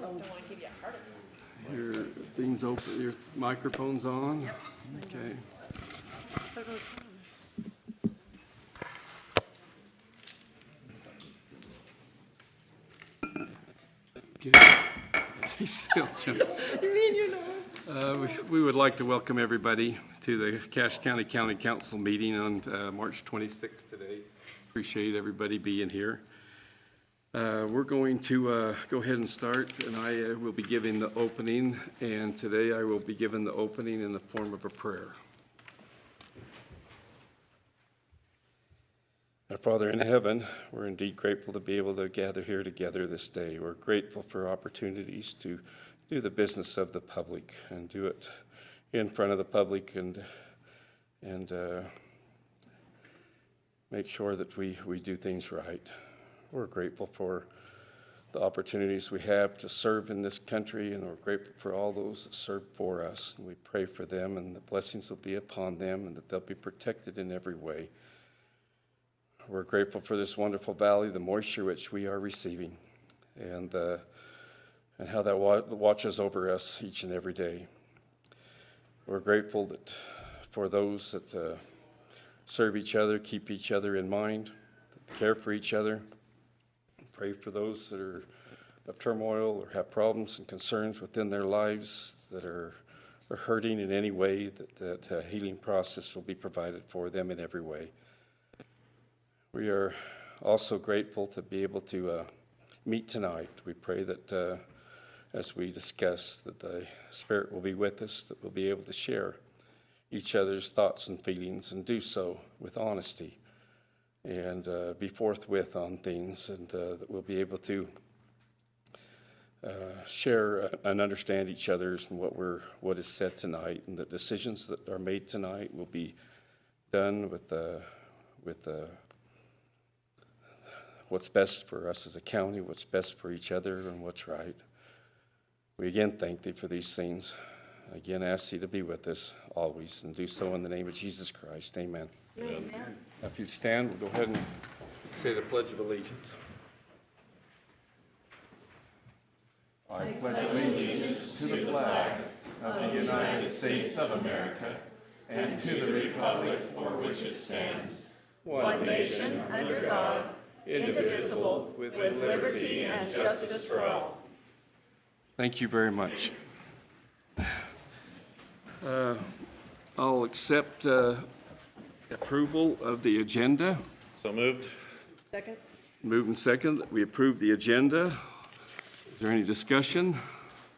Don't want to give you a heart attack. Your thing's open, your microphone's on? Yep. Okay. Good. We would like to welcome everybody to the Cache County County Council meeting on March 26th today. Appreciate everybody being here. We're going to go ahead and start, and I will be giving the opening, and today I will be giving the opening in the form of a prayer. Our Father in heaven, we're indeed grateful to be able to gather here together this day. We're grateful for opportunities to do the business of the public and do it in front of the public and make sure that we do things right. We're grateful for the opportunities we have to serve in this country, and we're grateful for all those that serve for us. And we pray for them, and the blessings will be upon them, and that they'll be protected in every way. We're grateful for this wonderful valley, the moisture which we are receiving, and how that watches over us each and every day. We're grateful that for those that serve each other, keep each other in mind, care for each other. Pray for those that are of turmoil or have problems and concerns within their lives that are hurting in any way, that a healing process will be provided for them in every way. We are also grateful to be able to meet tonight. We pray that as we discuss, that the Spirit will be with us, that we'll be able to share each other's thoughts and feelings and do so with honesty and be forthwith on things, and that we'll be able to share and understand each other's and what is said tonight, and the decisions that are made tonight will be done with what's best for us as a county, what's best for each other, and what's right. We again thank Thee for these things. Again, ask Thee to be with us always, and do so in the name of Jesus Christ. Amen. Amen. Now, if you stand, we'll go ahead and say the Pledge of Allegiance. I pledge allegiance to the flag of the United States of America and to the republic for which it stands, One nation, under God, indivisible, with liberty and justice for all. Thank you very much. I'll accept approval of the agenda. So moved. Second. Moved and second that we approve the agenda. Is there any discussion?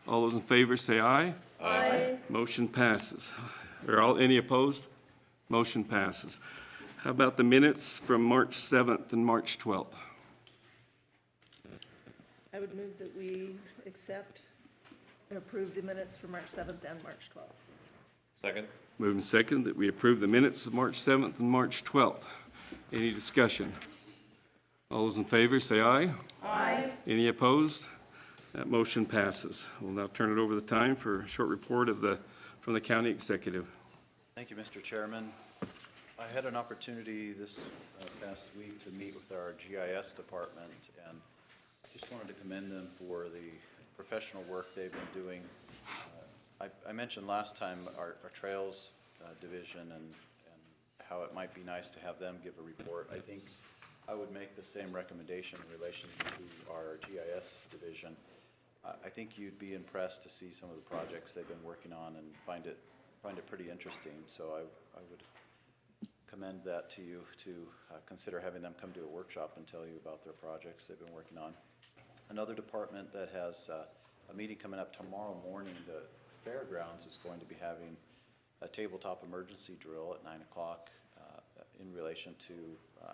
All those in favor say aye. Aye. Motion passes. Any opposed? Motion passes. How about the minutes from March 7th and March 12th? I would move that we accept and approve the minutes for March 7th and March 12th. Second. Moved and second that we approve the minutes of March 7th and March 12th. Any discussion? All those in favor say aye. Aye. Any opposed? That motion passes. We'll now turn it over the time for a short report from the county executive. Thank you, Mr. Chairman. I had an opportunity this past week to meet with our GIS department, and I just wanted to commend them for the professional work they've been doing. I mentioned last time our trails division and how it might be nice to have them give a report. I think I would make the same recommendation in relation to our GIS division. I think you'd be impressed to see some of the projects they've been working on and find it pretty interesting. So I would commend that to you to consider having them come to a workshop and tell you about their projects they've been working on. Another department that has a meeting coming up tomorrow morning, the Fairgrounds is going to be having a tabletop emergency drill at 9 o'clock in relation to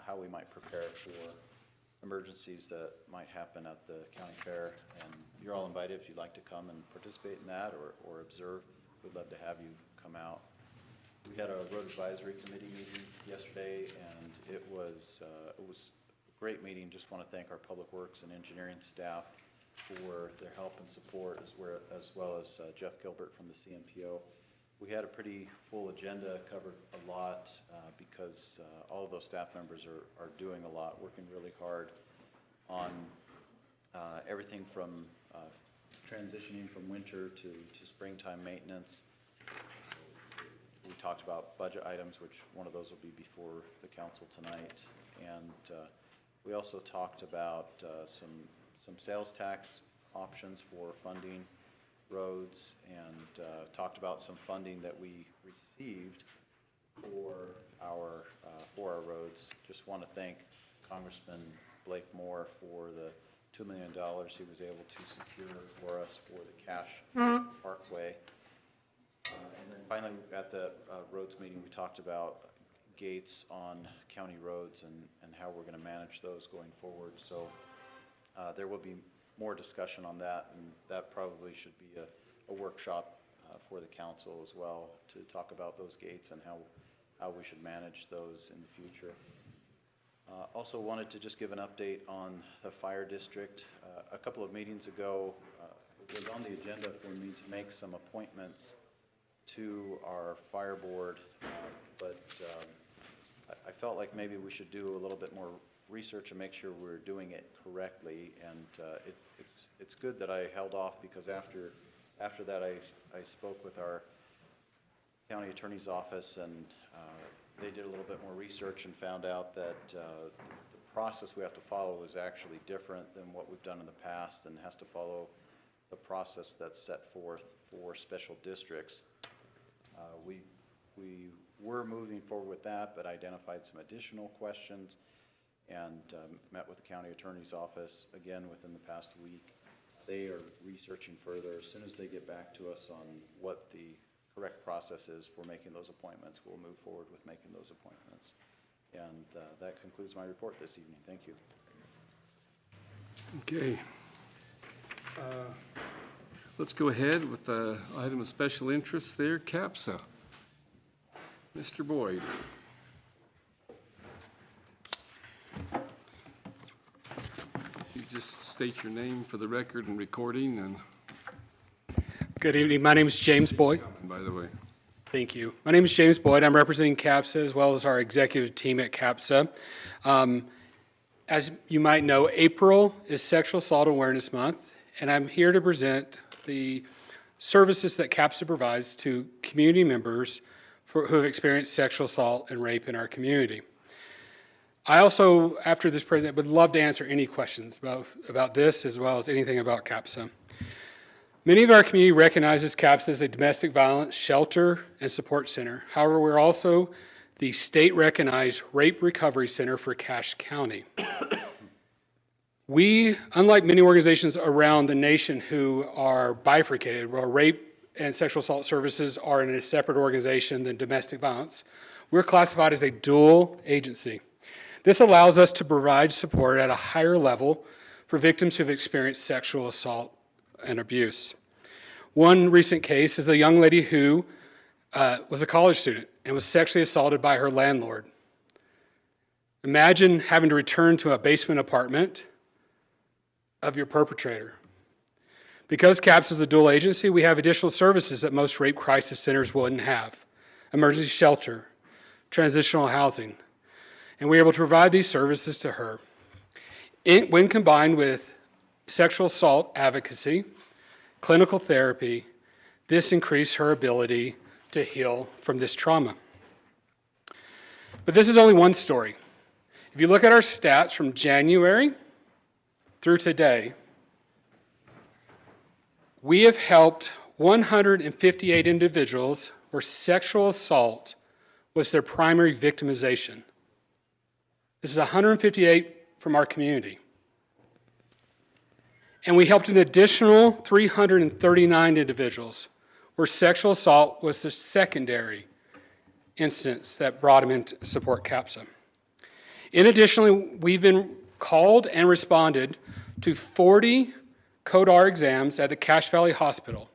how we might prepare for emergencies that might happen at the county fair. And you're all invited if you'd like to come and participate in that or observe. We'd love to have you come out. We had a road advisory committee meeting yesterday, and it was a great meeting. Just want to thank our public works and engineering staff for their help and support, as well as Jeff Gilbert from the CMPO. We had a pretty full agenda, covered a lot because all of those staff members are doing a lot, working really hard on everything from transitioning from winter to springtime maintenance. We talked about budget items, which one of those will be before the council tonight. And we also talked about some sales tax options for funding roads, and talked about some funding that we received for our roads. Just want to thank Congressman Blake Moore for the $2 million he was able to secure for us for the Cash Parkway. And then finally, at the roads meeting, we talked about gates on county roads and how we're going to manage those going forward. So there will be more discussion on that, and that probably should be a workshop for the council as well, to talk about those gates and how we should manage those in the future. Also wanted to just give an update on the fire district. A couple of meetings ago, it was on the agenda for me to make some appointments to our fire board, but I felt like maybe we should do a little bit more research and make sure we're doing it correctly. And it's good that I held off, because after that I spoke with our county attorney's office, and they did a little bit more research and found out that the process we have to follow is actually different than what we've done in the past, and has to follow the process that's set forth for special districts. We were moving forward with that, but identified some additional questions, and met with the county attorney's office again within the past week. They are researching further. As soon as they get back to us on what the correct process is for making those appointments, we'll move forward with making those appointments. And that concludes my report this evening. Thank you. Okay. Let's go ahead with the item of special interest there, CAPSA. Mr. Boyd. You just state your name for the record and recording, and Good evening. My name is James Boyd. by the way. Thank you. My name is James Boyd. I'm representing CAPSA as well as our executive team at CAPSA. As you might know, April is Sexual Assault Awareness Month, and I'm here to present the services that CAPSA provides to community members who have experienced sexual assault and rape in our community. I also, after this presentation, would love to answer any questions about this as well as anything about CAPSA. Many of our community recognizes CAPSA as a domestic violence shelter and support center. However, we're also the state-recognized Rape Recovery Center for Cache County. We, unlike many organizations around the nation who are bifurcated, where rape and sexual assault services are in a separate organization than domestic violence, we're classified as a dual agency. This allows us to provide support at a higher level for victims who have experienced sexual assault and abuse. One recent case is a young lady who was a college student and was sexually assaulted by her landlord. Imagine having to return to a basement apartment of your perpetrator. Because CAPSA is a dual agency, we have additional services that most rape crisis centers wouldn't have: emergency shelter, transitional housing, and we're able to provide these services to her. When combined with sexual assault advocacy, clinical therapy, this increased her ability to heal from this trauma. But this is only one story. If you look at our stats from January through today, we have helped 158 individuals where sexual assault was their primary victimization. This is 158 from our community. And we helped an additional 339 individuals where sexual assault was the secondary instance that brought them in to support CAPSA. In addition, we've been called and responded to 40 CODAR exams at the Cache Valley Hospital.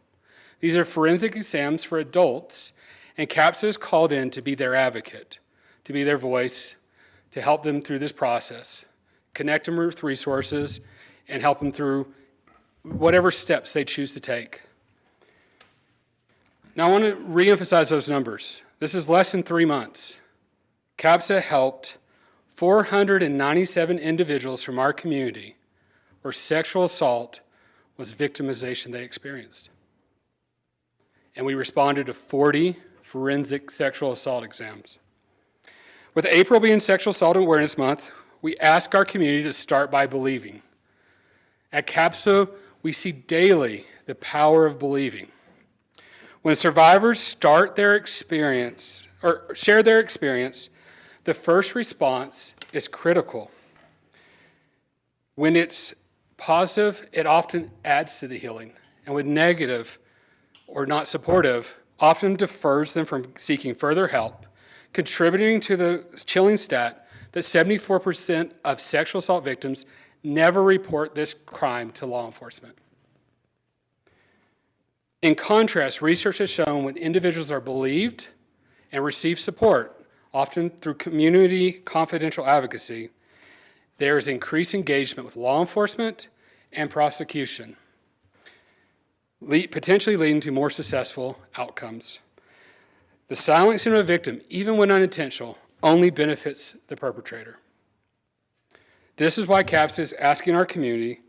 These are forensic exams for adults, and CAPSA is called in to be their advocate, to be their voice, to help them through this process, connect them with resources, and help them through whatever steps they choose to take. Now I want to reemphasize those numbers. This is less than 3 months. CAPSA helped 497 individuals from our community where sexual assault was victimization they experienced. And we responded to 40 forensic sexual assault exams. With April being Sexual Assault Awareness Month, we ask our community to start by believing. At CAPSA, we see daily the power of believing. When survivors start their experience or share their experience, the first response is critical. When it's positive, it often adds to the healing. And when negative or not supportive, often defers them from seeking further help, contributing to the chilling stat that 74% of sexual assault victims never report this crime to law enforcement. In contrast, research has shown when individuals are believed and receive support, often through community confidential advocacy, there is increased engagement with law enforcement and prosecution, potentially leading to more successful outcomes. The silencing of a victim, even when unintentional, only benefits the perpetrator. This is why CAPSA is asking our community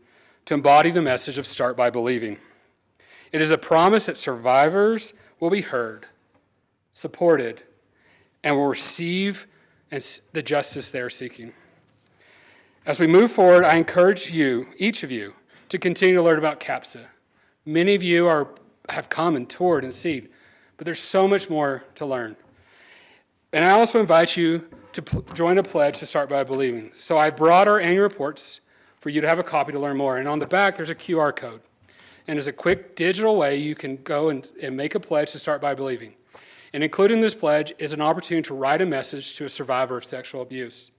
to embody the message of Start by Believing. It is a promise that survivors will be heard, supported, and will receive the justice they are seeking. As we move forward, I encourage you, each of you, to continue to learn about CAPSA. Many of you have come and toured and seen, but there's so much more to learn. And I also invite you to join a pledge to Start by Believing. So I brought our annual reports for you to have a copy to learn more. And on the back, there's a QR code. And there's a quick digital way you can go and make a pledge to Start by Believing. And included in this pledge is an opportunity to write a message to a survivor of sexual abuse.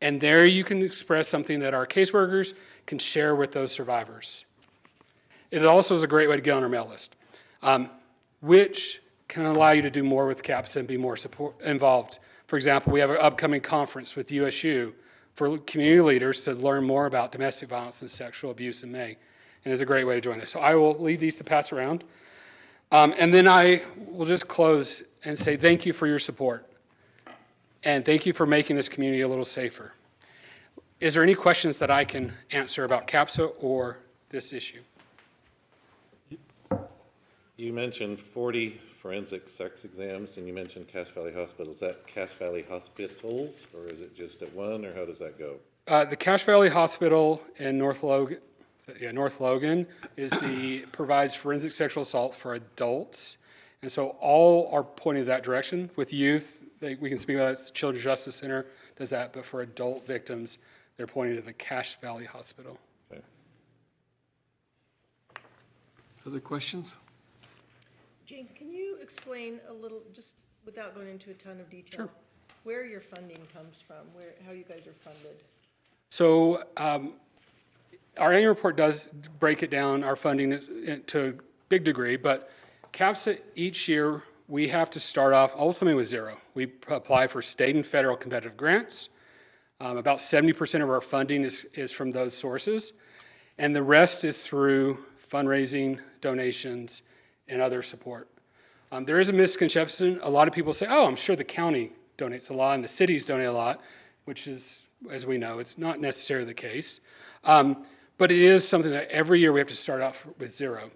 And there you can express something that our caseworkers can share with those survivors. It also is a great way to get on our mail list, which can allow you to do more with CAPSA and be more involved. For example, we have an upcoming conference with USU for community leaders to learn more about domestic violence and sexual abuse in May. And it's a great way to join this. So I will leave these to pass around. And then I will just close and say thank you for your support. And thank you for making this community a little safer. Is there any questions that I can answer about CAPSA or this issue? You mentioned 40 forensic sex exams, and you mentioned Cache Valley Hospital. Is that Cache Valley Hospitals, or is it just at one, or how does that go? The Cache Valley Hospital in North Logan provides forensic sexual assault for adults. And so all are pointing that direction. With youth, we can speak about it. The Children's Justice Center does that, but for adult victims, they're pointing to the Cache Valley Hospital. Okay. Other questions? James, can you explain a little, just without going into a ton of detail, Sure. where your funding comes from, how you guys are funded? So our annual report does break it down, our funding to a big degree, but CAPSA each year, we have to start off ultimately with zero. We apply for state and federal competitive grants. About 70% of our funding is from those sources, and the rest is through fundraising, donations, and other support. There is a misconception. A lot of people say, oh, I'm sure the county donates a lot and the cities donate a lot, which is, as we know, it's not necessarily the case. But it is something that every year we have to start off with zero.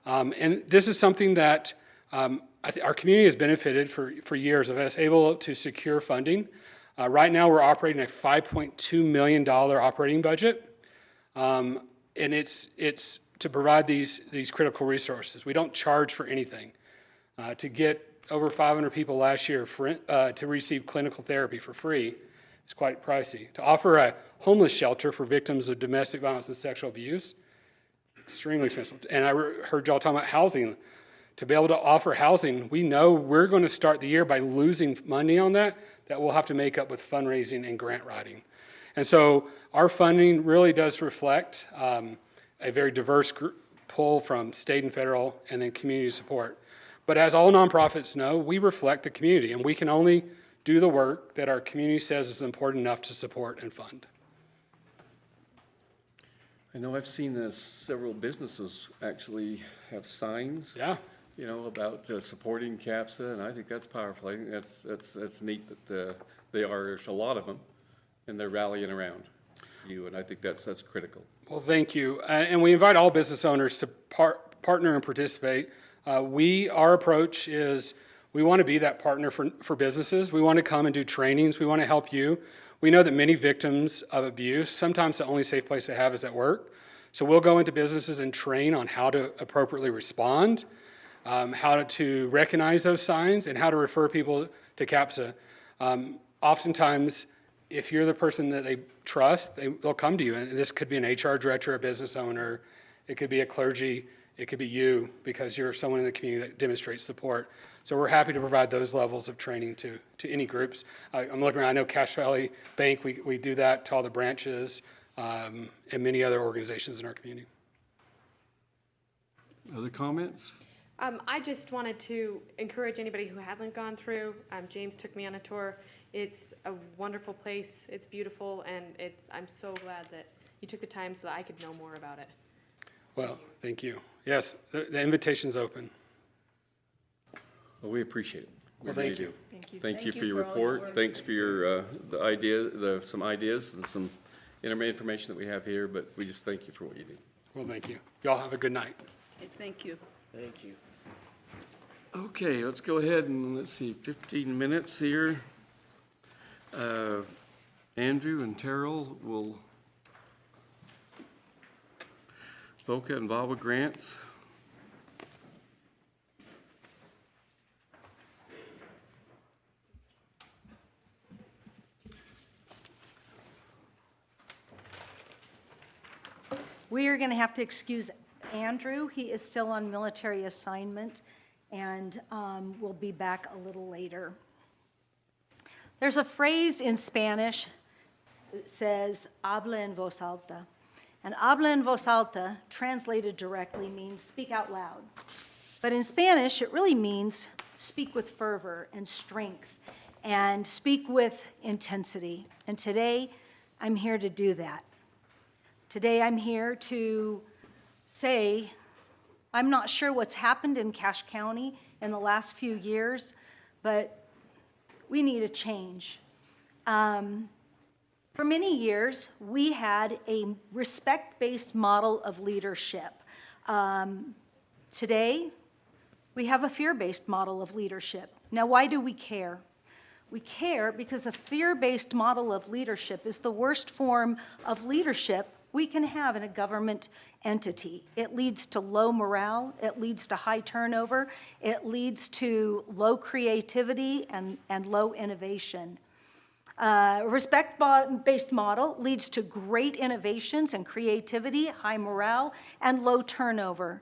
And this is something that our community has benefited for years of us able to secure funding. Right now we're operating a $5.2 million operating budget. And it's to provide these critical resources. We don't charge for anything. To get over 500 people last year to receive clinical therapy for free is quite pricey. To offer a homeless shelter for victims of domestic violence and sexual abuse, extremely expensive. And I heard y'all talking about housing. To be able to offer housing, we know we're going to start the year by losing money on that we'll have to make up with fundraising and grant writing. And so our funding really does reflect a very diverse pull from state and federal and then community support. But as all nonprofits know, we reflect the community, and we can only do the work that our community says is important enough to support and fund. I know I've seen several businesses actually have signs. Yeah. You know, about supporting CAPSA, and I think that's powerful. I think that's neat that there's a lot of them, and they're rallying around you, and I think that's critical. Well, thank you. And we invite all business owners to partner and participate. Our approach is we want to be that partner for businesses. We want to come and do trainings. We want to help you. We know that many victims of abuse, sometimes the only safe place to have is at work. So we'll go into businesses and train on how to appropriately respond, how to recognize those signs, and how to refer people to CAPSA. Oftentimes, if you're the person that they trust, they'll come to you. And this could be an HR director, a business owner, it could be a clergy, it could be you, because you're someone in the community that demonstrates support. So we're happy to provide those levels of training to any groups. I'm looking around, I know Cache Valley Bank, we do that to all the branches, and many other organizations in our community. Other comments? I just wanted to encourage anybody who hasn't gone through. James took me on a tour. It's a wonderful place. It's beautiful, and I'm so glad that you took the time so that I could know more about it. Well, thank you. Yes, the invitation's open. Well, we appreciate it. We Well, really thank you. do. Thank you. Thank you Thank for you your for all your report. work. Thanks for your, some ideas and some information that we have here, but we just thank you for what you do. Well, thank you. Y'all have a good night. Okay, thank you. Thank you. Okay, let's go ahead and, let's see, 15 minutes here. Andrew and Terrell will VOCA and VAWA grants. We are going to have to excuse Andrew. He is still on military assignment and will be back a little later. There's a phrase in Spanish that says, habla en voz alta. And habla en voz alta, translated directly, means speak out loud. But in Spanish, it really means speak with fervor and strength and speak with intensity. And today, I'm here to do that. Today, I'm here to say, I'm not sure what's happened in Cache County in the last few years, but we need a change. For many years, we had a respect-based model of leadership. Today, we have a fear-based model of leadership. Now, why do we care? We care because a fear-based model of leadership is the worst form of leadership we can have in a government entity. It leads to low morale, it leads to high turnover, it leads to low creativity and low innovation. A respect-based model leads to great innovations and creativity, high morale, and low turnover.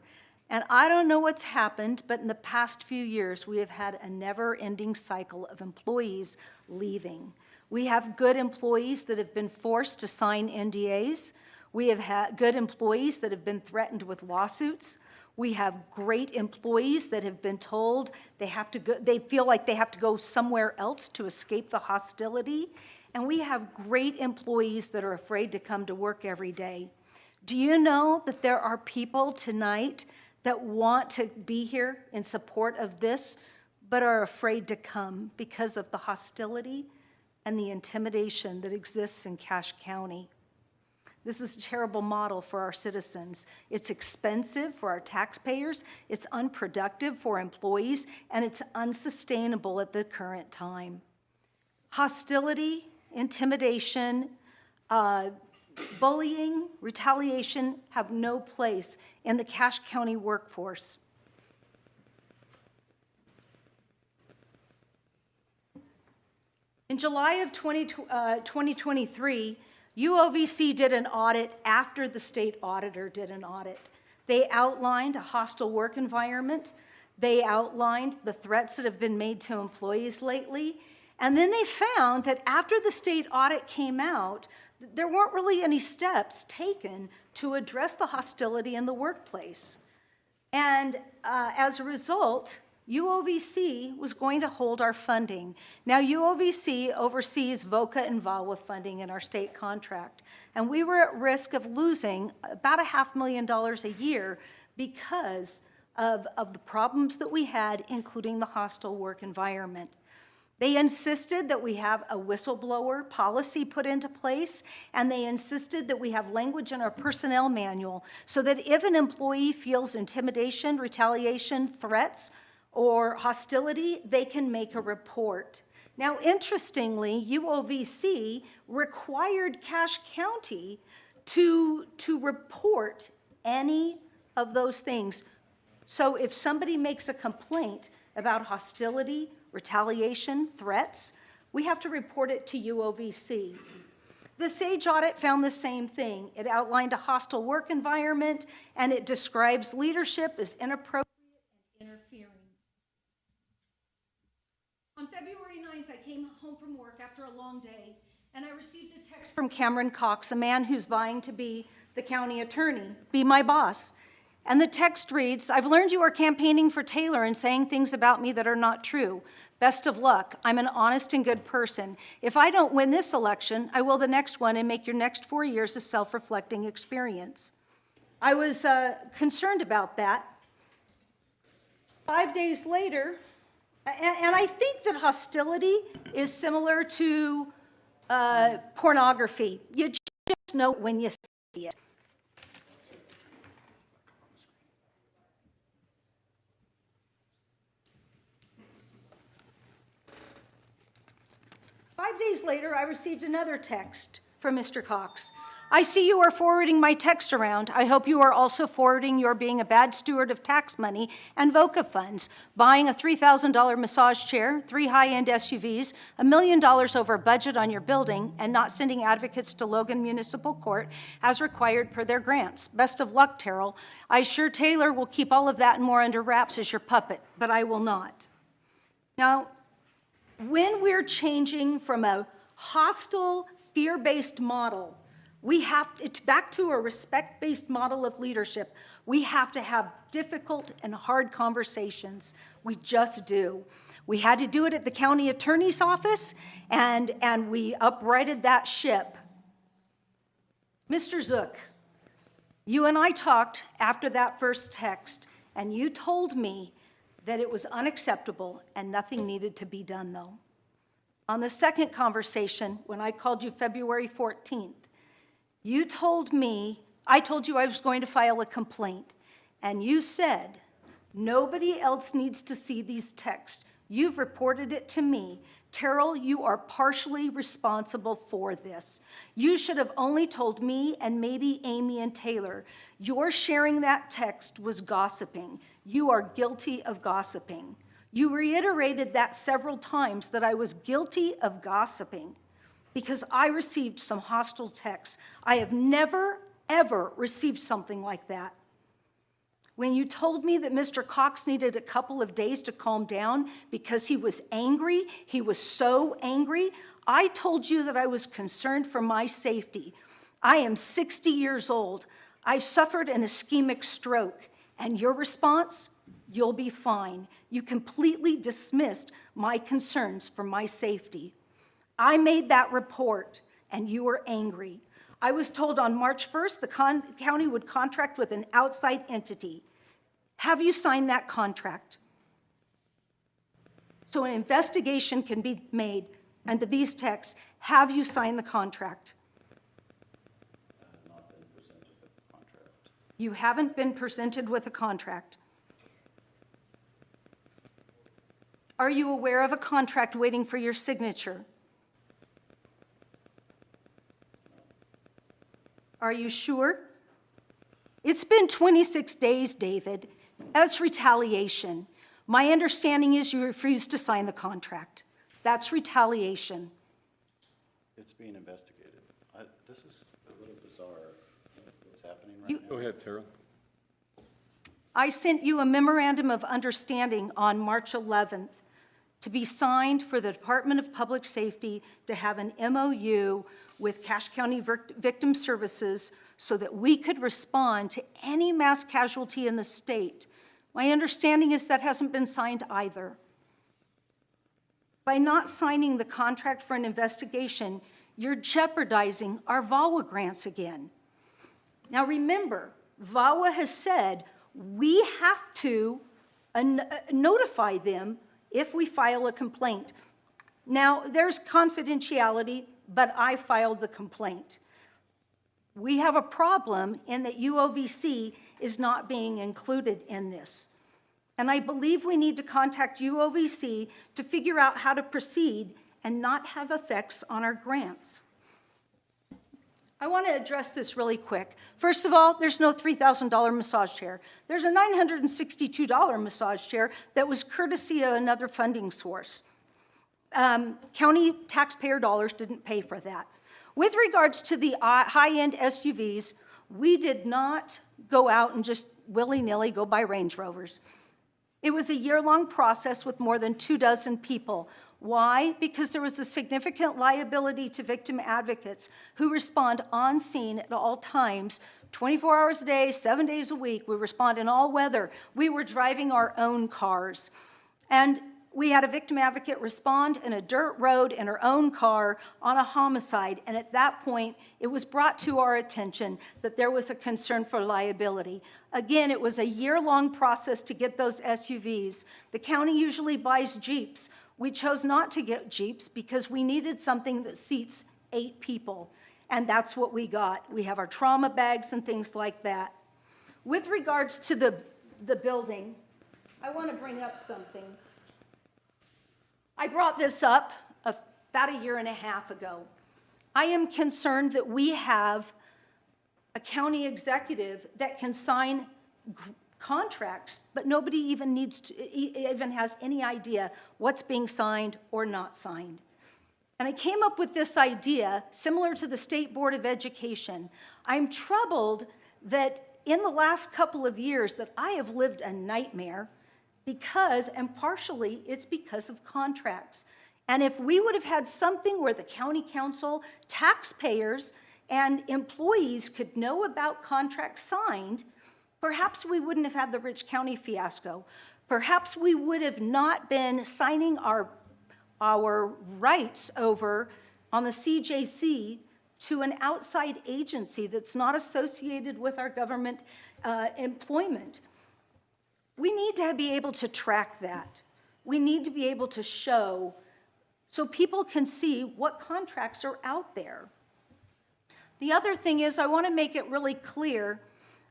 And I don't know what's happened, but in the past few years, we have had a never-ending cycle of employees leaving. We have good employees that have been forced to sign NDAs. We have had good employees that have been threatened with lawsuits. We have great employees that have been told they feel like they have to go somewhere else to escape the hostility. And we have great employees that are afraid to come to work every day. Do you know that there are people tonight that want to be here in support of this, but are afraid to come because of the hostility and the intimidation that exists in Cache County? This is a terrible model for our citizens. It's expensive for our taxpayers, it's unproductive for employees, and it's unsustainable at the current time. Hostility, intimidation, bullying, retaliation have no place in the Cache County workforce. In July of 2023, UOVC did an audit after the state auditor did an audit. They outlined a hostile work environment. They outlined the threats that have been made to employees lately. And then they found that after the state audit came out, there weren't really any steps taken to address the hostility in the workplace. And as a result, UOVC was going to hold our funding. Now, UOVC oversees VOCA and VAWA funding in our state contract, and we were at risk of losing about $500,000 a year because of the problems that we had, including the hostile work environment. They insisted that we have a whistleblower policy put into place, and they insisted that we have language in our personnel manual so that if an employee feels intimidation, retaliation, threats, or hostility, they can make a report. Now, interestingly, UOVC required Cache County to report any of those things. So if somebody makes a complaint about hostility, retaliation, threats, we have to report it to UOVC. The SAGE audit found the same thing. It outlined a hostile work environment, and it describes leadership as inappropriate and interfering. On February 9th, I came home from work after a long day, and I received a text from Cameron Cox, a man who's vying to be the county attorney, be my boss. And the text reads, "I've learned you are campaigning for Taylor and saying things about me that are not true. Best of luck. I'm an honest and good person. If I don't win this election, I will the next one and make your next 4 years a self-reflecting experience." I was concerned about that. 5 days later, and I think that hostility is similar to pornography. You just know when you see it. 5 days later, I received another text from Mr. Cox. "I see you are forwarding my text around. I hope you are also forwarding your being a bad steward of tax money and VOCA funds, buying a $3,000 massage chair, 3 high-end SUVs, $1 million over budget on your building, and not sending advocates to Logan Municipal Court as required per their grants. Best of luck, Terrell. I sure Taylor will keep all of that and more under wraps as your puppet, but I will not." Now, when we're changing from a hostile, fear-based model, it's back to a respect-based model of leadership. We have to have difficult and hard conversations. We just do. We had to do it at the county attorney's office, and we uprighted that ship. Mr. Zook, you and I talked after that first text, and you told me that it was unacceptable and nothing needed to be done, though. On the second conversation, when I called you February 14th, you told me, I told you I was going to file a complaint, and you said, "Nobody else needs to see these texts. You've reported it to me. Terrell, you are partially responsible for this. You should have only told me and maybe Amy and Taylor. Your sharing that text was gossiping. You are guilty of gossiping." You reiterated that several times, that I was guilty of gossiping, because I received some hostile texts. I have never, ever received something like that. When you told me that Mr. Cox needed a couple of days to calm down because he was angry, he was so angry, I told you that I was concerned for my safety. I am 60 years old. I've suffered an ischemic stroke, and your response? You'll be fine. You completely dismissed my concerns for my safety. I made that report, and you were angry. I was told on March 1st the county would contract with an outside entity. Have you signed that contract? So an investigation can be made into these texts. Have you signed the contract? Not been presented with the contract. You haven't been presented with a contract. Are you aware of a contract waiting for your signature? Are you sure? It's been 26 days, David. That's retaliation. My understanding is you refused to sign the contract. That's retaliation. It's being investigated. This is a little bizarre, what's happening right now. Go ahead, Terrell. I sent you a memorandum of understanding on March 11th to be signed for the Department of Public Safety to have an MOU with Cache County Victim Services so that we could respond to any mass casualty in the state. My understanding is that hasn't been signed either. By not signing the contract for an investigation, you're jeopardizing our VAWA grants again. Now remember, VAWA has said we have to notify them if we file a complaint. Now, there's confidentiality, but I filed the complaint. We have a problem in that UOVC is not being included in this. And I believe we need to contact UOVC to figure out how to proceed and not have effects on our grants. I want to address this really quick. First of all, there's no $3,000 massage chair. There's a $962 massage chair that was courtesy of another funding source. County taxpayer dollars didn't pay for that. With regards to the high-end SUVs, we did not go out and just willy-nilly go buy Range Rovers. It was a year-long process with more than 24 people. Why? Because there was a significant liability to victim advocates who respond on scene at all times, 24 hours a day, 7 days a week. We respond in all weather. We were driving our own cars. And we had a victim advocate respond in a dirt road in her own car on a homicide. And at that point, it was brought to our attention that there was a concern for liability. Again, it was a year-long process to get those SUVs. The county usually buys Jeeps. We chose not to get Jeeps because we needed something that seats 8 people. And that's what we got. We have our trauma bags and things like that. With regards to the building, I want to bring up something. I brought this up about a year and a half ago. I am concerned that we have a county executive that can sign contracts, but nobody even even has any idea what's being signed or not signed. And I came up with this idea similar to the State Board of Education. I'm troubled that in the last couple of years that I have lived a nightmare because, and partially, it's because of contracts. And if we would have had something where the county council, taxpayers, and employees could know about contracts signed, perhaps we wouldn't have had the Rich County fiasco. Perhaps we would have not been signing our rights over on the CJC to an outside agency that's not associated with our government employment. We need to be able to track that. We need to be able to show so people can see what contracts are out there. The other thing is I want to make it really clear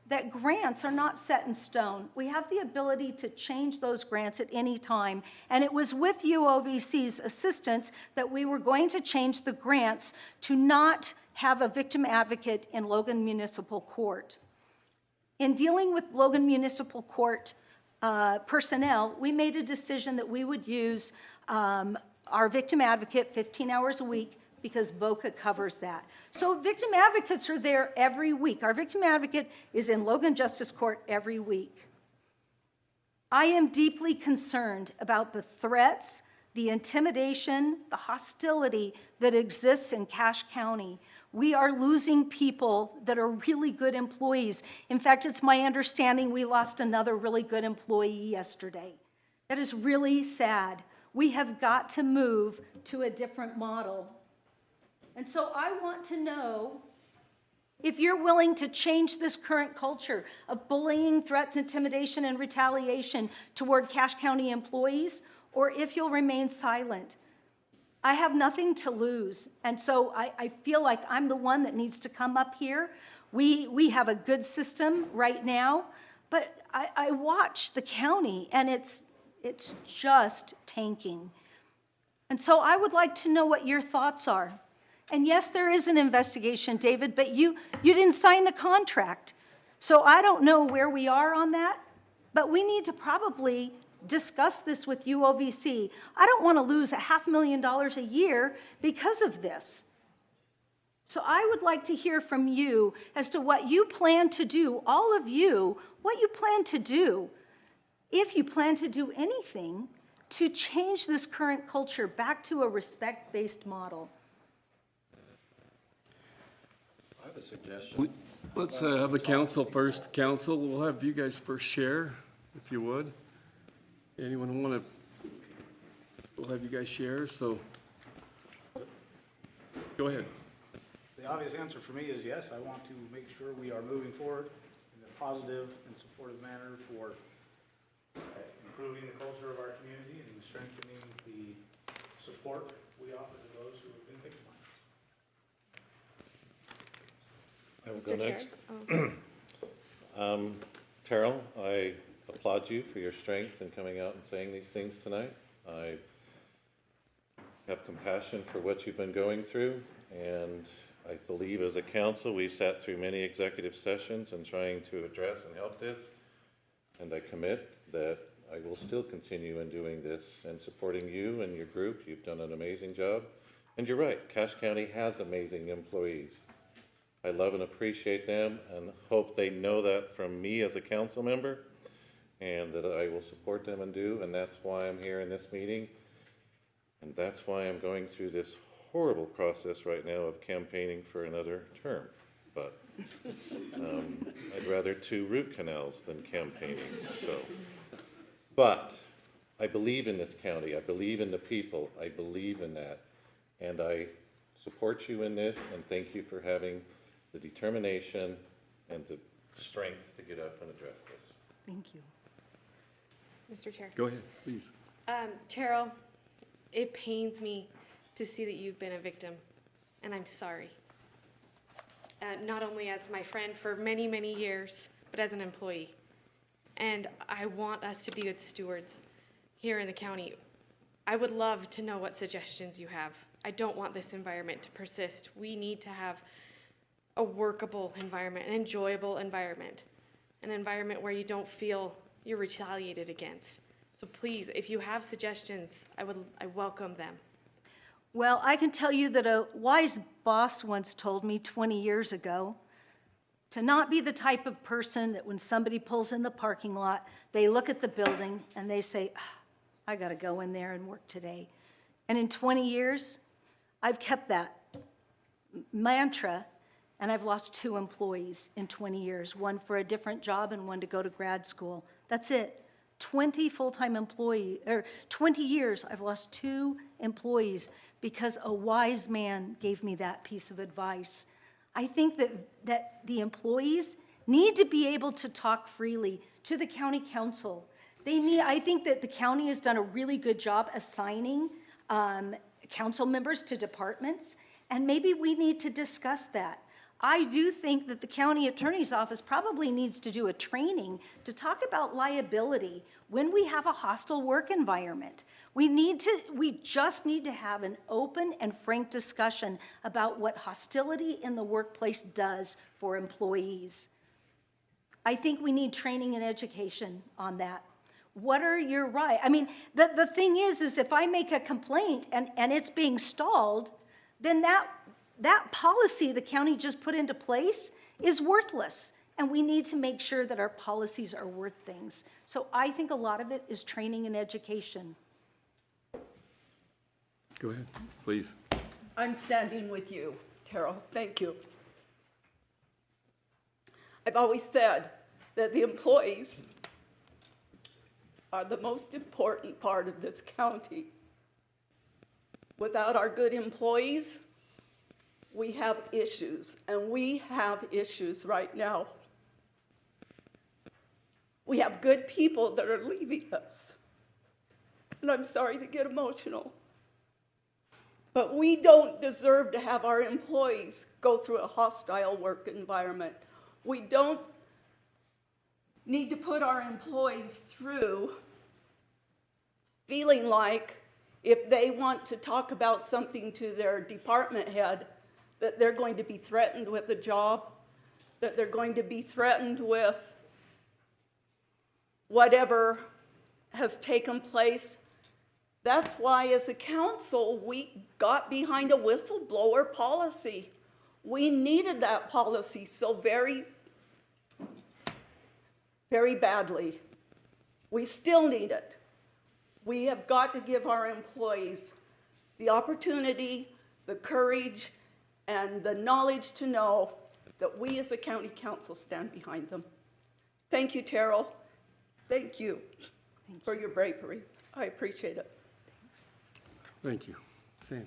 that grants are not set in stone. We have the ability to change those grants at any time. And it was with UOVC's assistance that we were going to change the grants to not have a victim advocate in Logan Municipal Court. In dealing with Logan Municipal Court personnel, we made a decision that we would use our victim advocate 15 hours a week because VOCA covers that. So victim advocates are there every week. Our victim advocate is in Logan Justice Court every week. I am deeply concerned about the threats, the intimidation, the hostility that exists in Cache County. We are losing people that are really good employees. In fact, it's my understanding we lost another really good employee yesterday. That is really sad. We have got to move to a different model. And so I want to know if you're willing to change this current culture of bullying, threats, intimidation, and retaliation toward Cache County employees, or if you'll remain silent. I have nothing to lose, and so I feel like I'm the one that needs to come up here. We have a good system right now, but I watch the county, and it's just tanking. And so I would like to know what your thoughts are. And yes, there is an investigation, David, but you didn't sign the contract. So I don't know where we are on that, but we need to probably discuss this with UOVC. I don't want to lose $500,000 a year because of this. So I would like to hear from you as to what you plan to do, all of you, what you plan to do, if you plan to do anything to change this current culture back to a respect-based model. I have a suggestion. Let's have the council first. Council, we'll have you guys first share, if you would. Anyone want to? We'll have you guys share, so go ahead. The obvious answer for me is yes, I want to make sure we are moving forward in a positive and supportive manner for improving the culture of our community and strengthening the support we offer to those who have been victimized. I will go Mr. Chair? next. Terrell, I applaud you for your strength in coming out and saying these things tonight. I have compassion for what you've been going through, and I believe as a council, we've sat through many executive sessions and trying to address and help this, and I commit that I will still continue in doing this and supporting you and your group. You've done an amazing job, and you're right, Cache County has amazing employees. I love and appreciate them and hope they know that from me as a council member, and that I will support them and do, and that's why I'm here in this meeting. And that's why I'm going through this horrible process right now of campaigning for another term. But I'd rather 2 root canals than campaigning, so. But I believe in this county, I believe in the people, I believe in that. And I support you in this, and thank you for having the determination and the strength to get up and address this. Thank you. Mr. Chair? Go ahead, please. Terrell, it pains me to see that you've been a victim, and I'm sorry. Not only as my friend for many, many years, but as an employee. And I want us to be good stewards here in the county. I would love to know what suggestions you have. I don't want this environment to persist. We need to have a workable environment, an enjoyable environment, an environment where you don't feel you're retaliated against. So please, if you have suggestions, I welcome them. Well, I can tell you that a wise boss once told me 20 years ago to not be the type of person that when somebody pulls in the parking lot, they look at the building and they say, I got to go in there and work today. And in 20 years, I've kept that mantra, and I've lost 2 employees in 20 years, one for a different job and one to go to grad school. That's it. 20 full-time employees, or 20 years, I've lost 2 employees because a wise man gave me that piece of advice. I think that the employees need to be able to talk freely to the county council. I think that the county has done a really good job assigning council members to departments, and maybe we need to discuss that. I do think that the county attorney's office probably needs to do a training to talk about liability when we have a hostile work environment. We just need to have an open and frank discussion about what hostility in the workplace does for employees. I think we need training and education on that. What are your rights? I mean, the thing is if I make a complaint and it's being stalled, then that policy the county just put into place is worthless, and we need to make sure that our policies are worth things. So I think a lot of it is training and education. Go ahead, please. I'm standing with you, Terrell. Thank you. I've always said that the employees are the most important part of this county. Without our good employees, we have issues, and we have issues right now. We have good people that are leaving us, and I'm sorry to get emotional, but we don't deserve to have our employees go through a hostile work environment. We don't need to put our employees through feeling like if they want to talk about something to their department head, that they're going to be threatened with a job, that they're going to be threatened with whatever has taken place. That's why, as a council, we got behind a whistleblower policy. We needed that policy so very, very badly. We still need it. We have got to give our employees the opportunity, the courage, and the knowledge to know that we as a county council stand behind them. Thank you, Terrell. Thank you for your bravery. I appreciate it. Thank you. Sandy.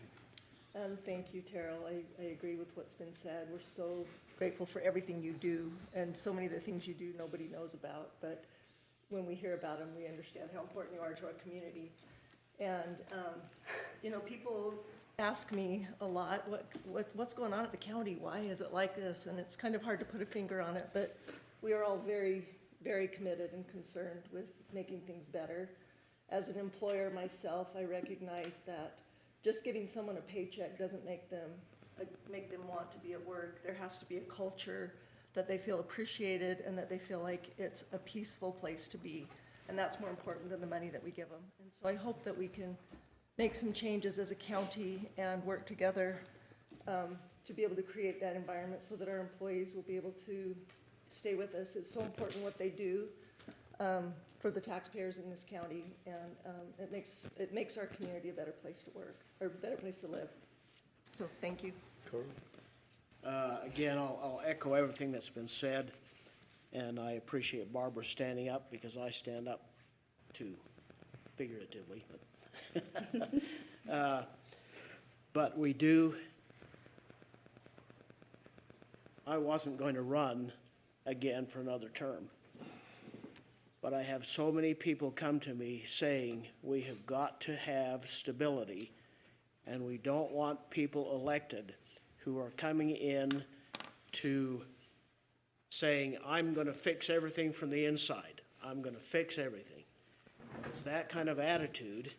Thank you, Terrell. I agree with what's been said. We're so grateful for everything you do, and so many of the things you do nobody knows about, but when we hear about them, we understand how important you are to our community. And, you know, people ask me a lot, what's going on at the county? Why is it like this? And it's kind of hard to put a finger on it, but we are all very, very committed and concerned with making things better. As an employer myself, I recognize that just giving someone a paycheck doesn't make them want to be at work. There has to be a culture that they feel appreciated and that they feel like it's a peaceful place to be. And that's more important than the money that we give them. And so I hope that we can make some changes as a county and work together to be able to create that environment so that our employees will be able to stay with us. It's so important what they do for the taxpayers in this county, and it makes our community a better place to work, or a better place to live. So thank you. Again, I'll echo everything that's been said, and I appreciate Barbara standing up, because I stand up too, figuratively. But we do, I wasn't going to run again for another term, but I have so many people come to me saying we have got to have stability, and we don't want people elected who are coming in to saying, I'm going to fix everything from the inside. I'm going to fix everything. It's that kind of attitude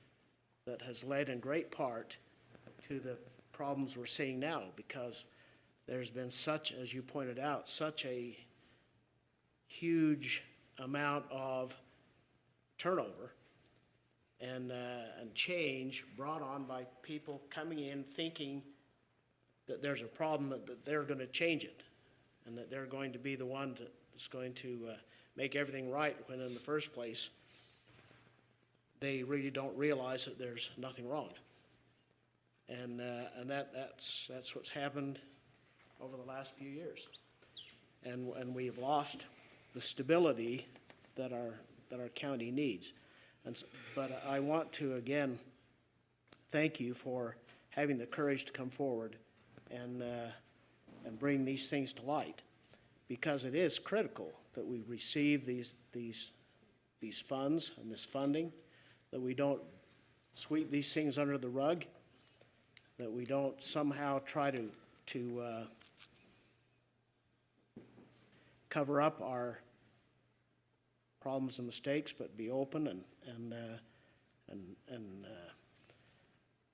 that has led in great part to the problems we're seeing now, because there's been such, as you pointed out, such a huge amount of turnover and change brought on by people coming in thinking that there's a problem, that they're going to change it, and that they're going to be the one that's going to make everything right, when in the first place they really don't realize that there's nothing wrong. And that's what's happened over the last few years. And we've lost the stability that our county needs. But I want to again thank you for having the courage to come forward and bring these things to light, because it is critical that we receive these funds and this funding, that we don't sweep these things under the rug, that we don't somehow try to cover up our problems and mistakes, but be open and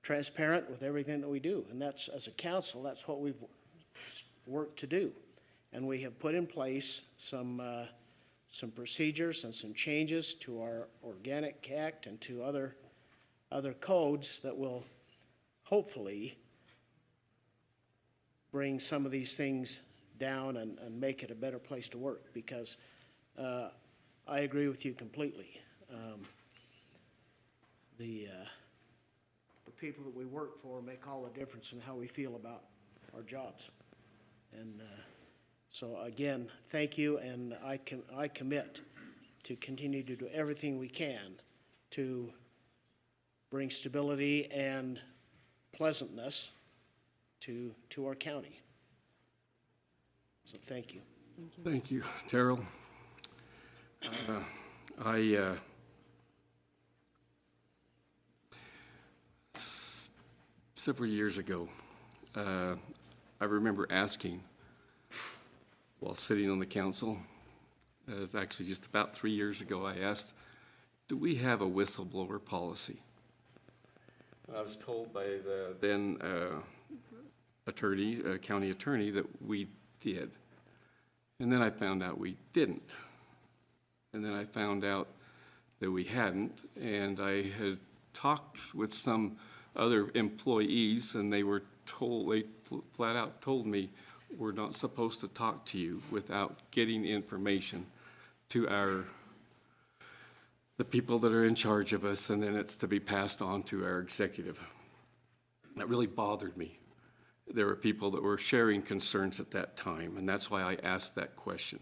transparent with everything that we do. And that's, as a council, that's what we've worked to do. And we have put in place some procedures and some changes to our Organic Act and to other codes that will hopefully bring some of these things down and make it a better place to work, because I agree with you completely. The people that we work for make all the difference in how we feel about our jobs. And so again, thank you, and I commit to continue to do everything we can to bring stability and pleasantness to our county. So thank you. Thank you, Terrell. Several years ago, I remember asking, while sitting on the council, it was actually just about 3 years ago, I asked, do we have a whistleblower policy? And I was told by the then county attorney, that we did. And then I found out we didn't. And then I found out that we hadn't, and I had talked with some other employees, and they were told, they flat out told me, we're not supposed to talk to you without getting information to the people that are in charge of us, and then it's to be passed on to our executive. That really bothered me. There were people that were sharing concerns at that time, and that's why I asked that question,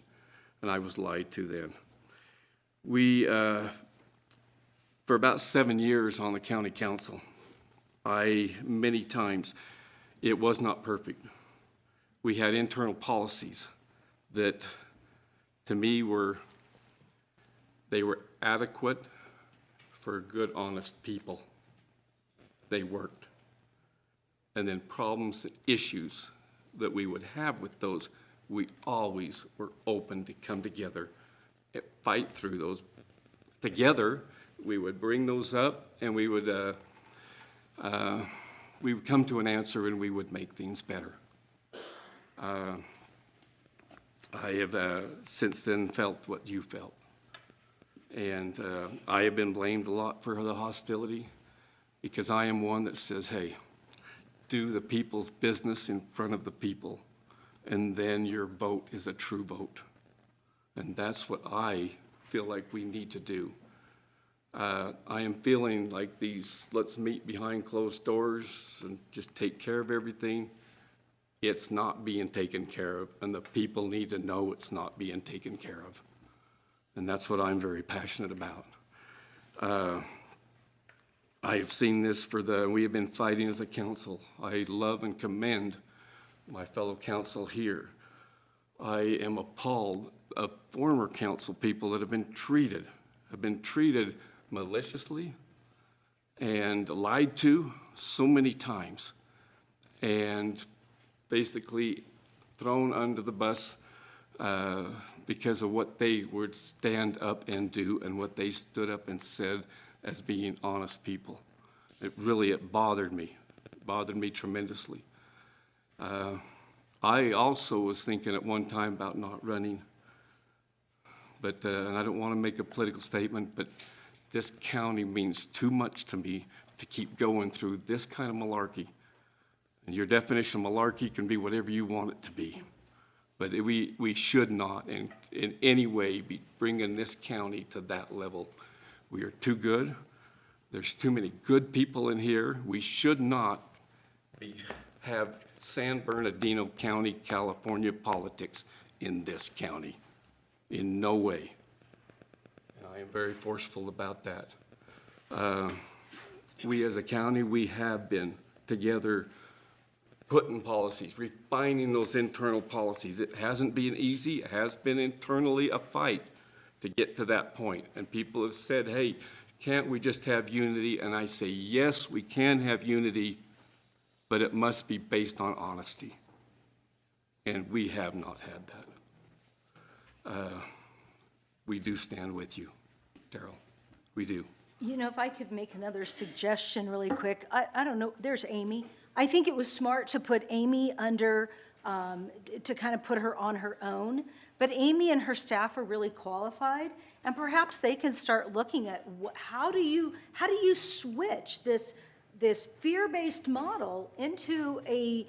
and I was lied to then. We, for about 7 years on the county council, many times, it was not perfect. We had internal policies that, to me, they were adequate for good, honest people. they worked. And then problems and issues that we would have with those, we always were open to come together and fight through those. Together, we would bring those up, and we would come to an answer, and we would make things better. I have since then felt what you felt. And I have been blamed a lot for the hostility, because I am one that says, hey, do the people's business in front of the people, and then your vote is a true vote. And that's what I feel like we need to do. I am feeling like these, let's meet behind closed doors and just take care of everything. It's not being taken care of, and the people need to know it's not being taken care of. And that's what I'm very passionate about. I've seen this we have been fighting as a council. I love and commend my fellow council here. I am appalled of former council people that have been treated maliciously and lied to so many times, and basically thrown under the bus because of what they would stand up and do and what they stood up and said as being honest people. It bothered me. It bothered me tremendously. I also was thinking at one time about not running, but and I don't want to make a political statement, but this county means too much to me to keep going through this kind of malarkey. And your definition of malarkey can be whatever you want it to be. But we should not in any way be bringing this county to that level. We are too good. There's too many good people in here. We should not have San Bernardino County, California politics in this county. In no way. And I am very forceful about that. We as a county, we have been together putting policies, refining those internal policies. It hasn't been easy. It has been internally a fight to get to that point. And people have said, hey, can't we just have unity? And I say, yes, we can have unity, but it must be based on honesty. And we have not had that. We do stand with you, Darrell. We do. You know, if I could make another suggestion really quick, I don't know, there's Amy. I think it was smart to put Amy under, to kind of put her on her own, but Amy and her staff are really qualified, and perhaps they can start looking at how do you switch this fear-based model into a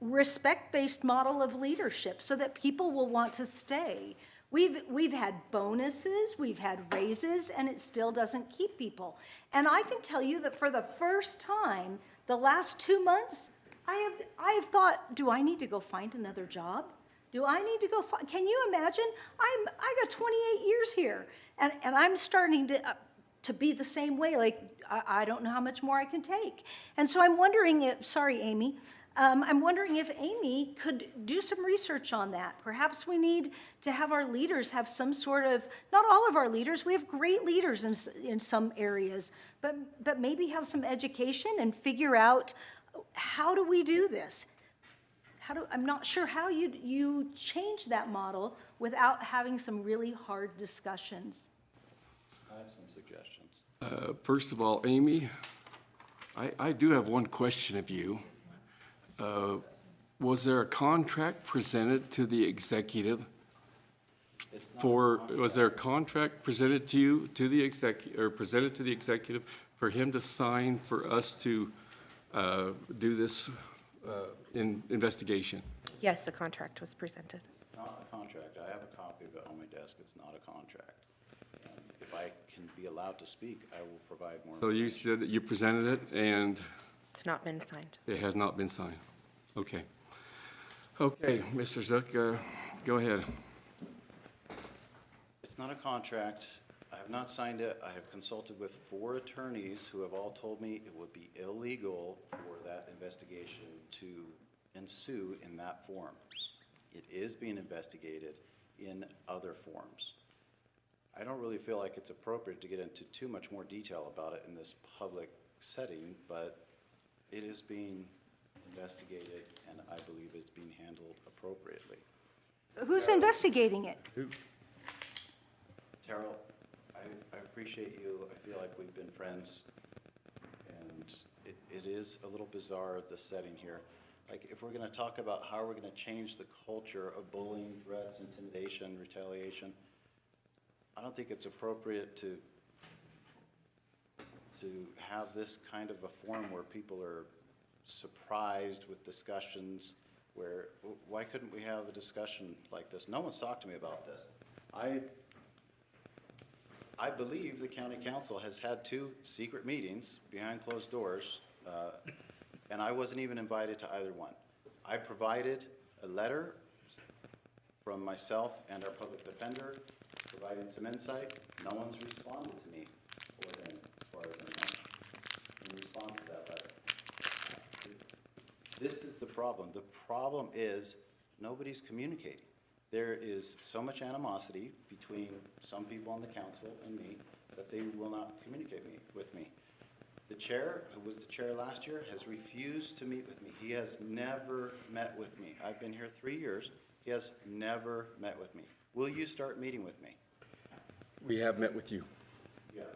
respect-based model of leadership so that people will want to stay. We've had bonuses, we've had raises, and it still doesn't keep people. And I can tell you that for the first time, the last 2 months, I have thought, do I need to go find another job? Do I need to go find, can you imagine? I got 28 years here, and I'm starting to be the same way, like I don't know how much more I can take. And so I'm wondering if, sorry, Amy, I'm wondering if Amy could do some research on that. Perhaps we need to have our leaders have some sort of, not all of our leaders, we have great leaders in some areas, but maybe have some education and figure out how do we do this? I'm not sure how you change that model without having some really hard discussions. I have some suggestions. First of all, Amy, I do have one question of you. Was there a contract presented to the executive was there a contract presented to you, to the executive, or presented to the executive for him to sign for us to do this investigation? Yes, the contract was presented. It's not a contract. I have a copy of it on my desk. It's not a contract. And if I can be allowed to speak, I will provide more. So you said that you presented it and It's not been signed. it has not been signed. Okay. Okay, Mr. Zook, go ahead. It's not a contract. I have not signed it. I have consulted with 4 attorneys who have all told me it would be illegal for that investigation to ensue in that form. It is being investigated in other forms. I don't really feel like it's appropriate to get into too much more detail about it in this public setting, but it is being investigated, and I believe it's being handled appropriately. Who's investigating it? Terrell, I appreciate you. I feel like we've been friends, and it is a little bizarre, the setting here. Like, if we're going to talk about how we're going to change the culture of bullying, threats, intimidation, retaliation, I don't think it's appropriate to have this kind of a forum where people are surprised with discussions where, why couldn't we have a discussion like this? No one's talked to me about this. I believe the county council has had 2 secret meetings behind closed doors, and I wasn't even invited to either one. I provided a letter from myself and our public defender, providing some insight. No one's responded to me within, as far as I know, in response to that letter. This is the problem. The problem is nobody's communicating. There is so much animosity between some people on the council and me that they will not communicate with me. The chair, who was the chair last year, has refused to meet with me. He has never met with me. I've been here 3 years. He has never met with me. Will you start meeting with me? We have met with you. Yeah.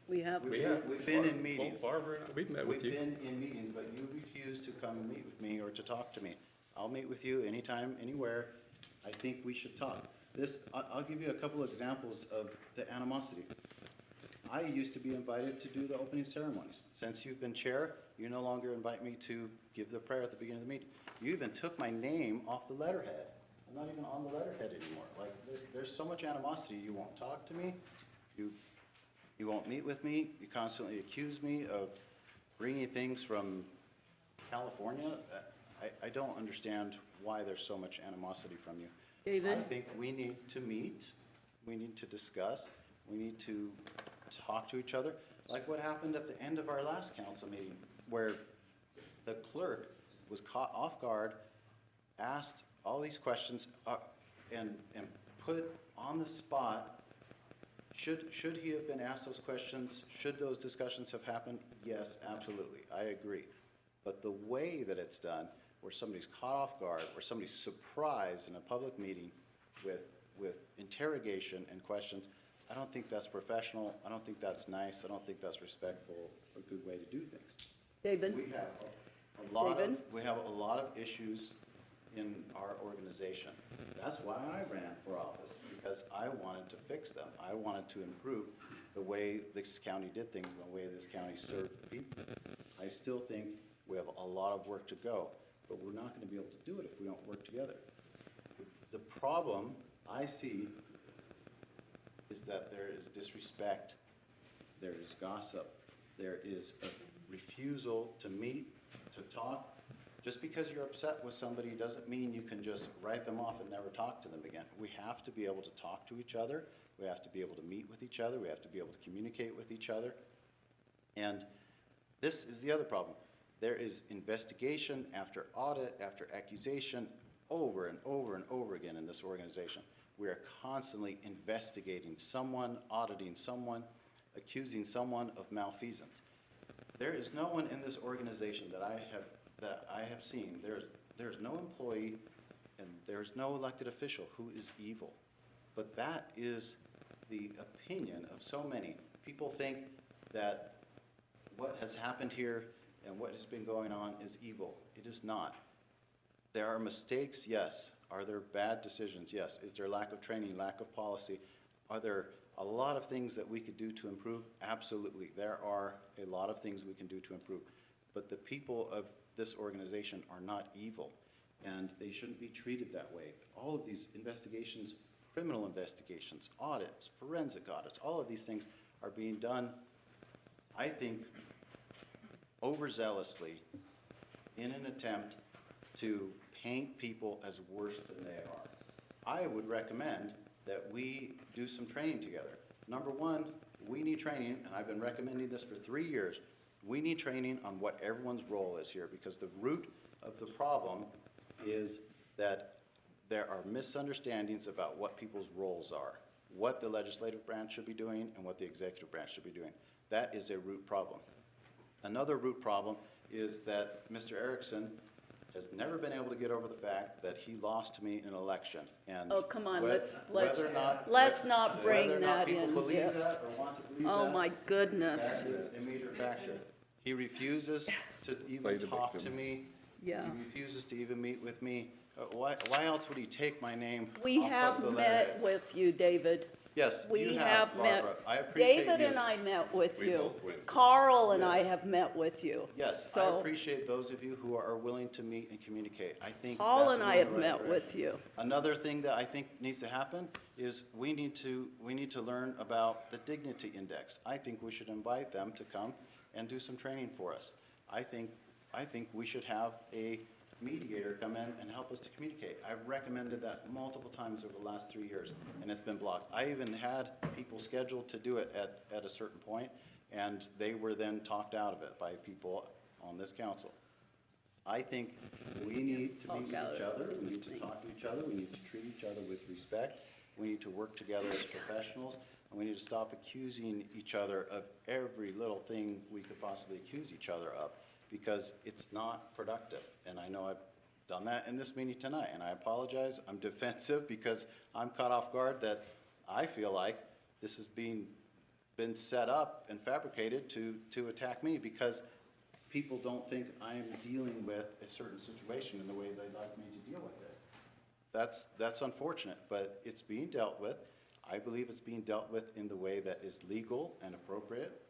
We have. We've been in meetings. Both Barbara and I, we've met with you. We've been in meetings, but you refuse to come and meet with me or to talk to me. I'll meet with you anytime, anywhere. I think we should talk. I'll give you a couple examples of the animosity. I used to be invited to do the opening ceremonies. Since you've been chair, you no longer invite me to give the prayer at the beginning of the meeting. You even took my name off the letterhead. I'm not even on the letterhead anymore. Like, there's so much animosity. You won't talk to me. You won't meet with me. You constantly accuse me of bringing things from California. I don't understand why there's so much animosity from you. David? I think we need to meet. We need to discuss. We need to talk to each other. Like what happened at the end of our last council meeting, where the clerk was caught off guard, asked all these questions, and put on the spot. Should he have been asked those questions? Should those discussions have happened? Yes, absolutely. I agree. But the way that it's done, where somebody's caught off guard, where somebody's surprised in a public meeting with interrogation and questions, I don't think that's professional. I don't think that's nice. I don't think that's respectful or a good way to do things. David? We have a lot of issues in our organization. That's why I ran for office, because I wanted to fix them. I wanted to improve the way this county did things, the way this county served the people. I still think we have a lot of work to go, but we're not going to be able to do it if we don't work together. The problem I see is that there is disrespect, there is gossip, there is a refusal to meet, to talk. Just because you're upset with somebody doesn't mean you can just write them off and never talk to them again. We have to be able to talk to each other. We have to be able to meet with each other. We have to be able to communicate with each other. And this is the other problem. There is investigation after audit after accusation over and over and over again in this organization. We are constantly investigating someone, auditing someone, accusing someone of malfeasance. There is no one in this organization that I have seen. There's no employee and there's no elected official who is evil. But that is the opinion of so many. People think that what has happened here and what has been going on is evil. It is not. There are mistakes, yes. Are there bad decisions? Yes. Is there lack of training, lack of policy? Are there a lot of things that we could do to improve? Absolutely. There are a lot of things we can do to improve. But the people of this organization are not evil, and they shouldn't be treated that way. All of these investigations, criminal investigations, audits, forensic audits, all of these things are being done, I think, overzealously in an attempt to paint people as worse than they are. I would recommend that we do some training together. Number one, we need training, and I've been recommending this for 3 years. We need training on what everyone's role is here, because the root of the problem is that there are misunderstandings about what people's roles are, what the legislative branch should be doing and what the executive branch should be doing. That is a root problem. Another root problem is that Mr. Erickson has never been able to get over the fact that he lost to me in an election. And Oh, come on, whether let's not bring whether or not that people in, believe yes. that or want to believe Oh, that, my goodness. that is a major factor. He refuses to Play even the talk to victim. me. Yeah. He refuses to even meet with me. Why else would he take my name We off have of the met letterhead? with you, David. Yes, We you have met. Barbara. I appreciate David you. and I met with We you. both went. Carl and I Yes. have met with you. Yes, I So appreciate those of you who are willing to meet and communicate. I think Paul that's and a I move in have the right met with direction. you. Another thing that I think needs to happen is we need to learn about the dignity index. I think we should invite them to come and do some training for us. I think we should have a mediator come in and help us to communicate. I've recommended that multiple times over the last 3 years, and it's been blocked. I even had people scheduled to do it at a certain point, and they were then talked out of it by people on this council. I think we need to meet with each other, we need to talk to each other, we need to treat each other with respect, we need to work together as professionals, and we need to stop accusing each other of every little thing we could possibly accuse each other of, because it's not productive. And I know I've done that in this meeting tonight, and I apologize. I'm defensive because I'm caught off guard that I feel like this is been set up and fabricated to attack me because people don't think I'm dealing with a certain situation in the way they'd like me to deal with it. That's unfortunate, but it's being dealt with. I believe it's being dealt with in the way that is legal and appropriate.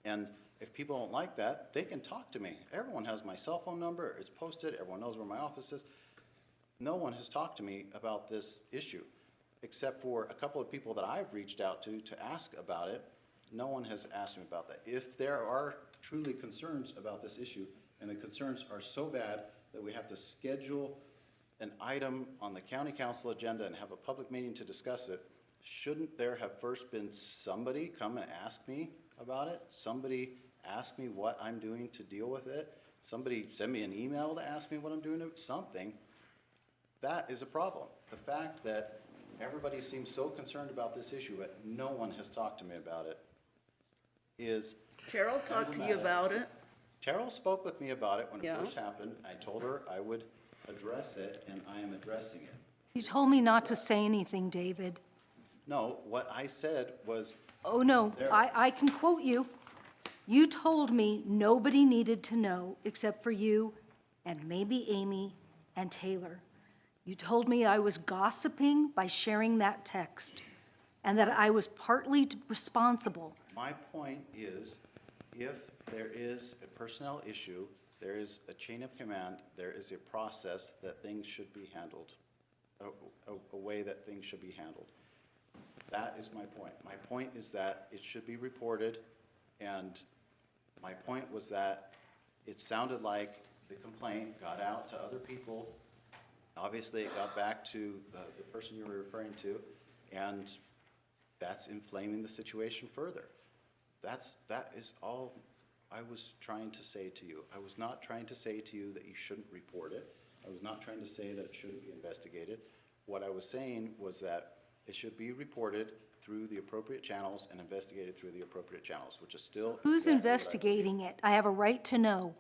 And if people don't like that, they can talk to me. Everyone has my cell phone number. It's posted. Everyone knows where my office is. No one has talked to me about this issue, except for a couple of people that I've reached out to ask about it. No one has asked me about that. If there are truly concerns about this issue, and the concerns are so bad that we have to schedule an item on the county council agenda and have a public meeting to discuss it, shouldn't there have first been somebody come and ask me about it? Somebody ask me what I'm doing to deal with it? Somebody send me an email to ask me what I'm doing, something. That is a problem. The fact that everybody seems so concerned about this issue, but no one has talked to me about it, is Carol talked to you about it. Terrell spoke with me about it when it Yeah. first happened. I told her I would address it, and I am addressing it. You told me not to say anything, David. No, what I said was, Oh, no, There- I can quote you. You told me nobody needed to know except for you and maybe Amy and Taylor. You told me I was gossiping by sharing that text and that I was partly responsible. my point is, if there is a personnel issue, there is a chain of command, there is a process that things should be handled, a way that things should be handled. That is my point. My point is that it should be reported, and my point was that it sounded like the complaint got out to other people. Obviously, it got back to the person you were referring to, and that's inflaming the situation further. That is all I was trying to say to you. I was not trying to say to you that you shouldn't report it. I was not trying to say that it shouldn't be investigated. What I was saying was that it should be reported through the appropriate channels and investigated through the appropriate channels, which is still. Who's exactly what I investigating it? I have a right to know.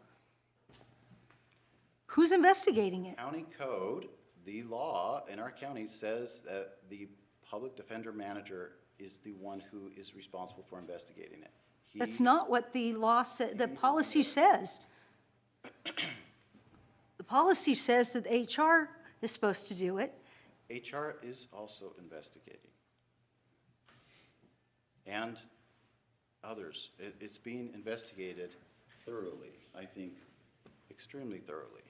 Who's investigating it? County code, the law in our county says that the public defender manager is the one who is responsible for investigating it. That's not what the law said, the policy says. The policy says that HR is supposed to do it. HR is also investigating. And others. It's being investigated thoroughly, I think, extremely thoroughly.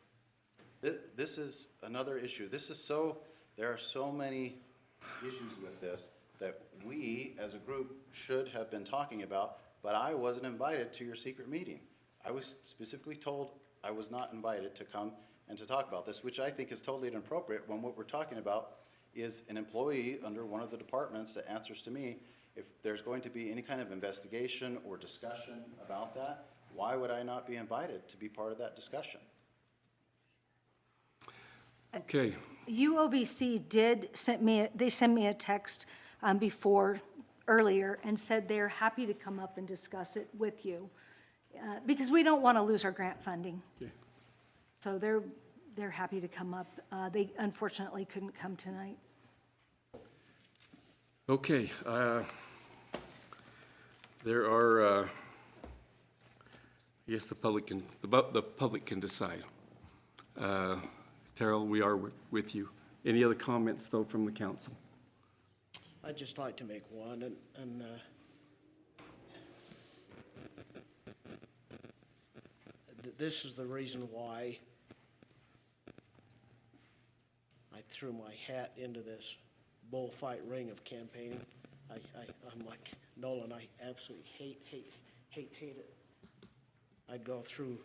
This is another issue. There are so many issues with this that we, as a group, should have been talking about, but I wasn't invited to your secret meeting. I was specifically told I was not invited to come and to talk about this, which I think is totally inappropriate when what we're talking about is an employee under one of the departments that answers to me. If there's going to be any kind of investigation or discussion about that, why would I not be invited to be part of that discussion? Okay, UOBC sent me a text earlier and said they're happy to come up and discuss it with you. because we don't want to lose our grant funding. Okay. So they're happy to come up. They unfortunately couldn't come tonight. Okay, there are, I guess the public can decide. Terrell, we are with you. Any other comments, though, from the council? I'd just like to make one, and this is the reason why I threw my hat into this bullfight ring of campaigning. I'm like Nolan, I absolutely hate it. I'd go through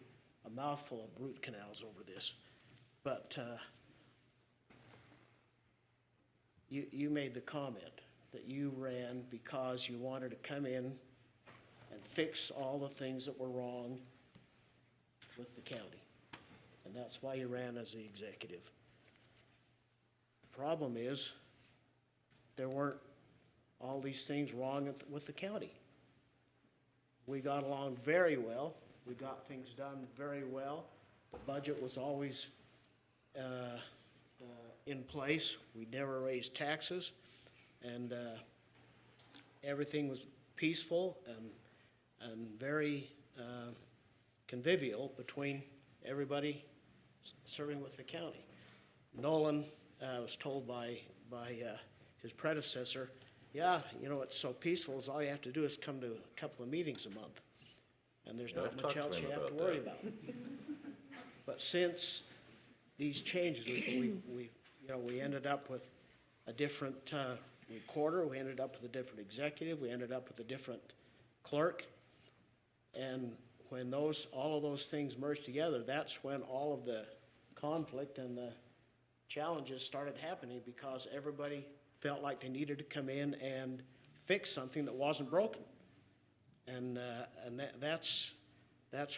a mouthful of root canals over this. But you made the comment that you ran because you wanted to come in and fix all the things that were wrong with the county. And that's why you ran as the executive. The problem is, there weren't all these things wrong with the county. We got along very well. We got things done very well. The budget was always in place. We never raised taxes, and everything was peaceful and very convivial between everybody serving with the county. Nolan was told by his predecessor, yeah, you know, it's so peaceful, is all you have to do is come to a couple of meetings a month, and there's not much else you have to worry about. But since these changes, we ended up with a different recorder, we ended up with a different executive, we ended up with a different clerk, and when all of those things merged together, that's when all of the conflict and the challenges started happening, because everybody felt like they needed to come in and fix something that wasn't broken. And that's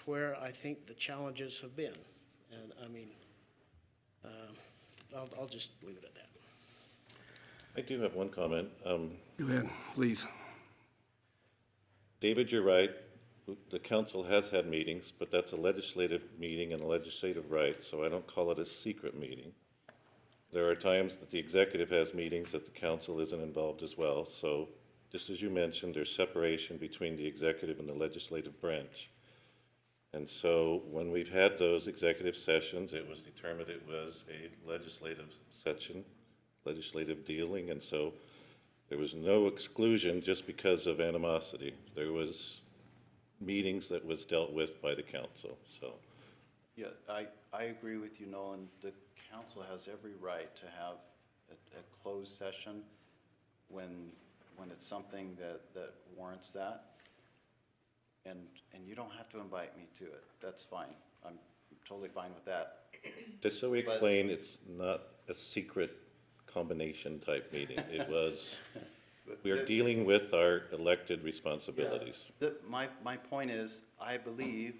where I think the challenges have been. And I mean, I'll just leave it at that. I do have one comment. Go ahead, please. David, you're right. The council has had meetings, but that's a legislative meeting and a legislative right, so I don't call it a secret meeting. There are times that the executive has meetings that the council isn't involved as well. So just as you mentioned, there's separation between the executive and the legislative branch. And so when we've had those executive sessions, it was determined it was a legislative session, legislative dealing. And so there was no exclusion just because of animosity. There was meetings that was dealt with by the council, so. Yeah, I agree with you, Nolan. The council has every right to have a closed session when it's something that warrants that. And you don't have to invite me to it. That's fine. I'm totally fine with that. Just so we explain, it's not a secret combination type meeting. It was, we are dealing with our elected responsibilities. Yeah. My point is, I believe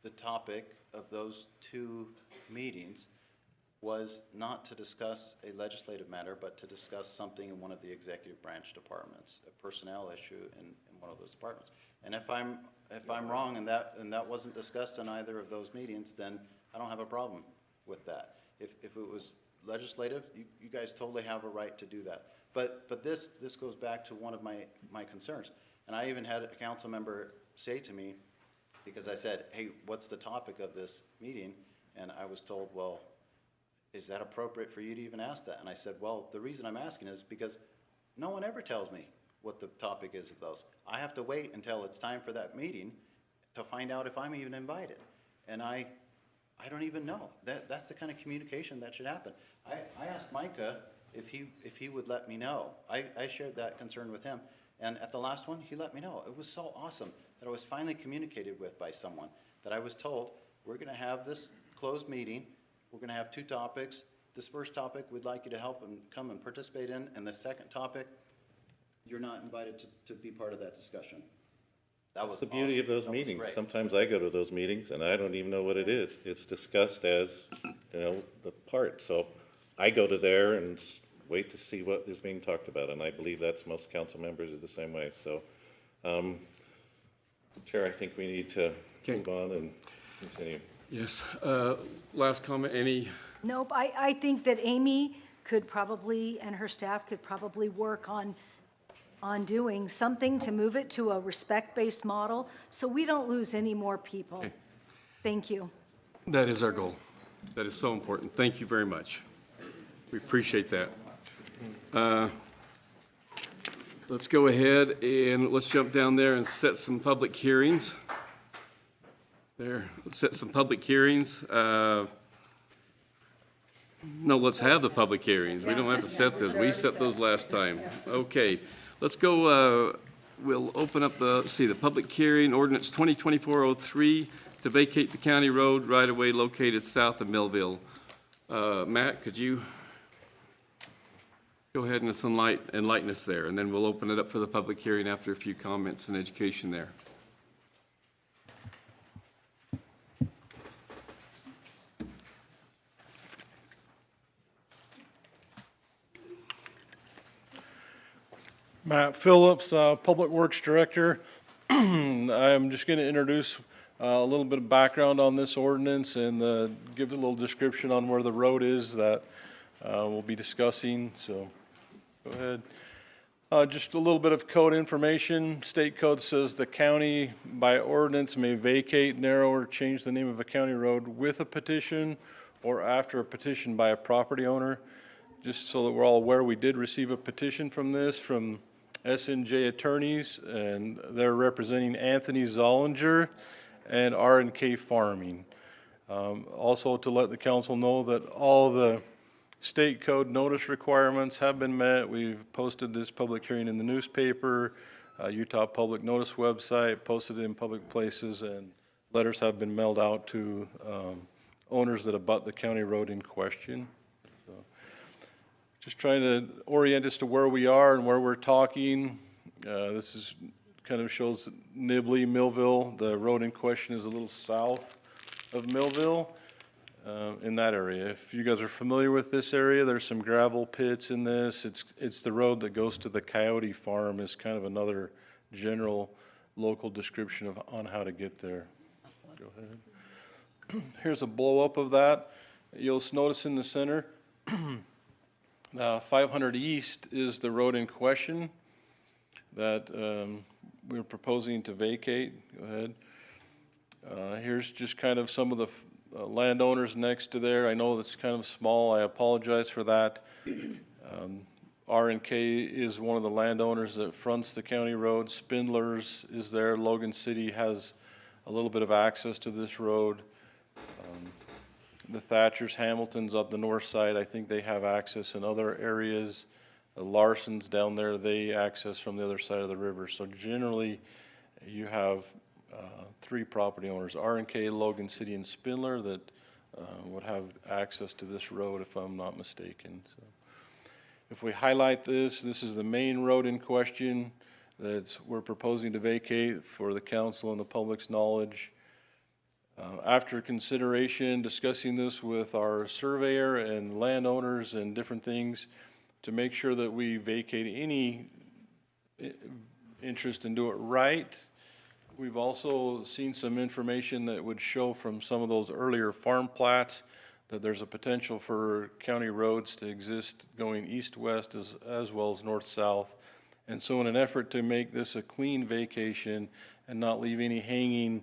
the topic of those two meetings was not to discuss a legislative matter, but to discuss something in one of the executive branch departments, a personnel issue in one of those departments. And if I'm wrong and that wasn't discussed in either of those meetings, then I don't have a problem with that. If it was legislative, you guys totally have a right to do that. But this goes back to one of my concerns. And I even had a council member say to me, because I said, hey, what's the topic of this meeting? And I was told, well, is that appropriate for you to even ask that? And I said, well, the reason I'm asking is because no one ever tells me what the topic is of those. I have to wait until it's time for that meeting to find out if I'm even invited. And I don't even know. That's the kind of communication that should happen. I asked Micah if he would let me know. I shared that concern with him. And at the last one, he let me know. It was so awesome that I was finally communicated with by someone, that I was told, we're going to have this closed meeting. We're going to have two topics. This first topic, we'd like you to help and come and participate in. And the second topic, you're not invited to be part of that discussion. That was the beauty of those meetings. Sometimes I go to those meetings and I don't even know what it is. It's discussed as, the part. So I go to there and wait to see what is being talked about. And I believe that's most council members are the same way. So Chair, I think we need to Okay. move on and continue. Yes, last comment, any? Nope, I think that Amy could probably, and her staff could probably work on doing something to move it to a respect-based model, so we don't lose any more people. Okay. Thank you. That is our goal. That is so important. Thank you very much. We appreciate that. Let's go ahead and let's jump down there and set some public hearings. There, let's set some public hearings. No, let's have the public hearings. We don't have to set those. We set those last time. Okay, let's go, we'll open up the public hearing, ordinance 2024-03 to vacate the county road right-of-way located south of Millville. Matt, could you go ahead and enlighten us there, and then we'll open it up for the public hearing after a few comments and education there. Matt Phillips, Public Works Director. I'm just going to introduce a little bit of background on this ordinance and give a little description on where the road is that we'll be discussing. So go ahead. Just a little bit of code information. State code says the county by ordinance may vacate, narrow, or change the name of a county road with a petition or after a petition by a property owner. Just so that we're all aware, we did receive a petition from S&J Attorneys, and they're representing Anthony Zollinger and R&K Farming. Also to let the council know that all the state code notice requirements have been met. We've posted this public hearing in the newspaper, Utah Public Notice website, posted it in public places, and letters have been mailed out to owners that abut the county road in question. Just trying to orient us to where we are and where we're talking. This is kind of shows Nibley, Millville. The road in question is a little south of Millville in that area. If you guys are familiar with this area, there's some gravel pits in this. It's the road that goes to the Coyote Farm is kind of another general local description on how to get there. Go ahead. Here's a blow up of that. You'll notice in the center 500 East is the road in question that we're proposing to vacate. Go ahead. Here's just kind of some of the landowners next to there. I know that's kind of small. I apologize for that. R&K is one of the landowners that fronts the county road. Spindler's is there. Logan City has a little bit of access to this road. The Thatchers, Hamilton's up the north side, I think they have access in other areas. The Larsons down there, they access from the other side of the river. So generally, you have 3 property owners, R&K, Logan City, and Spindler, that would have access to this road, if I'm not mistaken. So if we highlight this is the main road in question that we're proposing to vacate for the council and the public's knowledge. After consideration, discussing this with our surveyor and landowners and different things to make sure that we vacate any interest and do it right. We've also seen some information that would show from some of those earlier farm plats that there's a potential for county roads to exist going east-west as well as north-south. And so in an effort to make this a clean vacation and not leave any hanging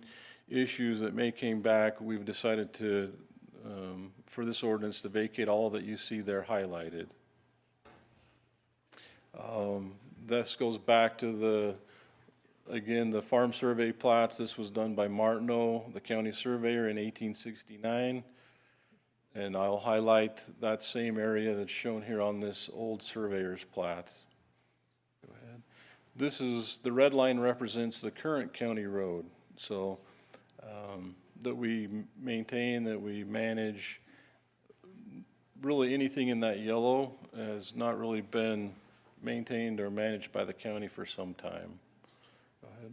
issues that may came back, we've decided to, for this ordinance, to vacate all that you see there highlighted. This goes back to again, the farm survey plats. This was done by Martineau, the county surveyor, in 1869. And I'll highlight that same area that's shown here on this old surveyor's plat. Go ahead. The red line represents the current county road. So that we maintain, that we manage. Really anything in that yellow has not really been maintained or managed by the county for some time. Go ahead.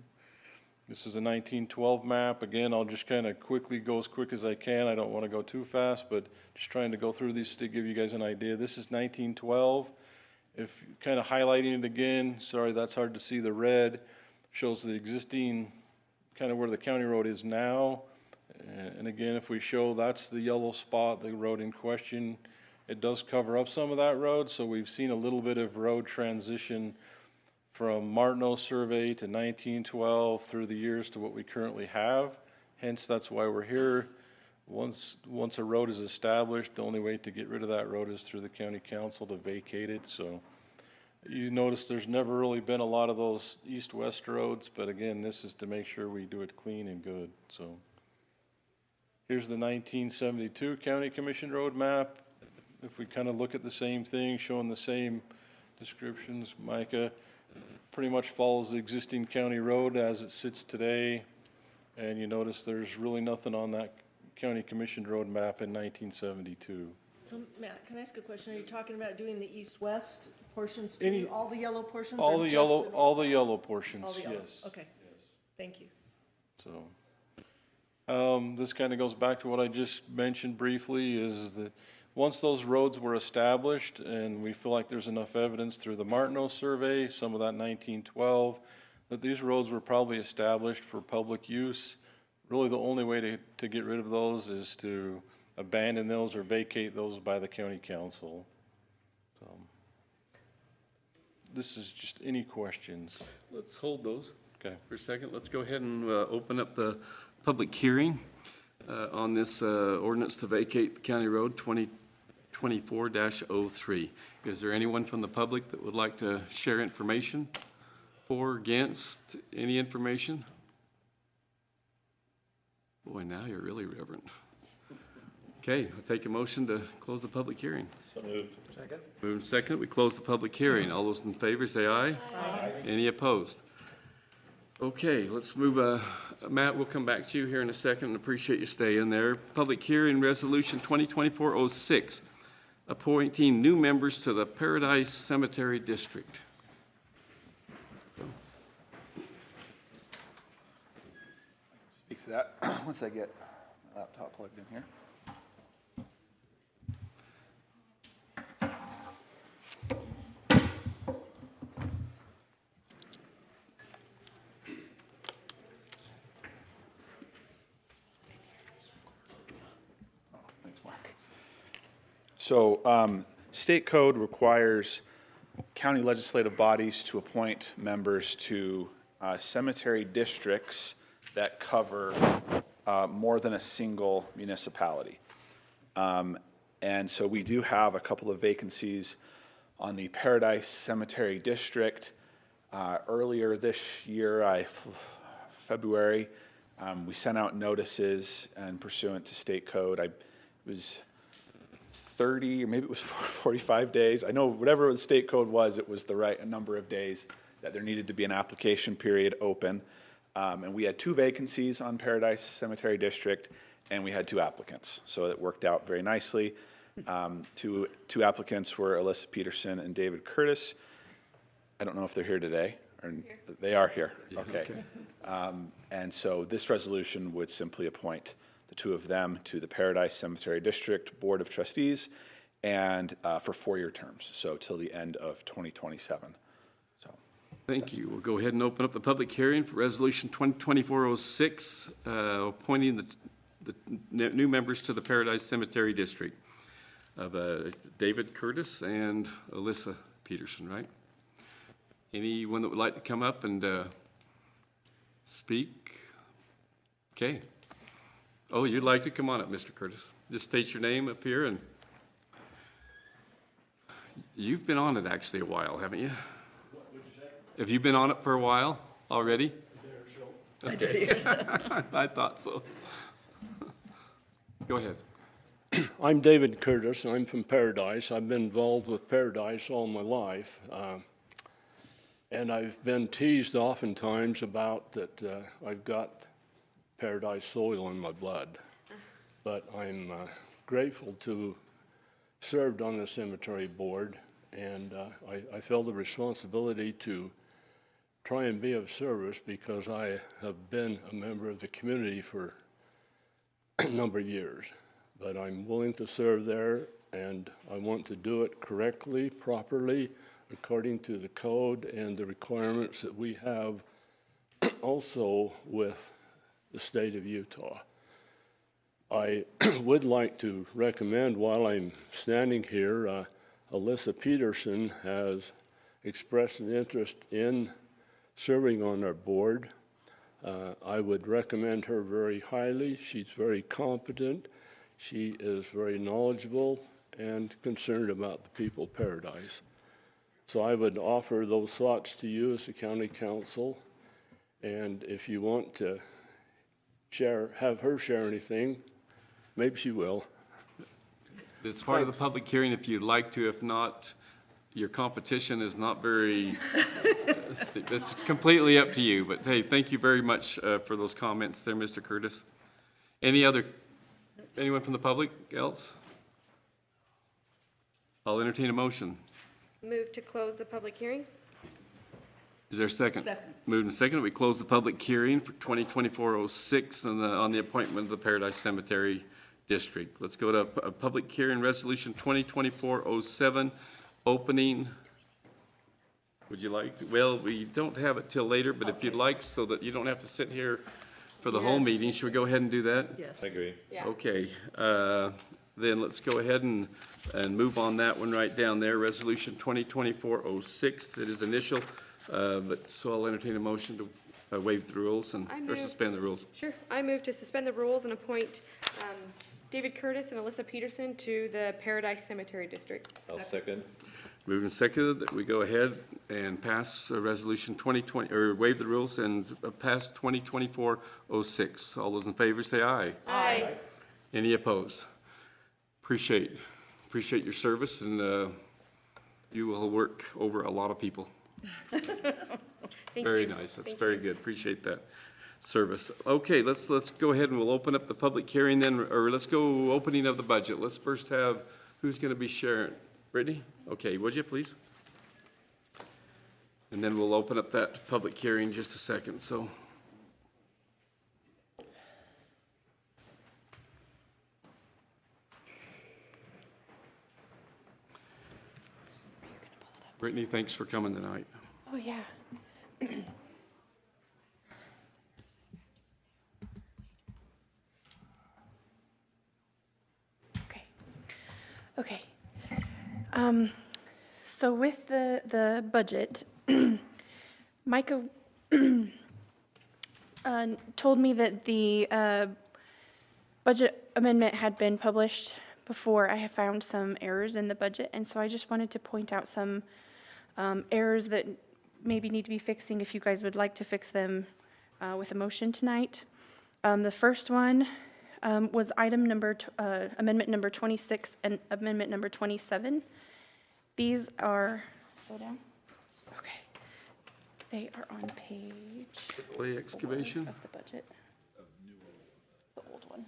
This is a 1912 map. Again, I'll just kind of quickly go as quick as I can. I don't want to go too fast, but just trying to go through these to give you guys an idea. This is 1912. If kind of highlighting it again, sorry, that's hard to see. The red shows the existing kind of where the county road is now. And again, if we show that's the yellow spot, the road in question, it does cover up some of that road. So we've seen a little bit of road transition from Martineau survey to 1912 through the years to what we currently have. Hence, that's why we're here. Once a road is established, the only way to get rid of that road is through the county council to vacate it. So you notice there's never really been a lot of those east-west roads, but again, this is to make sure we do it clean and good. So here's the 1972 County Commission road map. If we kind of look at the same thing, showing the same descriptions, Micah pretty much follows the existing county road as it sits today. And you notice there's really nothing on that County Commission road map in 1972. So Matt, can I ask a question? Are you talking about doing the east-west portions Any- too? All the yellow portions? All or the just yellow, north all the side? yellow portions, All the yellow, yes. okay. Thank you. So, this kind of goes back to what I just mentioned briefly, is that once those roads were established, and we feel like there's enough evidence through the Martineau survey, some of that 1912, that these roads were probably established for public use. Really, the only way to get rid of those is to abandon those or vacate those by the county council. This is just any questions. Let's hold those Okay. for a second. Let's go ahead and open up the public hearing on this ordinance to vacate the County Road 2024-03. Is there anyone from the public that would like to share information for, against, any information? Boy, now you're really reverent. Okay, I'll take a motion to close the public hearing. So moved. Second? Moving second, we close the public hearing. All those in favor say aye. Aye. Any opposed? Okay, let's move, Matt, we'll come back to you here in a second and appreciate you staying there. Public hearing, resolution 2024-06, appointing new members to the Paradise Cemetery District. So, Speak to that once I get my laptop plugged in here. Oh, thanks, Mark. So, state code requires county legislative bodies to appoint members to cemetery districts that cover more than a single municipality. And so we do have a couple of vacancies on the Paradise Cemetery District. Earlier this year, February, we sent out notices, and pursuant to state code, it was 30, or maybe it was 45 days. I know whatever the state code was, it was the right number of days that there needed to be an application period open. And we had 2 vacancies on Paradise Cemetery District, and we had 2 applicants. So it worked out very nicely. Two applicants were Alyssa Peterson and David Curtis. I don't know if they're here today. Or they are here. Yeah, okay. okay. And so this resolution would simply appoint the 2 of them to the Paradise Cemetery District Board of Trustees, and for 4-year terms, so till the end of 2027. So. thank you. We'll go ahead and open up the public hearing for resolution 2024-06, appointing the new members to the Paradise Cemetery District of David Curtis and Alyssa Peterson, right? Anyone that would like to come up and speak? Okay. Oh, you'd like to come on up, Mr. Curtis. Just state your name up here, and you've been on it actually a while, haven't you? What would you say? Have you been on it for a while already? Okay. I thought so. Go ahead. I'm David Curtis. I'm from Paradise. I've been involved with Paradise all my life. And I've been teased oftentimes about that I've got Paradise soil in my blood. But I'm grateful to served on the cemetery board, and I felt the responsibility to try and be of service because I have been a member of the community for a number of years. But I'm willing to serve there, and I want to do it correctly, properly, according to the code and the requirements that we have also with the state of Utah. I would like to recommend, while I'm standing here, Alyssa Peterson has expressed an interest in serving on our board. I would recommend her very highly. She's very competent. She is very knowledgeable and concerned about the people of Paradise. So I would offer those thoughts to you as the county council. And if you want to have her share anything, maybe she will. It's part of the public hearing if you'd like to. If not, your competition is not very, it's completely up to you. But hey, thank you very much for those comments there, Mr. Curtis. Anyone from the public else? I'll entertain a motion. Move to close the public hearing. Is there a second? Second. Moved and seconded. We close the public hearing for 2024-06 on the appointment of the Paradise Cemetery District. Let's go to a public hearing resolution 2024-07 opening. Would you like to? Well, we don't have it till later, but if you'd like, so that you don't have to sit here for the whole Yes. meeting, should we go ahead and do that? Yes. I agree. Yeah. Okay, then let's go ahead and move on that one right down there, resolution 2024-06. It is initial, but so I'll entertain a motion to waive the rules or suspend the rules. Sure. I move to suspend the rules and appoint David Curtis and Alyssa Peterson to the Paradise Cemetery District. I'll second. Moved and seconded that we go ahead and pass resolution 2020, or waive the rules and pass 2024-06. All those in favor say aye. Aye. Any opposed? Appreciate your service, and you will work over a lot of people. Thank Very you. nice. That's Thank very good. Appreciate that service. Okay, let's go ahead and we'll open up the public hearing then, or let's go opening of the budget. Let's first have, who's going to be sharing? Brittany? Okay, would you please? And then we'll open up that public hearing in just a second, so. Brittany, thanks for coming tonight. Oh, yeah. Okay. Okay. So with the budget, Micah told me that the budget amendment had been published before. I have found some errors in the budget, and so I just wanted to point out some errors that maybe need to be fixing if you guys would like to fix them with a motion tonight. The first one was amendment number 26 and amendment number 27. These are, slow down. Okay. They are on page Play excavation? of the budget. The old one.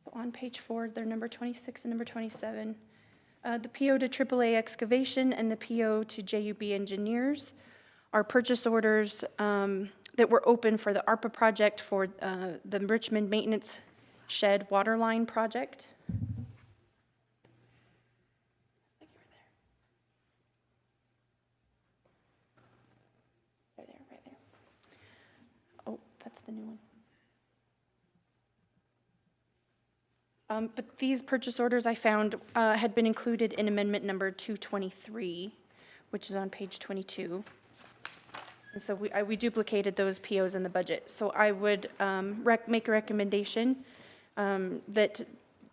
So on page 4, they're number 26 and number 27. The PO to AAA Excavation and the PO to JUB Engineers are purchase orders that were open for the ARPA project for the Richmond Maintenance Shed Waterline Project. Right there. Oh, that's the new one. But these purchase orders I found had been included in amendment number 223, which is on page 22. And so we duplicated those POs in the budget. So I would make a recommendation that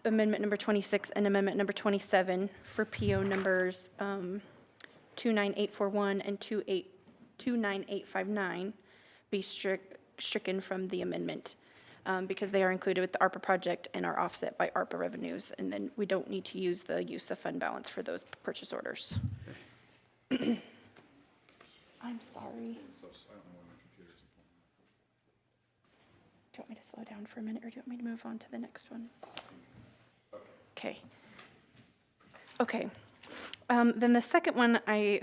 amendment number 26 and amendment number 27 for PO numbers 29841 and 29859 be stricken from the amendment because they are included with the ARPA project and are offset by ARPA revenues, and then we don't need to use the use of fund balance for those purchase orders. I'm sorry. Do you want me to slow down for a minute, or do you want me to move on to the next one? Okay. Okay. Then the second one I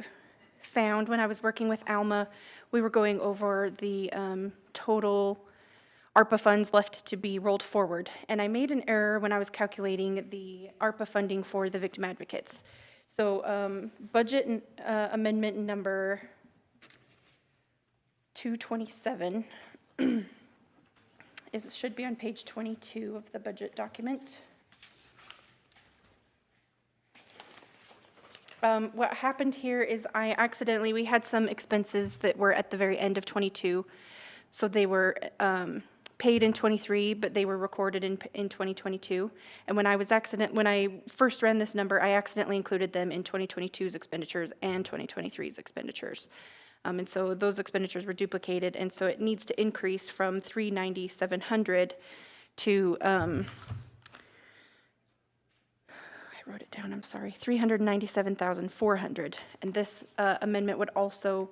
found when I was working with Alma, we were going over the total ARPA funds left to be rolled forward. And I made an error when I was calculating the ARPA funding for the victim advocates. So budget amendment number 227 should be on page 22 of the budget document. What happened here is we had some expenses that were at the very end of 22. So they were paid in 23, but they were recorded in 2022. And when I first ran this number, I accidentally included them in 2022's expenditures and 2023's expenditures. And so those expenditures were duplicated, and so it needs to increase from 390,700 to, I wrote it down, I'm sorry, 397,400. And this amendment would also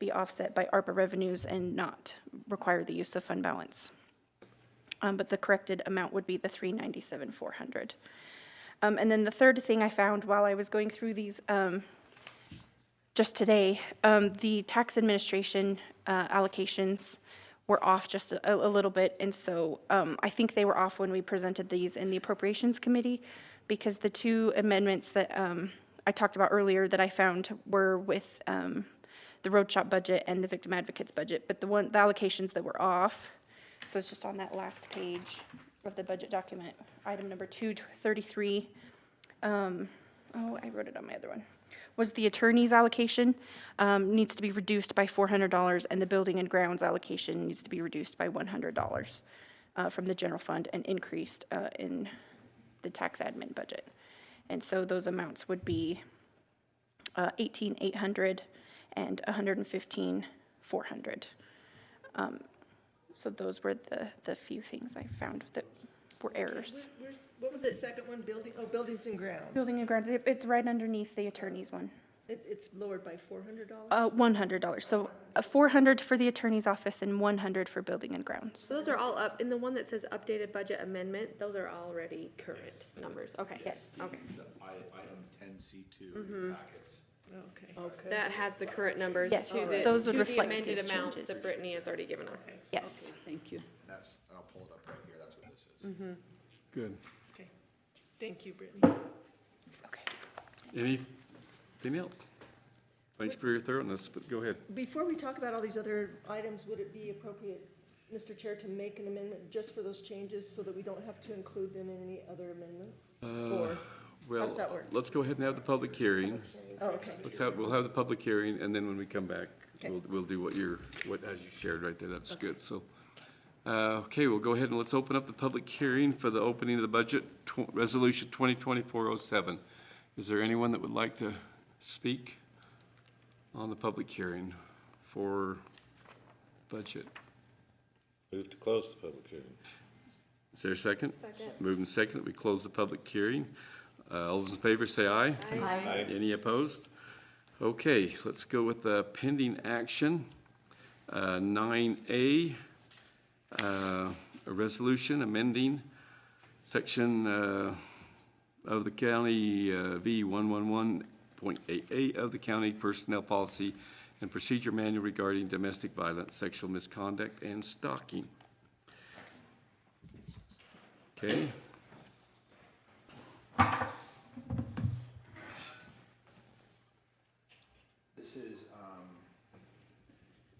be offset by ARPA revenues and not require the use of fund balance. But the corrected amount would be the 397,400. And then the third thing I found while I was going through these just today, the tax administration allocations were off just a little bit. And so I think they were off when we presented these in the Appropriations Committee, because the two amendments that I talked about earlier that I found were with the road shop budget and the victim advocates budget, but the allocations that were off, so it's just on that last page of the budget document, item number 233, I wrote it on my other one, was the attorney's allocation needs to be reduced by $400, and the building and grounds allocation needs to be reduced by $100 from the general fund and increased in the tax admin budget. And so those amounts would be $18,800 and $115,400. So those were the few things I found that were errors. What was the second one? Buildings and grounds. Building and grounds, it's right underneath the attorney's one. It's lowered by $400? $100. So $400 for the attorney's office and $100 for building and grounds. So those are all up, in the one that says updated budget amendment, those are already current numbers, okay. Yes. Okay. Item 10C2 in the packets. Okay. That has the current numbers Yes, to the, those would to the reflect amended these amounts changes. that Brittany has already given us. Yes. Thank you. I'll pull it up right here, that's what this is. Good. Okay. Thank you, Brittany. Okay. Anything else? Thanks for your thoroughness, but go ahead. Before we talk about all these other items, would it be appropriate, Mr. Chair, to make an amendment just for those changes so that we don't have to include them in any other amendments? Or Well, how does that work? let's go ahead and have the public hearing. Oh, okay. We'll have the public hearing, and then when we come back, Okay. we'll do as you shared right there. That's good. So, okay, we'll go ahead and let's open up the public hearing for the opening of the budget, resolution 2024-07. Is there anyone that would like to speak on the public hearing for budget? Move to close the public hearing. Is there a second? Second. Moving second that we close the public hearing. All those in favor say aye. Aye. Any opposed? Okay, let's go with the pending action. 9A, a resolution amending section of the county V111.88 of the county personnel policy and procedure manual regarding domestic violence, sexual misconduct, and stalking. Okay.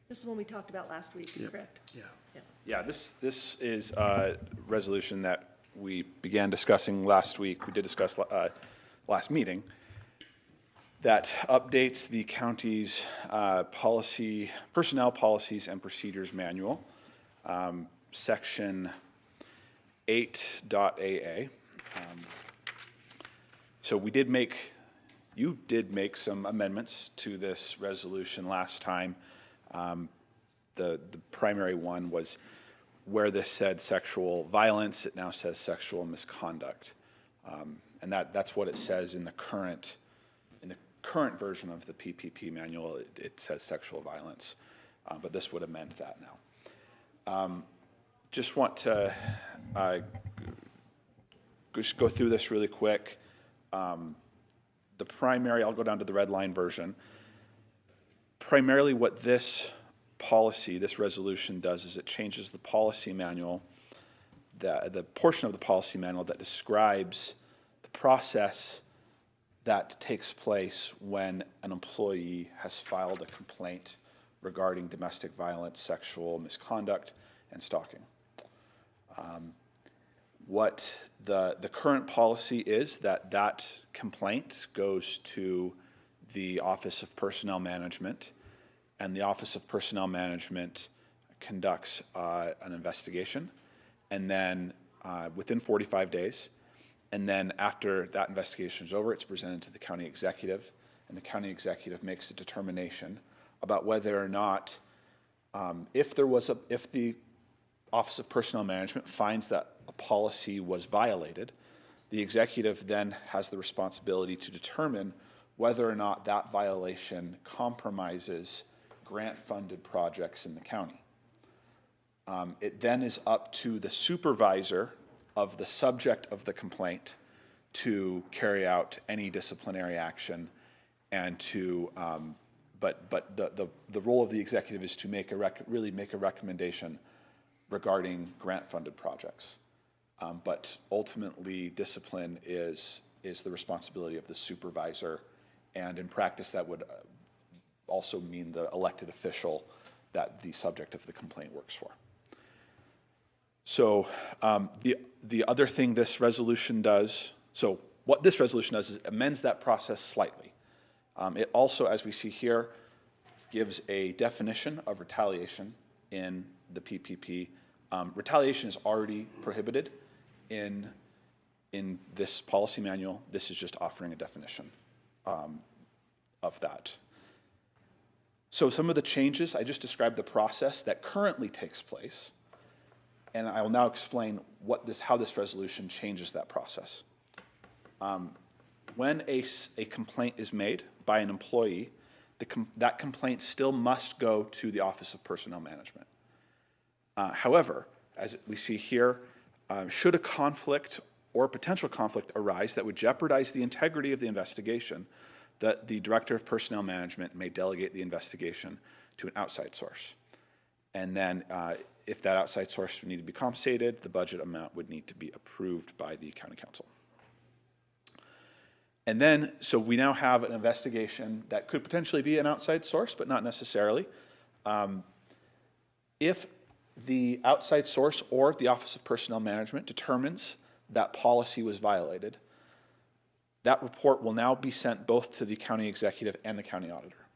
This is the one we talked about last week, Yep. correct? Yeah. Yeah, this is a resolution that we began discussing last week. We did discuss last meeting, that updates the county's personnel policies and procedures manual, section 8.AA. So you did make some amendments to this resolution last time. The primary one was where this said sexual violence, it now says sexual misconduct. And that's what it says in the current version of the PPP manual. It says sexual violence, but this would amend that now. Just want to just go through this really quick. The primary, I'll go down to the red line version. Primarily what this resolution does is it changes the policy manual, the portion of the policy manual that describes the process that takes place when an employee has filed a complaint regarding domestic violence, sexual misconduct, and stalking. What the current policy is that complaint goes to the Office of Personnel Management, and the Office of Personnel Management conducts an investigation, and then within 45 days, and then after that investigation is over, it's presented to the county executive, and the county executive makes a determination about whether or not, if the Office of Personnel Management finds that a policy was violated, the executive then has the responsibility to determine whether or not that violation compromises grant-funded projects in the county. It then is up to the supervisor of the subject of the complaint to carry out any disciplinary action, and to, but the role of the executive is to really make a recommendation regarding grant-funded projects. But ultimately, discipline is the responsibility of the supervisor, and in practice, that would also mean the elected official that the subject of the complaint works for. So the other thing this resolution does, so what this resolution does is amends that process slightly. It also, as we see here, gives a definition of retaliation in the PPP. Retaliation is already prohibited in this policy manual. This is just offering a definition of that. So some of the changes, I just described the process that currently takes place, and I will now explain how this resolution changes that process. When a complaint is made by an employee, that complaint still must go to the Office of Personnel Management. However, as we see here, should a conflict or potential conflict arise that would jeopardize the integrity of the investigation, that the Director of Personnel Management may delegate the investigation to an outside source. And then if that outside source would need to be compensated, the budget amount would need to be approved by the County Council. And then, so we now have an investigation that could potentially be an outside source, but not necessarily. If the outside source or the Office of Personnel Management determines that policy was violated, that report will now be sent both to the county executive and the county auditor.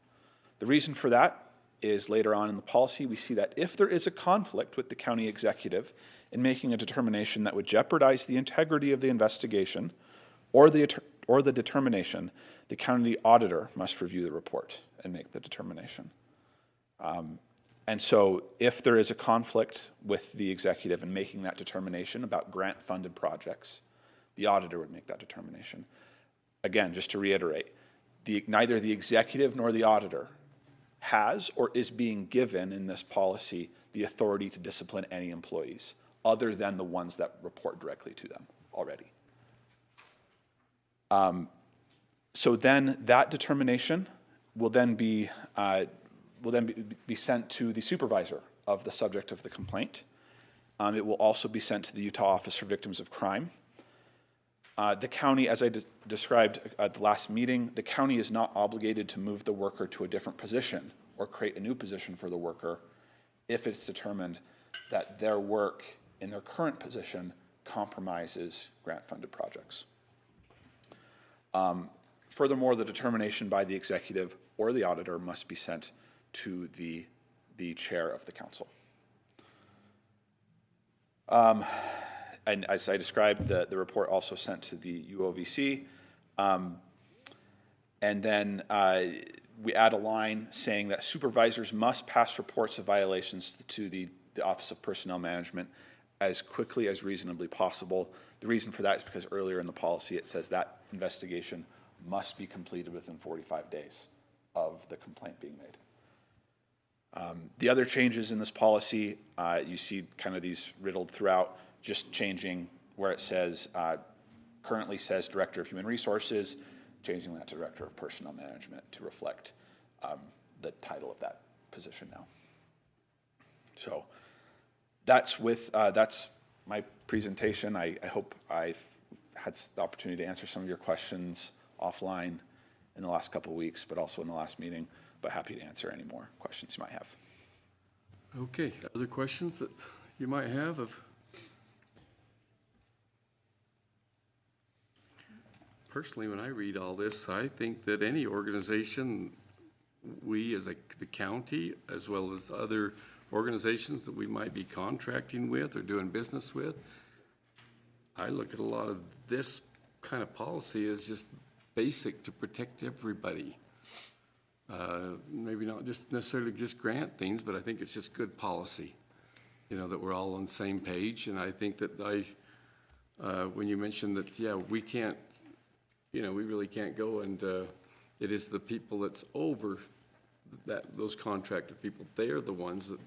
The reason for that is later on in the policy, we see that if there is a conflict with the county executive in making a determination that would jeopardize the integrity of the investigation or the determination, the county auditor must review the report and make the determination. And so if there is a conflict with the executive in making that determination about grant-funded projects, the auditor would make that determination. Again, just to reiterate, neither the executive nor the auditor has or is being given in this policy the authority to discipline any employees other than the ones that report directly to them already. So then that determination will then be sent to the supervisor of the subject of the complaint. It will also be sent to the Utah Office for Victims of Crime. The county, as I described at the last meeting, the county is not obligated to move the worker to a different position or create a new position for the worker if it's determined that their work in their current position compromises grant-funded projects. Furthermore, the determination by the executive or the auditor must be sent to the chair of the council. And as I described, the report also sent to the UOVC. And then we add a line saying that supervisors must pass reports of violations to the Office of Personnel Management as quickly as reasonably possible. The reason for that is because earlier in the policy it says that investigation must be completed within 45 days of the complaint being made. The other changes in this policy, you see kind of these riddled throughout, just changing where it says, currently says Director of Human Resources, changing that to Director of Personnel Management to reflect the title of that position now. So that's my presentation. I hope I've had the opportunity to answer some of your questions offline in the last couple of weeks, but also in the last meeting. but happy to answer any more questions you might have. Okay, other questions that you might have of? Personally, when I read all this, I think that any organization, we as the county, as well as other organizations that we might be contracting with or doing business with, I look at a lot of this kind of policy as just basic to protect everybody. Maybe not just necessarily just grant things, but I think it's just good policy, you know, that we're all on the same page. And I think that when you mentioned that, yeah, we can't, you know, we really can't go and it is the people that's over those contracted people, they are the ones that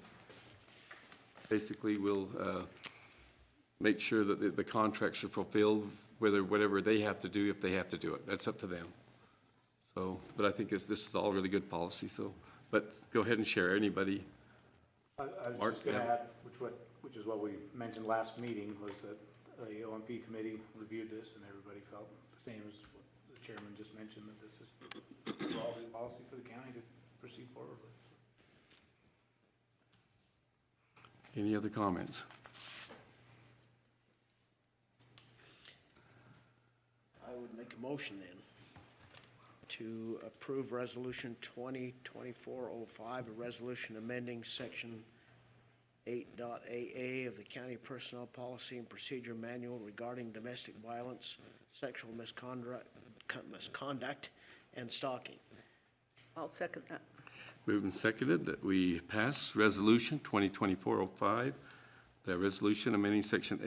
basically will make sure that the contracts are fulfilled, whatever they have to do, if they have to do it. That's up to them. So, but I think this is all really good policy, so, but go ahead and share, anybody. I was Mark, just going to yeah. add, which is what we mentioned last meeting, was that the OMP committee reviewed this and everybody felt the same as what the chairman just mentioned, that this is overall good policy for the county to proceed forward with. Any other comments? I would make a motion then to approve Resolution 2024-05, a resolution amending Section 8.AA of the County Personnel Policy and Procedure Manual regarding domestic violence, sexual misconduct, and stalking. I'll second that. Moved and seconded that we pass Resolution 2024-05, the resolution amending Section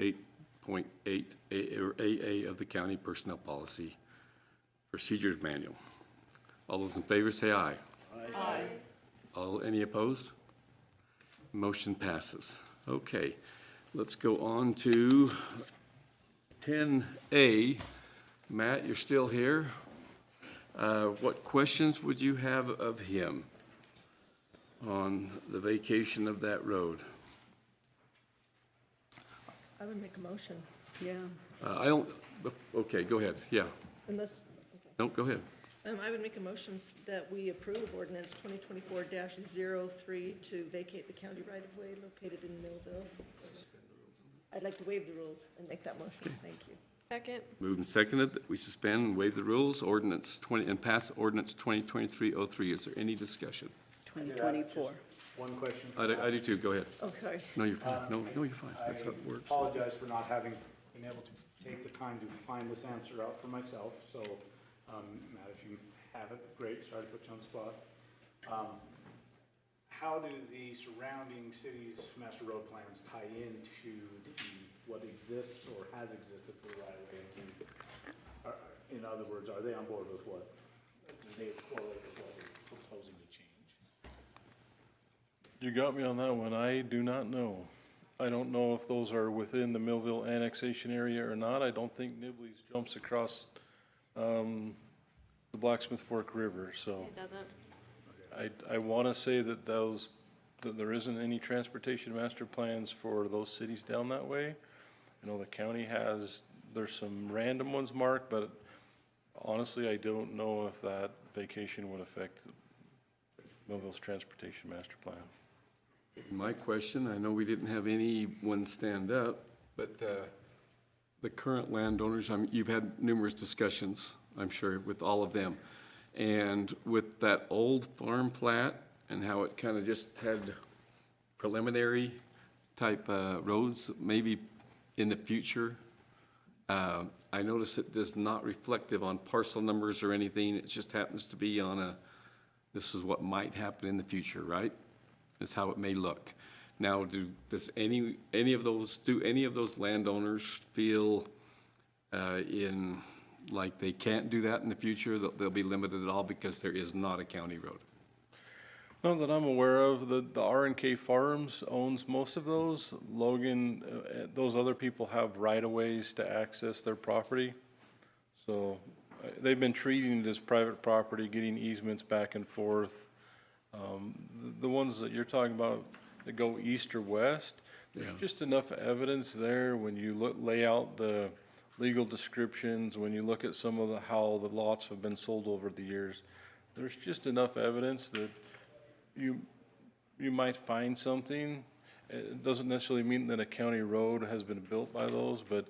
8.8 or AA of the County Personnel Policy Procedures Manual. All those in favor say aye. Aye. Any opposed? Motion passes. Okay, let's go on to 10A. Matt, you're still here. What questions would you have of him on the vacation of that road? I would make a motion, Yeah. I don't, okay, go ahead. Yeah, unless, no, go ahead. I would make a motion that we approve ordinance 2024-03 to vacate the county right-of-way located in Millville. I'd like to waive the rules and make that motion. Thank you. Second. Moved and seconded that we suspend and waive the rules, and pass ordinance 2023-03. Is there any discussion? 2024. One question. I do too, go ahead. Oh, sorry. No, you're fine. No, you're fine. That's how it I works. apologize for not having been able to take the time to find this answer out for myself. So, Matt, if you have it, great. Sorry to put you on the spot. How do the surrounding cities' master road plans tie into what exists or has existed for the right of way? In other words, are they on board with what? Do they correlate with what we're proposing to change? You got me on that one. I do not know. I don't know if those are within the Millville annexation area or not. I don't think Nibley's jumps across the Blacksmith Fork River, so. It doesn't. I want to say that that there isn't any transportation master plans for those cities down that way. I know the county there's some random ones marked, but honestly, I don't know if that vacation would affect Millville's transportation master plan. My question, I know we didn't have anyone stand up, but the current landowners, you've had numerous discussions, I'm sure, with all of them. And with that old farm plat and how it kind of just had preliminary type roads, maybe in the future, I notice it does not reflective on parcel numbers or anything. It just happens to be on this is what might happen in the future, right? Is how it may look. Now, do any of those landowners feel like they can't do that in the future, that they'll be limited at all because there is not a county road? Not that I'm aware of. The R&K Farms owns most of those. Logan, those other people have right-of-ways to access their property. So they've been treating it as private property, getting easements back and forth. The ones that you're talking about that go east or west, there's just enough evidence there when you lay out the legal descriptions, when you look at some of how the lots have been sold over the years, there's just enough evidence that you might find something. It doesn't necessarily mean that a county road has been built by those, but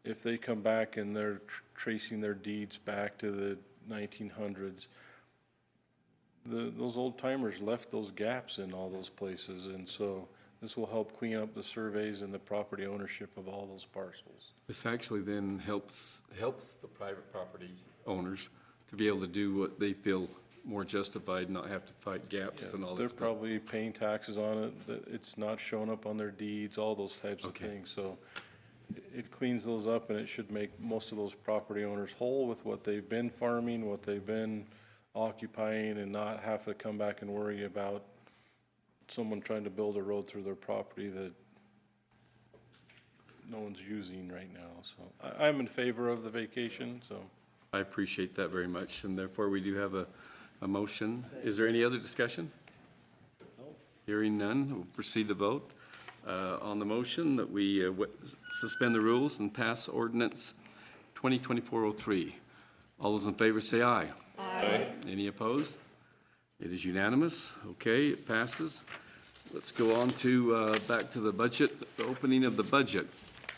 if they come back and they're tracing their deeds back to the 1900s, those old timers left those gaps in all those places, and so this will help clean up the surveys and the property ownership of all those parcels. This actually then helps the private property owners to be able to do what they feel more justified, not have to fight gaps and all that They're stuff. probably paying taxes on it, that it's not showing up on their deeds, all those types of things. So it cleans those up, and it should make most of those property owners whole with what they've been farming, what they've been occupying, and not have to come back and worry about someone trying to build a road through their property that no one's using right now. So I'm in favor of the vacation, so. I appreciate that very much, and therefore we do have a motion. Is there any other discussion? Hearing none, we'll proceed to vote on the motion that we suspend the rules and pass ordinance 2024-03. All those in favor say aye. Aye. Any opposed? It is unanimous. Okay, it passes. Let's go on to back to the budget, the opening of the budget.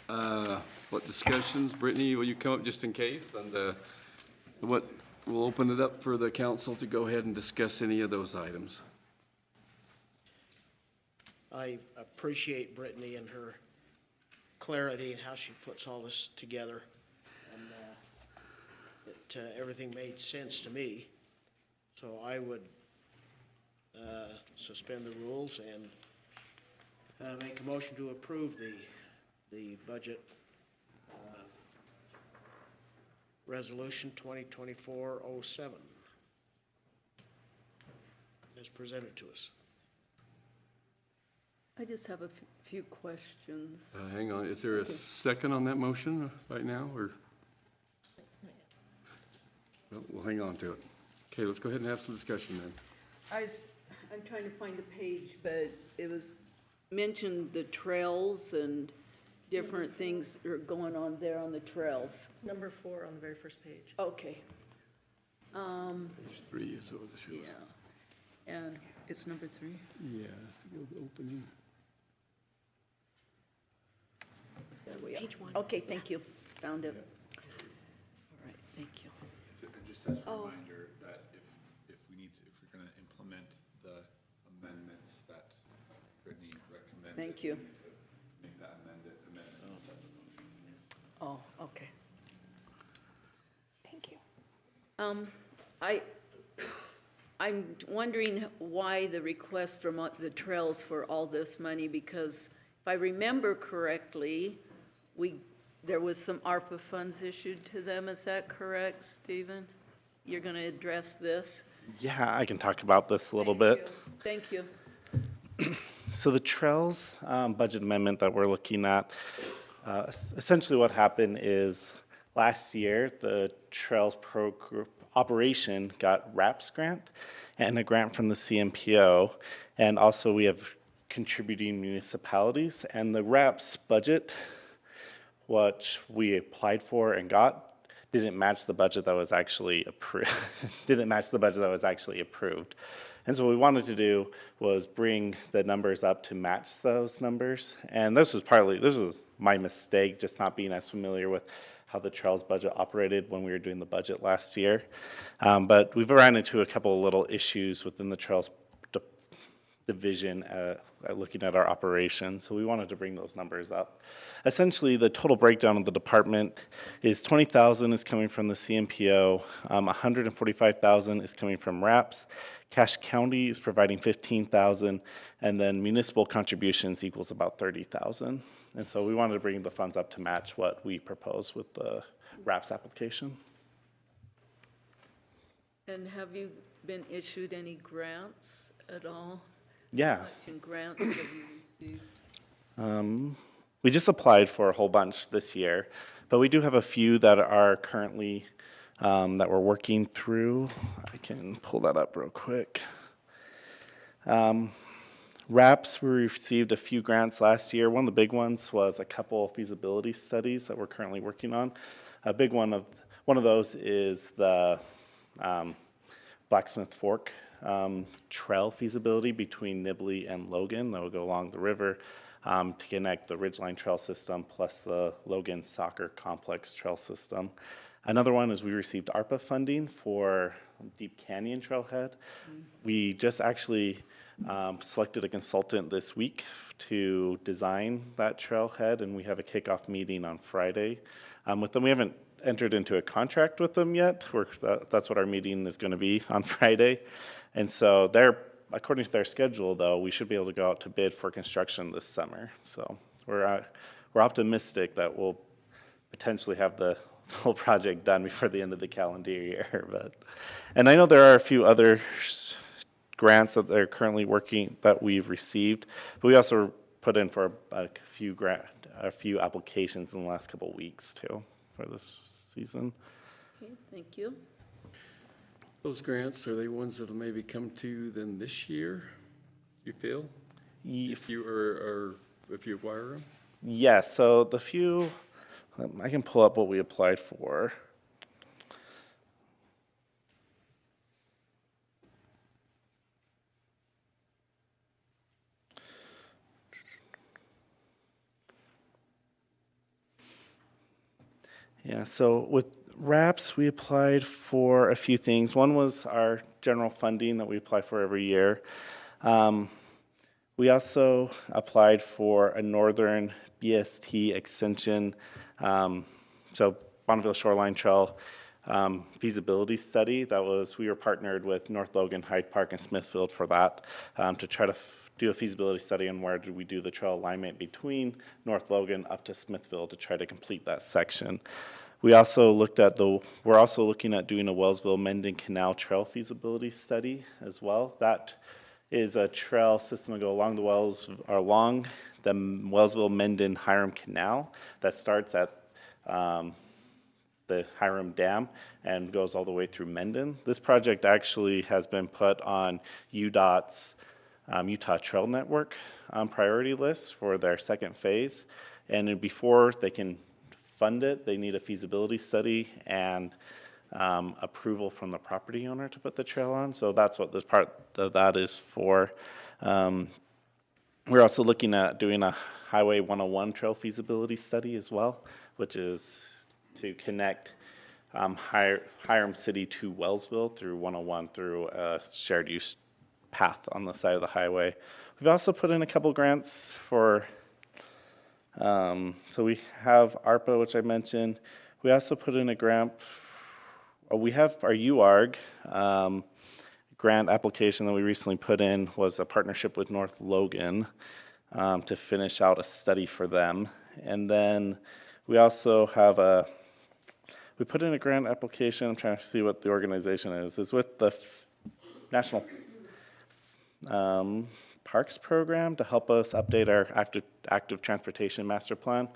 What discussions, Brittany, will you come up just in case? And we'll open it up for the council to go ahead and discuss any of those items. I appreciate Brittany and her clarity and how she puts all this together. And everything made sense to me. So I would suspend the rules and make a motion to approve the budget resolution 2024-07 as presented to us. I just have a few questions. Hang on, is there a second on that motion right now, or? Well, we'll hang on to it. Okay, let's go ahead and have some discussion then. I'm trying to find the page, but it was mentioned the trails and different things are going on there on the trails. Number 4 on the very first page. Okay. Page 3 is over the shoes. Yeah, and it's number 3? Yeah, the opening. There we are. Page 1. Okay, thank you. Found it. All right, thank you. Just as a reminder that if we're going to implement the amendments that Brittany recommended. Thank you. we need to Make that amendment in such a motion. Oh, okay. Thank you. I'm wondering why the request from the trails for all this money, because if I remember correctly, there was some ARPA funds issued to them. Is that correct, Stephen? You're going to address this? Yeah, I can talk about this a little bit. Thank you. So the trails budget amendment that we're looking at, essentially what happened is last year the trails operation got RAPS grant and a grant from the CMPO, and also we have contributing municipalities, and the RAPS budget, what we applied for and got, didn't match the budget that was actually approved. Didn't match the budget that was actually approved. And so what we wanted to do was bring the numbers up to match those numbers. And this was my mistake, just not being as familiar with how the trails budget operated when we were doing the budget last year. But we've run into a couple of little issues within the trails division looking at our operation. So we wanted to bring those numbers up. Essentially, the total breakdown of the department is $20,000 is coming from the CMPO, $145,000 is coming from RAPS, Cache County is providing $15,000, and then municipal contributions equals about $30,000. And so we wanted to bring the funds up to match what we proposed with the RAPS application. And have you been issued any grants at all? Yeah. How much in grants have you received? We just applied for a whole bunch this year, but we do have a few that are currently, that we're working through. I can pull that up real quick. RAPS, we received a few grants last year. One of the big ones was a couple feasibility studies that we're currently working on. A big one of those is the Blacksmith Fork trail feasibility between Nibley and Logan that will go along the river to connect the Ridgeline Trail System plus the Logan Soccer Complex Trail System. Another one is we received ARPA funding for Deep Canyon Trailhead. We just actually selected a consultant this week to design that trailhead, and we have a kickoff meeting on Friday with them. We haven't entered into a contract with them yet. That's what our meeting is going to be on Friday. And so according to their schedule, though, we should be able to go out to bid for construction this summer. So we're optimistic that we'll potentially have the whole project done before the end of the calendar year. And I know there are a few other grants that they're currently working that we've received, but we also put in for a few applications in the last couple of weeks too for this season. Okay, thank you. Those grants, are they ones that'll maybe come to then this year, you feel? If you acquire them? Yes, so the few, I can pull up what we applied for. Yeah, so with RAPS, we applied for a few things. One was our general funding that we apply for every year. We also applied for a northern BST extension, so Bonneville Shoreline Trail feasibility study. We were partnered with North Logan, Hyde Park, and Smithfield for that to try to do a feasibility study on where do we do the trail alignment between North Logan up to Smithfield to try to complete that section. We're also looking at doing a Wellsville-Menden Canal Trail feasibility study as well. That is a trail system to go along the Wellsville-Menden Hiram Canal that starts at the Hiram Dam and goes all the way through Menden. This project actually has been put on UDOT's Utah Trail Network priority list for their second phase. And before they can fund it, they need a feasibility study and approval from the property owner to put the trail on. So that's what this part of that is for. We're also looking at doing a Highway 101 trail feasibility study as well, which is to connect Hiram City to Wellsville through 101 through a shared use path on the side of the highway. We've also put in a couple grants for, so we have ARPA, which I mentioned. We also put in a grant, we have our UARG grant application that we recently put in was a partnership with North Logan to finish out a study for them. And then we also have we put in a grant application, I'm trying to see what the organization is. It's with the National Parks Program to help us update our active transportation master plan.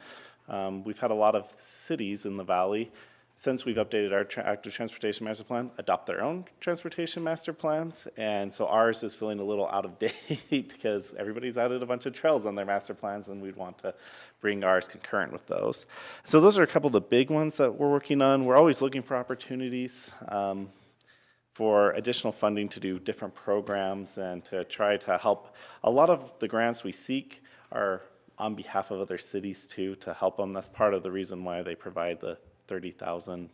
We've had a lot of cities in the valley, since we've updated our active transportation master plan, adopt their own transportation master plans. And so ours is feeling a little out of date because everybody's added a bunch of trails on their master plans and we'd want to bring ours concurrent with those. So those are a couple of the big ones that we're working on. We're always looking for opportunities for additional funding to do different programs and to try to help. A lot of the grants we seek are on behalf of other cities too, to help them. That's part of the reason why they provide the $30,000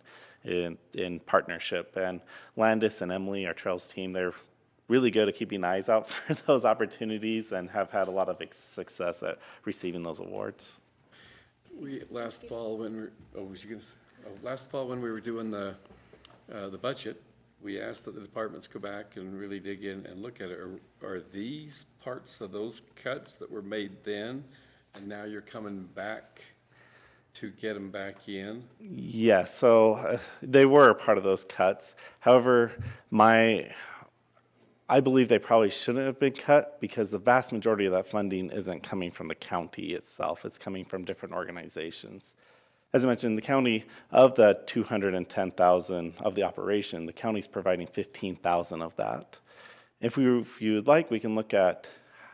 in partnership. And Landis and Emily, our Trails team, they're really good at keeping eyes out for those opportunities and have had a lot of success at receiving those awards. Last fall when we were doing the budget, we asked that the departments go back and really dig in and look at it. Are these parts of those cuts that were made then, and now you're coming back to get them back in? Yes, so they were a part of those cuts. However, I believe they probably shouldn't have been cut because the vast majority of that funding isn't coming from the county itself. It's coming from different organizations. As I mentioned, the county, of the $210,000 of the operation, the county's providing $15,000 of that. If you would like, we can look at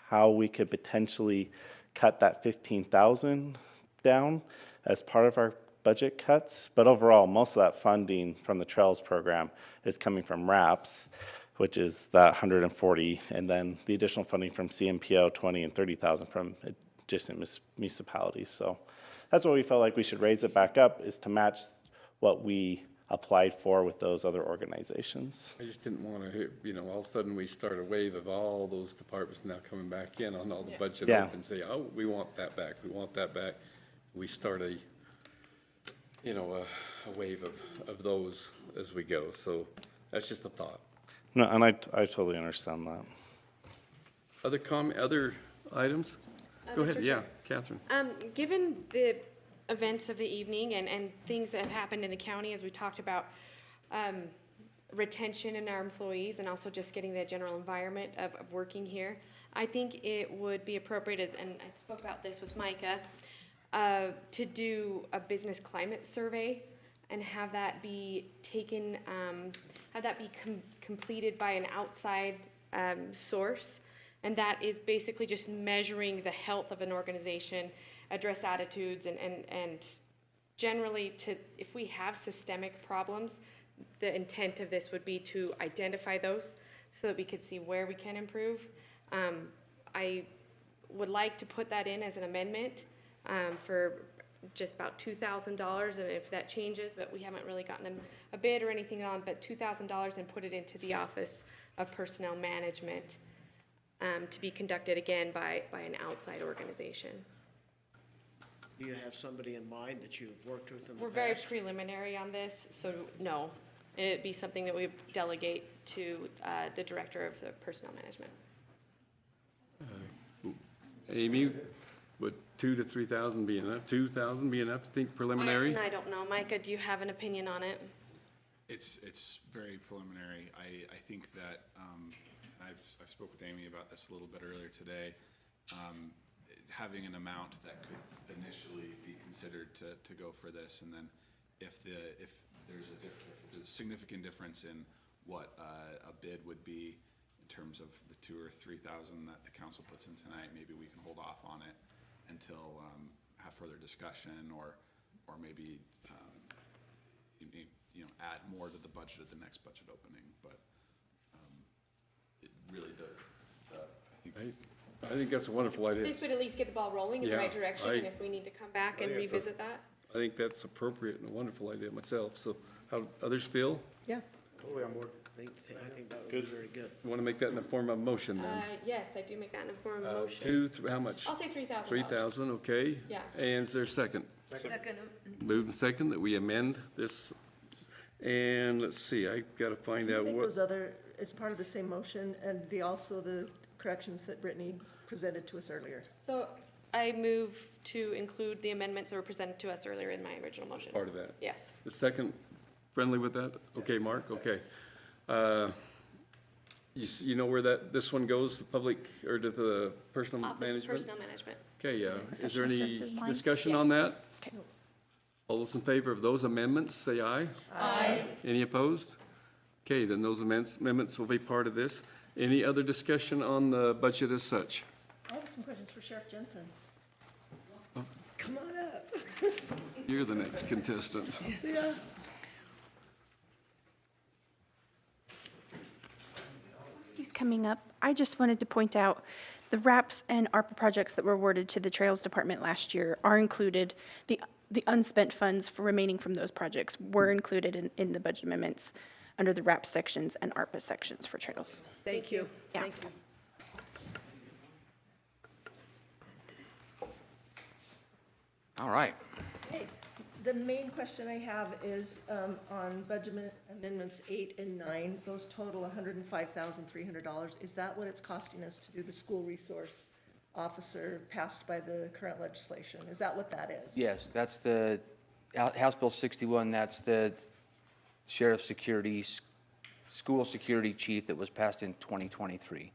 how we could potentially cut that $15,000 down as part of our budget cuts. But overall, most of that funding from the Trails program is coming from RAPS. which is that 140, and then the additional funding from CMPO 20 and 30,000 from adjacent municipalities. So that's what we felt like we should raise it back up, is to match what we applied for with those other organizations. I just didn't want to, all of a sudden we start a wave of all those departments now coming back in on all the budget Yeah. up and say, oh, we want that back, we want that back. We start a wave of those as we go. So that's just a thought. No, and I totally understand that. Other items? Go ahead, Mr. yeah, Chair. Catherine. Given the events of the evening and things that have happened in the county, as we talked about, retention in our employees and also just getting the general environment of working here, I think it would be appropriate, and I spoke about this with Micah, to do a business climate survey and have that be taken, completed by an outside source. And that is basically just measuring the health of an organization, address attitudes, and generally if we have systemic problems, the intent of this would be to identify those so that we could see where we can improve. I would like to put that in as an amendment for just about $2,000, and if that changes, but we haven't really gotten a bid or anything on, but $2,000, and put it into the Office of Personnel Management to be conducted again by an outside organization. Do you have somebody in mind that you've worked with in the We're past? very preliminary on this, so no. It'd be something that we delegate to the Director of the Personnel Management. Amy, would 2,000 to 3,000 be enough? 2,000 be enough to think preliminary? I don't know. Micah, do you have an opinion on it? It's very preliminary. I think that, I've spoke with Amy about this a little bit earlier today, having an amount that could initially be considered to go for this, and then if there's a significant difference in what a bid would be in terms of the 2,000 or 3,000 that the council puts in tonight, maybe we can hold off on it until have further discussion, or maybe add more to the budget at the next budget opening. But it really I think that's a wonderful idea. This would at least get the ball rolling in the Yeah, right direction, and if we need to come back and revisit that. I think that's appropriate and a wonderful idea myself. So how others feel? Yeah. Totally on board. I think that would be very good. You want to make that in the form of a motion then? Yes, I do make that in a form of motion. How much? I'll say $3,000. 3,000, okay. Yeah. And is there a second? Second. Move and second that we amend this. And let's see, I got to find I out think what. those other, as part of the same motion, and also the corrections that Brittany presented to us earlier. So I move to include the amendments that were presented to us earlier in my original motion. Part of that. Yes. The second, friendly with that? Okay, Mark, okay. You know where this one goes, the public, or to the personal Office of management? Personnel Management. Okay, is there Professional any services line? discussion Yes. on that? Okay. All those in favor of those amendments, say aye. Aye. Any opposed? Okay, then those amendments will be part of this. Any other discussion on the budget as such? I have some questions for Sheriff Jensen. Come on up. You're the next contestant. Yeah. He's coming up. I just wanted to point out the RAPs and ARPA projects that were awarded to the Trails Department last year are included. The unspent funds for remaining from those projects were included in the budget amendments under the RAP sections and ARPA sections for trails. Thank you. Yeah. Thank you. All right. Hey, the main question I have is on budget amendments 8 and 9. Those total $105,300. Is that what it's costing us to do the school resource officer passed by the current legislation? Is that what that is? Yes, that's the House Bill 61. That's the sheriff's security, school security chief that was passed in 2023.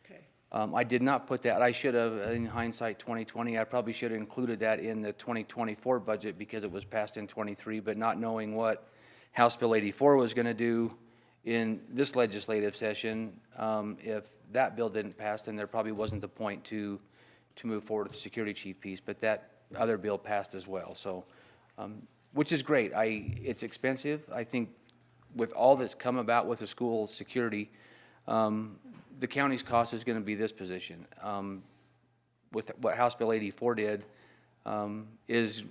Okay. I did not put that. I should have, in hindsight, 2020. I probably should have included that in the 2024 budget because it was passed in 23. But not knowing what House Bill 84 was going to do in this legislative session, if that bill didn't pass, then there probably wasn't the point to move forward with the security chief piece. But that other bill passed as well. So, which is great. It's expensive. I think with all that's come about with the school security, The county's cost is gonna be this position. With what House Bill 84 did, is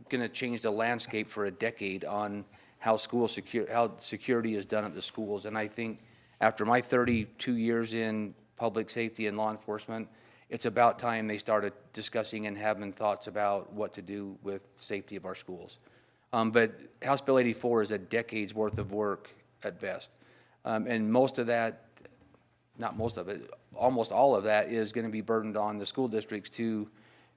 gonna change the landscape for a decade on how how security is done at the schools. And I think after my 32 years in public safety and law enforcement, it's about time they started discussing and having thoughts about what to do with safety of our schools. But House Bill 84 is a decade's worth of work at best. And most of that, not most of it, almost all of that is going to be burdened on the school districts to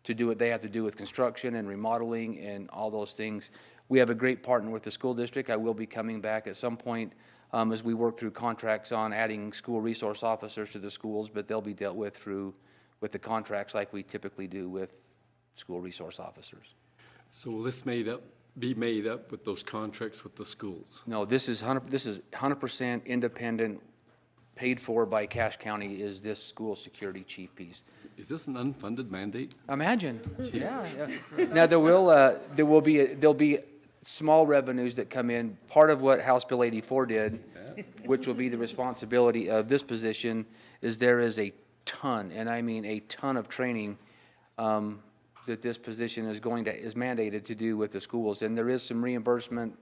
do what they have to do with construction and remodeling and all those things. We have a great partner with the school district. I will be coming back at some point as we work through contracts on adding school resource officers to the schools, but they'll be dealt with with the contracts like we typically do with school resource officers. So will this be made up with those contracts with the schools? No, this is 100% independent, paid for by Cache County is this school security chief piece. Is this an unfunded mandate? Imagine, yeah. Now, there'll be small revenues that come in. Part of what House Bill 84 did, which will be the responsibility of this position, is there is a ton, and I mean a ton of training that this position is mandated to do with the schools. And there is some reimbursement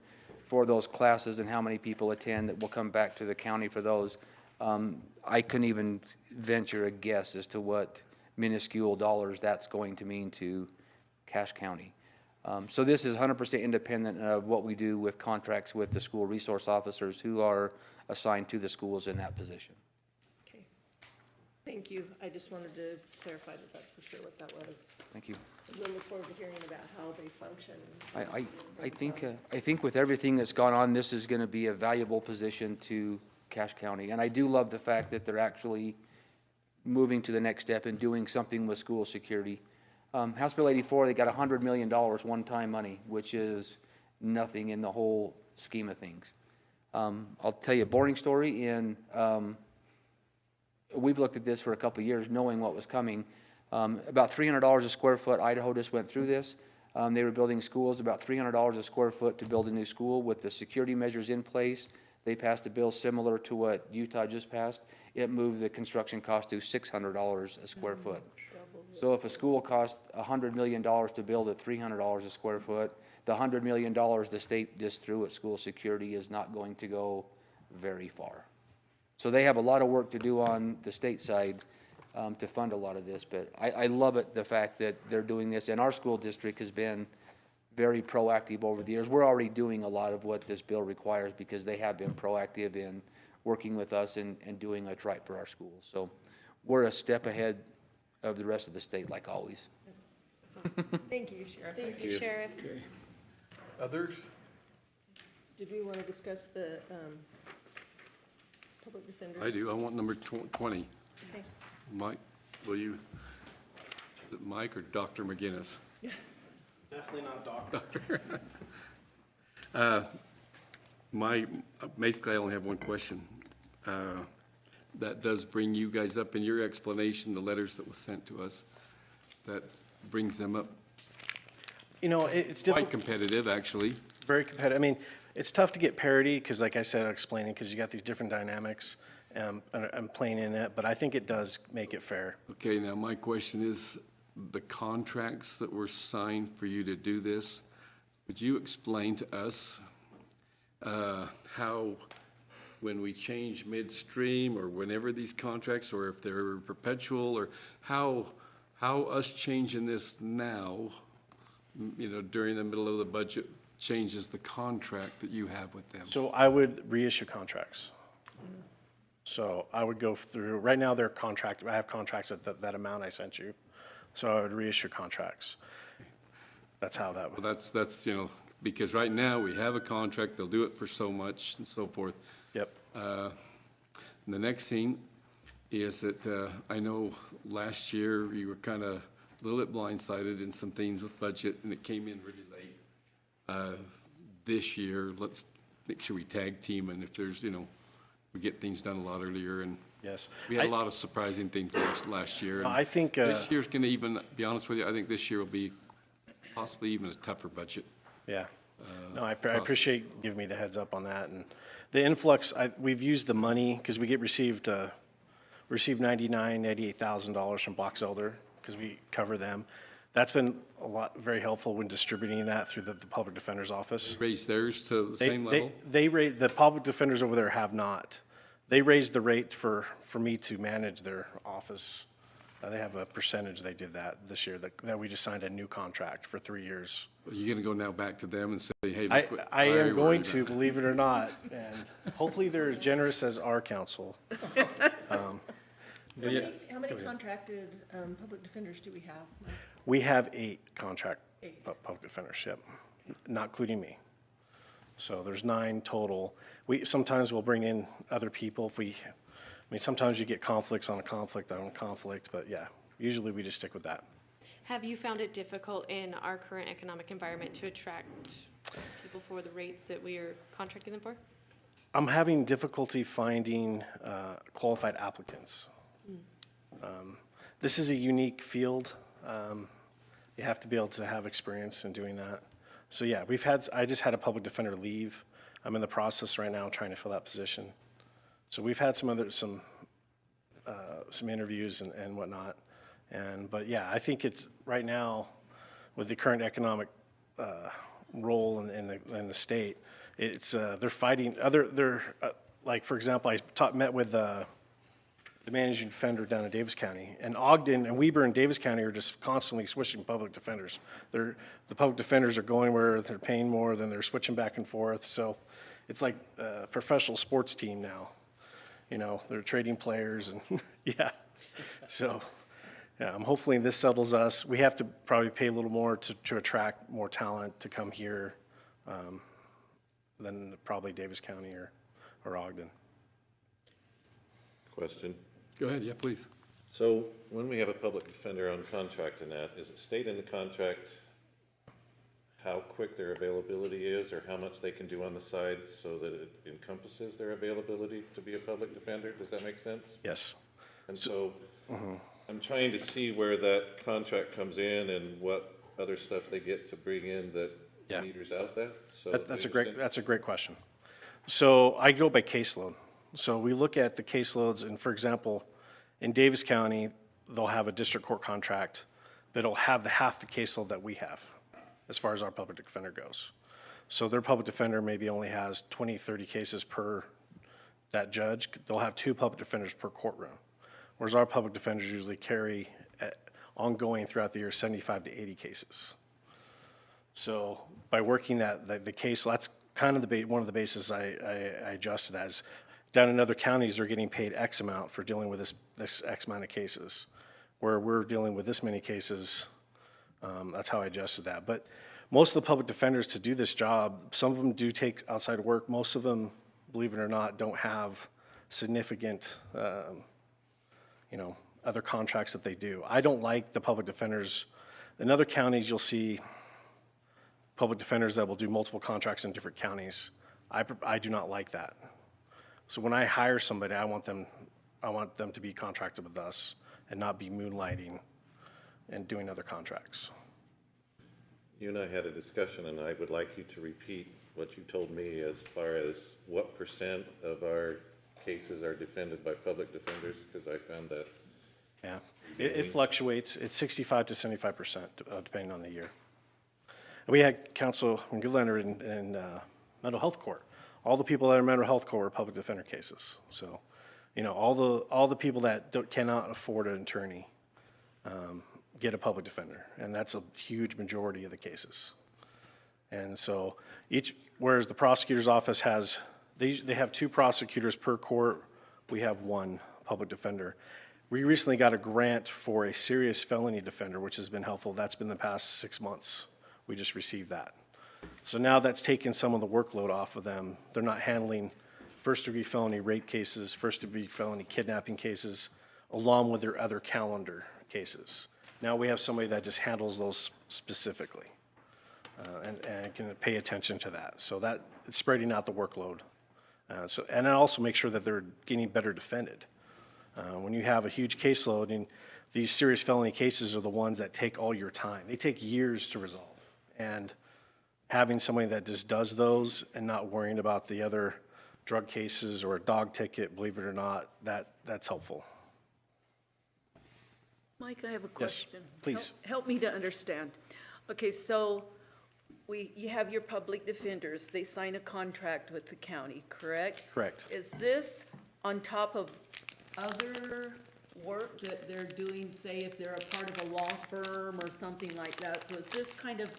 for those classes and how many people attend that will come back to the county for those. I couldn't even venture a guess as to what minuscule dollars that's going to mean to Cache County. So this is 100% independent of what we do with contracts with the school resource officers who are assigned to the schools in that position. Okay. Thank you. I just wanted to clarify that that's for sure what that was. Thank you. We'll look forward to hearing about how they function. I think with everything that's gone on, this is going to be a valuable position to Cache County. And I do love the fact that they're actually moving to the next step and doing something with school security. House Bill 84, they got $100 million one-time money, which is nothing in the whole scheme of things. I'll tell you a boring story. We've looked at this for a couple of years knowing what was coming. About $300 a square foot, Idaho just went through this. They were building schools, about $300 a square foot to build a new school with the security measures in place. They passed a bill similar to what Utah just passed. It moved the construction cost to $600 a square foot. So if a school costs $100 million to build at $300 a square foot, the $100 million the state just threw at school security is not going to go very far. So they have a lot of work to do on the state side to fund a lot of this. But I love it, the fact that they're doing this. And our school district has been very proactive over the years. We're already doing a lot of what this bill requires because they have been proactive in working with us and doing what's right for our schools. So we're a step ahead of the rest of the state, like always. Thank you, Sheriff. Thank you, Sheriff. Okay. Others? Did we want to discuss the public defenders? I do. I want number 20. Okay. Mike, will you? Is it Mike or Dr. McGinnis? Yeah. Definitely not doctor. Basically, I only have one question. That does bring you guys up in your explanation, the letters that was sent to us. That brings them up You know, it's difficult. quite competitive, actually. Very competitive. I mean, it's tough to get parity because, like I said, explaining because you got these different dynamics and playing in it. But I think it does make it fair. Okay, now my question is, the contracts that were signed for you to do this, would you explain to us how, when we change midstream or whenever these contracts, or if they're perpetual, or how us changing this now, you know, during the middle of the budget, changes the contract that you have with them? So I would reissue contracts. So I would go through, right now they're contract, I have contracts at that amount I sent you. So I would reissue contracts. That's how that would. Well, that's, you know, because right now we have a contract, they'll do it for so much and so forth. Yep. The next thing is that I know last year you were kind of a little bit blindsided in some things with budget, and it came in really late. This year, let's make sure we tag team, and if there's, you know, we get things done a lot earlier. And yes, we had a lot of surprising things last year. And I think this year's going to even, be honest with you, I think this year will be possibly even a tougher budget. Yeah. No, I appreciate giving me the heads up on that. And the influx, we've used the money, because we received $98,000 from Box Elder, because we cover them. That's been very helpful when distributing that through the public defender's office. Raise theirs to the same level? The public defenders over there have not. They raised the rate for me to manage their office. They have a percentage. They did that this year, that we just signed a new contract for 3 years. Are you going to go now back to them and say, hey, I look what am going worried to, about? believe it or not, and hopefully they're as generous as our council. How many contracted public defenders do we have? We have 8 contract public defenders, yep, not including me. So there's 9 total. Sometimes we'll bring in other people sometimes you get conflicts on a conflict on a conflict, but yeah, usually we just stick with that. Have you found it difficult in our current economic environment to attract people for the rates that we are contracting them for? I'm having difficulty finding qualified applicants. This is a unique field. You have to be able to have experience in doing that. So yeah, I just had a public defender leave. I'm in the process right now trying to fill that position. So we've had some interviews and whatnot. But yeah, I think it's right now with the current economic role in the state, it's they're fighting like for example, I met with the managing defender down in Davis County, and Ogden and Weber and Davis County are just constantly switching public defenders. The public defenders are going where they're paying more, then they're switching back and forth. So it's like a professional sports team now. You know, they're trading players and yeah. So yeah, I'm hoping this settles us. We have to probably pay a little more to attract more talent to come here than probably Davis County or Ogden. Question. Go ahead, yeah, please. So when we have a public defender on contract in that, is it state in the contract how quick their availability is or how much they can do on the side so that it encompasses their availability to be a public defender? Does that make sense? Yes. And so I'm trying to see where that contract comes in and what other stuff they get to bring in that meters out that. So That's a great question. So I go by caseload. So we look at the caseloads, and for example, in Davis County, they'll have a district court contract that'll have half the caseload that we have as far as our public defender goes. So their public defender maybe only has 20, 30 cases per that judge. They'll have 2 public defenders per courtroom, whereas our public defenders usually carry ongoing throughout the year 75 to 80 cases. So by working the case, that's kind of one of the bases I adjusted as. Down in other counties, they're getting paid X amount for dealing with this X amount of cases. Where we're dealing with this many cases, that's how I adjusted that. But most of the public defenders to do this job, some of them do take outside work. Most of them, believe it or not, don't have significant, other contracts that they do. I don't like the public defenders. In other counties, you'll see public defenders that will do multiple contracts in different counties. I do not like that. So when I hire somebody, I want them to be contracted with us and not be moonlighting and doing other contracts. You and I had a discussion, and I would like you to repeat what you told me as far as what percent of our cases are defended by public defenders, because I found that. Yeah, it fluctuates. It's 65 to 75%, depending on the year. We had Councilman Goodlander in mental health court. All the people that are in mental health court were public defender cases. So, all the people that cannot afford an attorney get a public defender, and that's a huge majority of the cases. And so whereas the prosecutor's office they have 2 prosecutors per court, we have 1 public defender. We recently got a grant for a serious felony defender, which has been helpful. That's been the past 6 months. We just received that. So now that's taken some of the workload off of them. They're not handling first-degree felony rape cases, first-degree felony kidnapping cases, along with their other calendar cases. Now we have somebody that just handles those specifically and can pay attention to that. So that it's spreading out the workload. And it also makes sure that they're getting better defended. When you have a huge caseload, and these serious felony cases are the ones that take all your time. They take years to resolve. And having somebody that just does those and not worrying about the other drug cases or a dog ticket, believe it or not, that's helpful. Mike, I have a Yes, question. please. Help me to understand. Okay, so you have your public defenders, they sign a contract with the county, correct? Correct. Is this on top of other work that they're doing, say if they're a part of a law firm or something like that? So is this kind of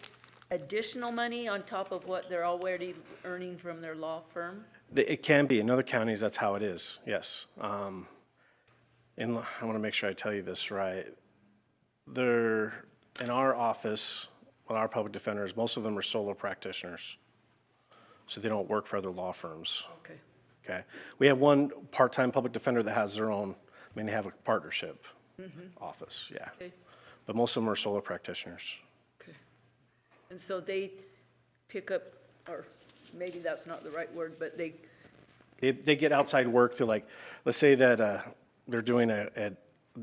additional money on top of what they're already earning from their law firm? It can be. In other counties, that's how it is, yes. I want to make sure I tell you this right. In our office, with our public defenders, most of them are solo practitioners. So they don't work for other law firms. Okay. Okay. We have one part-time public defender that has their own, they have a partnership office, yeah. Okay. But most of them are solo practitioners. Okay. And so they pick up, or maybe that's not the right word, but they They get outside work, feel like, let's say that they're doing a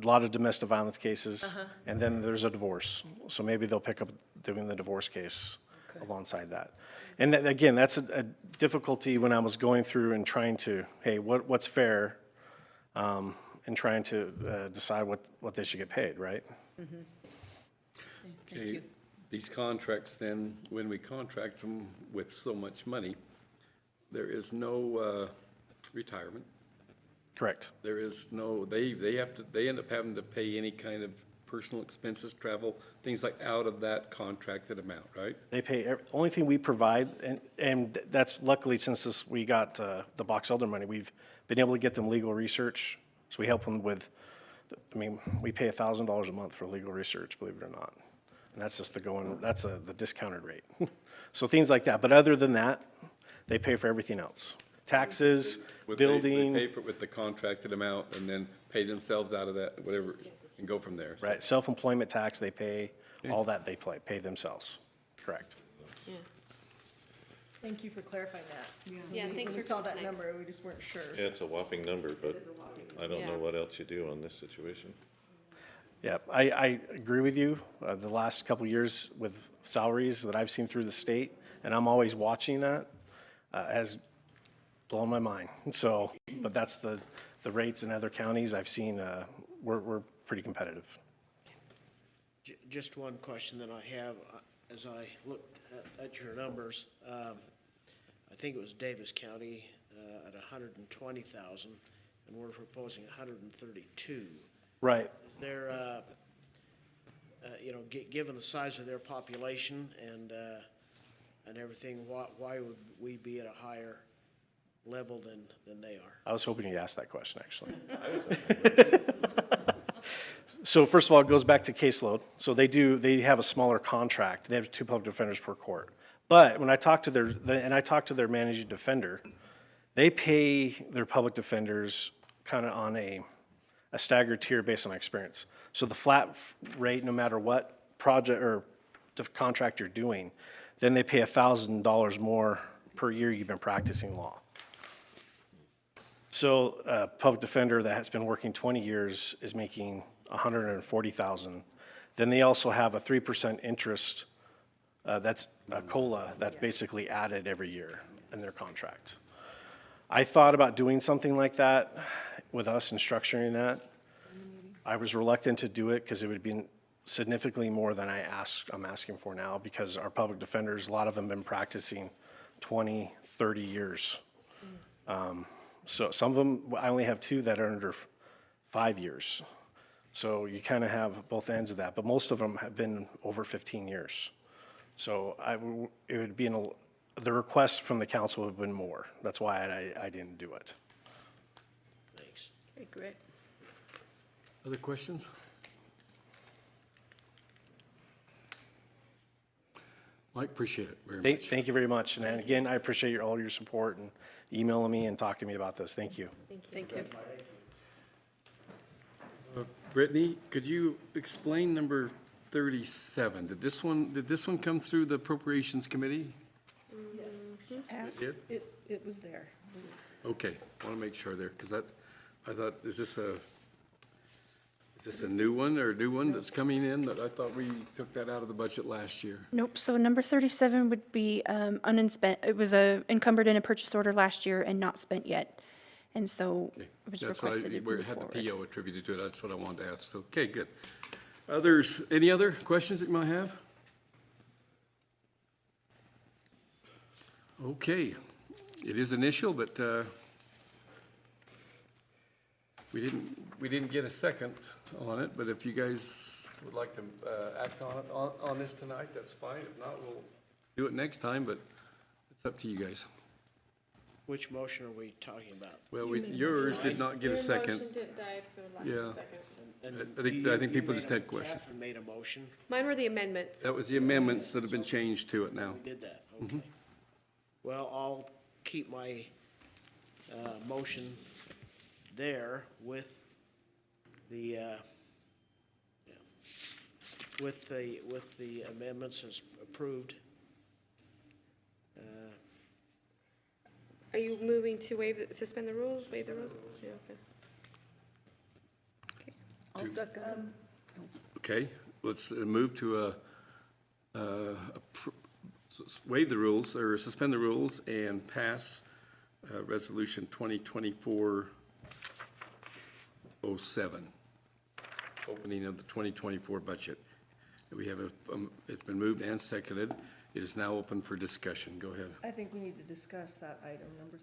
lot of domestic violence cases, and then there's a divorce. So maybe they'll pick up doing the divorce case alongside that. And that, again, that's a difficulty when I was going through and trying to, hey, what's fair, and trying to decide what they should get paid, right? Thank you. These contracts then, when we contract them with so much money, there is no retirement. Correct. There is no, they end up having to pay any kind of personal expenses, travel, things like out of that contracted amount, right? They pay, only thing we provide, and that's luckily since we got the Box Elder money, we've been able to get them legal research. So we help them with, we pay $1,000 a month for legal research, believe it or not. And that's just the discounted rate. So things like that. But other than that, they pay for everything else. Taxes, building. They pay for it with the contracted amount and then pay themselves out of that, whatever, and go from there. So. Right, self-employment tax, they pay, all that they pay themselves. Correct. Yeah. Thank you for clarifying that. Yeah, When thanks we for saw that clarifying. number, we just weren't sure. Yeah, it's a whopping number, but I don't know what else you do on this situation. Yeah, I agree with you. The last couple of years with salaries that I've seen through the state, and I'm always watching that, has blown my mind. So, but that's the rates in other counties I've seen, we're pretty competitive. Just one question that I have, as I looked at your numbers, I think it was Davis County at 120,000, and we're proposing 132. Right. Is there, given the size of their population and everything, why would we be at a higher level than they are? I was hoping you'd ask that question, actually. So first of all, it goes back to caseload. So they have a smaller contract. They have 2 public defenders per court. But when I talked to their managing defender, they pay their public defenders kind of on a staggered tier based on experience. So the flat rate, no matter what project or the contract you're doing, then they pay $1,000 more per year you've been practicing law. So a public defender that has been working 20 years is making $140,000. Then they also have a 3% interest, that's a COLA, that's basically added every year in their contract. I thought about doing something like that with us and structuring that. I was reluctant to do it because it would be significantly more than I'm asking for now, because our public defenders, a lot of them have been practicing 20, 30 years. So some of them, I only have 2 that are under 5 years. So you kind of have both ends of that, but most of them have been over 15 years. So it would be the request from the council would have been more. That's why I didn't do it. Thanks. Okay, great. Other questions? Mike, appreciate it very much. Thank you very much. And again, I appreciate all your support and emailing me and talking to me about this. Thank you. Thank you. Brittany, could you explain number 37? Did this one come through the Appropriations Committee? Yes. It did? It was there. Okay, I want to make sure there, because I thought, is this Is this a new one or a new one that's coming in? That I thought we took that out of the budget last year. Nope, so number 37 would be unspent. It was encumbered in a purchase order last year and not spent yet. And so it was That's what requested to where it move had the forward. PO attributed to it. That's what I wanted to ask. So, okay, good. Others, any other questions that you might have? Okay, it is initial, but we didn't get a second on it, but if you guys would like to act on it, on this tonight, that's fine. If not, we'll do it next time, but it's up to you guys. Which motion are we talking about? Well, yours did not get a second. didn't die for lack Yeah. of seconds. I think people just had questions. Catherine made a motion. Mine were the amendments. That was the amendments that have been changed to it now. We did that, okay. Well, I'll keep my motion there with the, with the amendments as approved. Are you moving to suspend the rules, waive the rules? Yeah, okay. I'll second. Okay, let's move to waive the rules or suspend the rules and pass Resolution 2024-07, opening of the 2024 budget. We have it's been moved and seconded. It is now open for discussion. Go ahead. I think we need to discuss that item, number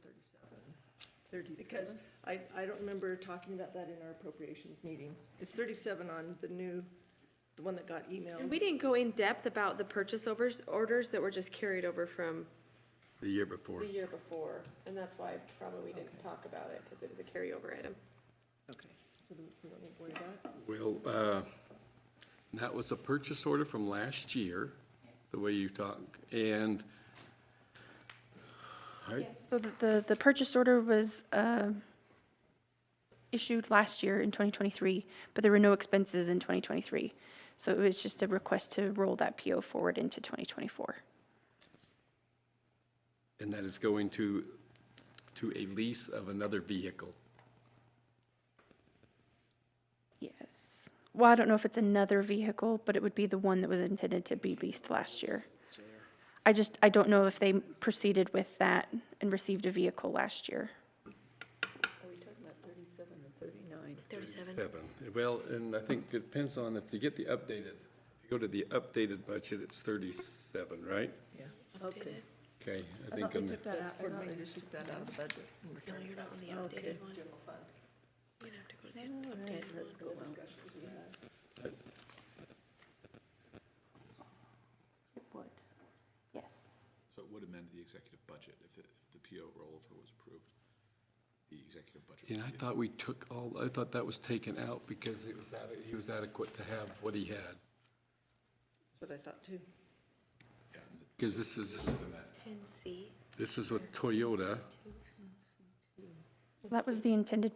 37. Because I don't remember talking about that in our appropriations meeting. It's 37 on the one that got emailed. And we didn't go in depth about the purchase orders that were just carried over from The year before. the year before. And that's why probably we didn't talk about it, because it was a carryover item. Okay, so we don't need to worry about it? Well, that was a purchase order from last year, the way you talk, and So the purchase order was issued last year in 2023, but there were no expenses in 2023. So it was just a request to roll that PO forward into 2024. and that is going to a lease of another vehicle. Yes. Well, I don't know if it's another vehicle, but it would be the one that was intended to be leased last year. I don't know if they proceeded with that and received a vehicle last year. Are we talking about 37 or 39? 37. Well, and I think it depends on if you get the updated, if you go to the updated budget, it's 37, right? Yeah. Okay. Okay, I I think thought they in took that out, I thought they just took that out of the budget. No, you're not on the Okay. updated one. General fund. You're gonna have to go to the All right, updated let's go on. It would. Yes. So it would amend the executive budget if the PO rollover was approved. The executive budget. and I thought we took I thought that was taken out because he was adequate to have what he had. That's what I thought too. Because this is 10C. with Toyota. So that was the intended,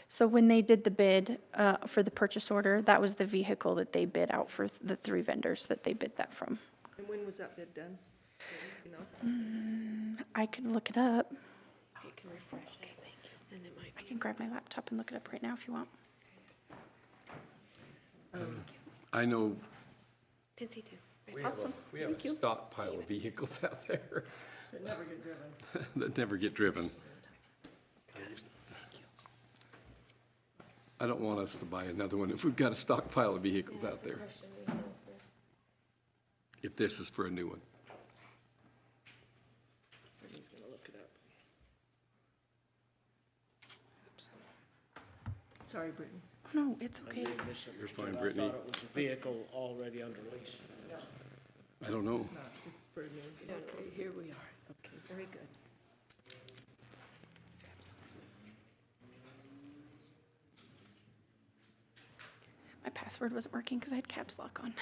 so when they did the bid for the purchase order, that was the vehicle that they bid out for the 3 vendors that they bid that from. And when was that bid done? You know? I could look it up. You can refresh it. Thank you. And it might I can grab my laptop and look it up right now if you want. I know 10C2. we have a stockpile of vehicles out there That never get driven. that never get driven. I don't want us to buy another one if we've got a stockpile of vehicles out there, if this is for a new one. Brittany's gonna look it up. Sorry, Brittany. No, it's okay. You're fine, I Brittany. thought it was a vehicle already under lease. I don't know. It's for new. Okay, here we are. Okay, very good. My password wasn't working because I had caps lock on.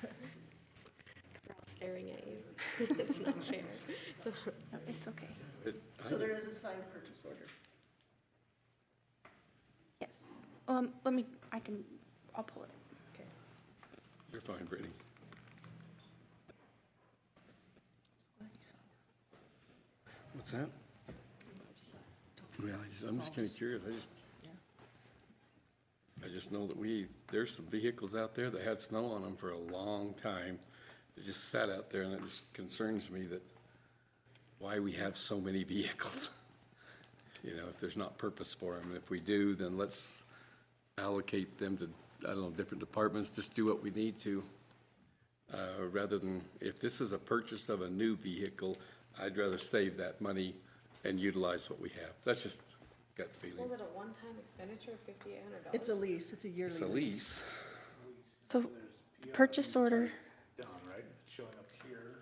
They're all staring at you. It's not fair. No, it's okay. So there is a signed purchase order. Yes. I'll pull it. Okay. You're fine, Brittany. What's that? Well, I'm just kind of curious. I just know that there's some vehicles out there that had snow on them for a long time. It just sat out there, and it just concerns me that why we have so many vehicles. You know, if there's not purpose for them, and if we do, then let's allocate them to, I don't know, different departments, just do what we need to. Rather than, if this is a purchase of a new vehicle, I'd rather save that money and utilize what we have. That's just gut feeling. Was it a one-time expenditure of $5,800? It's a lease, it's a yearly It's a lease. So, purchase order. Done, right? It's showing up here.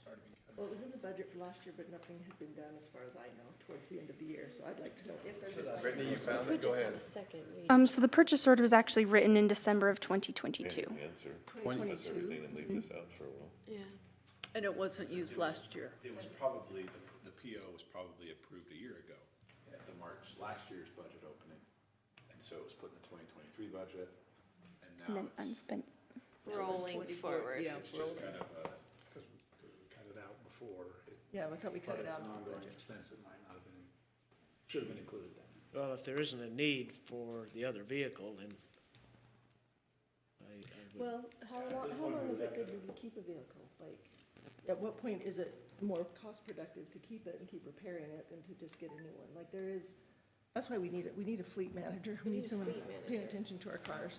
Sorry to be cutting. Well, it was in the budget for last year, but nothing had been done as far as I know towards the end of the year, so I'd like to know if there's a second. Brittany, you found it? Go ahead. So the purchase order was actually written in December of 2022. Answer. 2022. That's everything and leave this out for a while. Yeah. And it wasn't used last year. It was probably, the PO was probably approved a year ago at the last year's budget opening. And so it was put in the 2023 budget, and And now then it's unspent. Rolling forward. Yeah, just kind of a, Because we cut it out before. Yeah, I thought we cut But it it's out an of the ongoing budget. expense that might not have been, should have been included then. Well, if there isn't a need for the other vehicle, then I would. Well, how long is it good to keep a vehicle? Like, at what point is it more cost productive to keep it and keep repairing it than to just get a new one? Like, that's why we need it. We need a fleet manager. We need someone paying attention to our cars.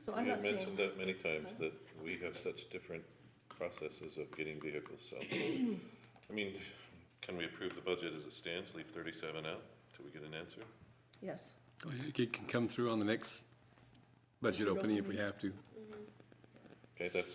So I'm We not have saying. mentioned that many times, that we have such different processes of getting vehicles, so. I mean, can we approve the budget as it stands, leave 37 out till we get an answer? Yes. It can come through on the next budget opening if we have to. Okay, that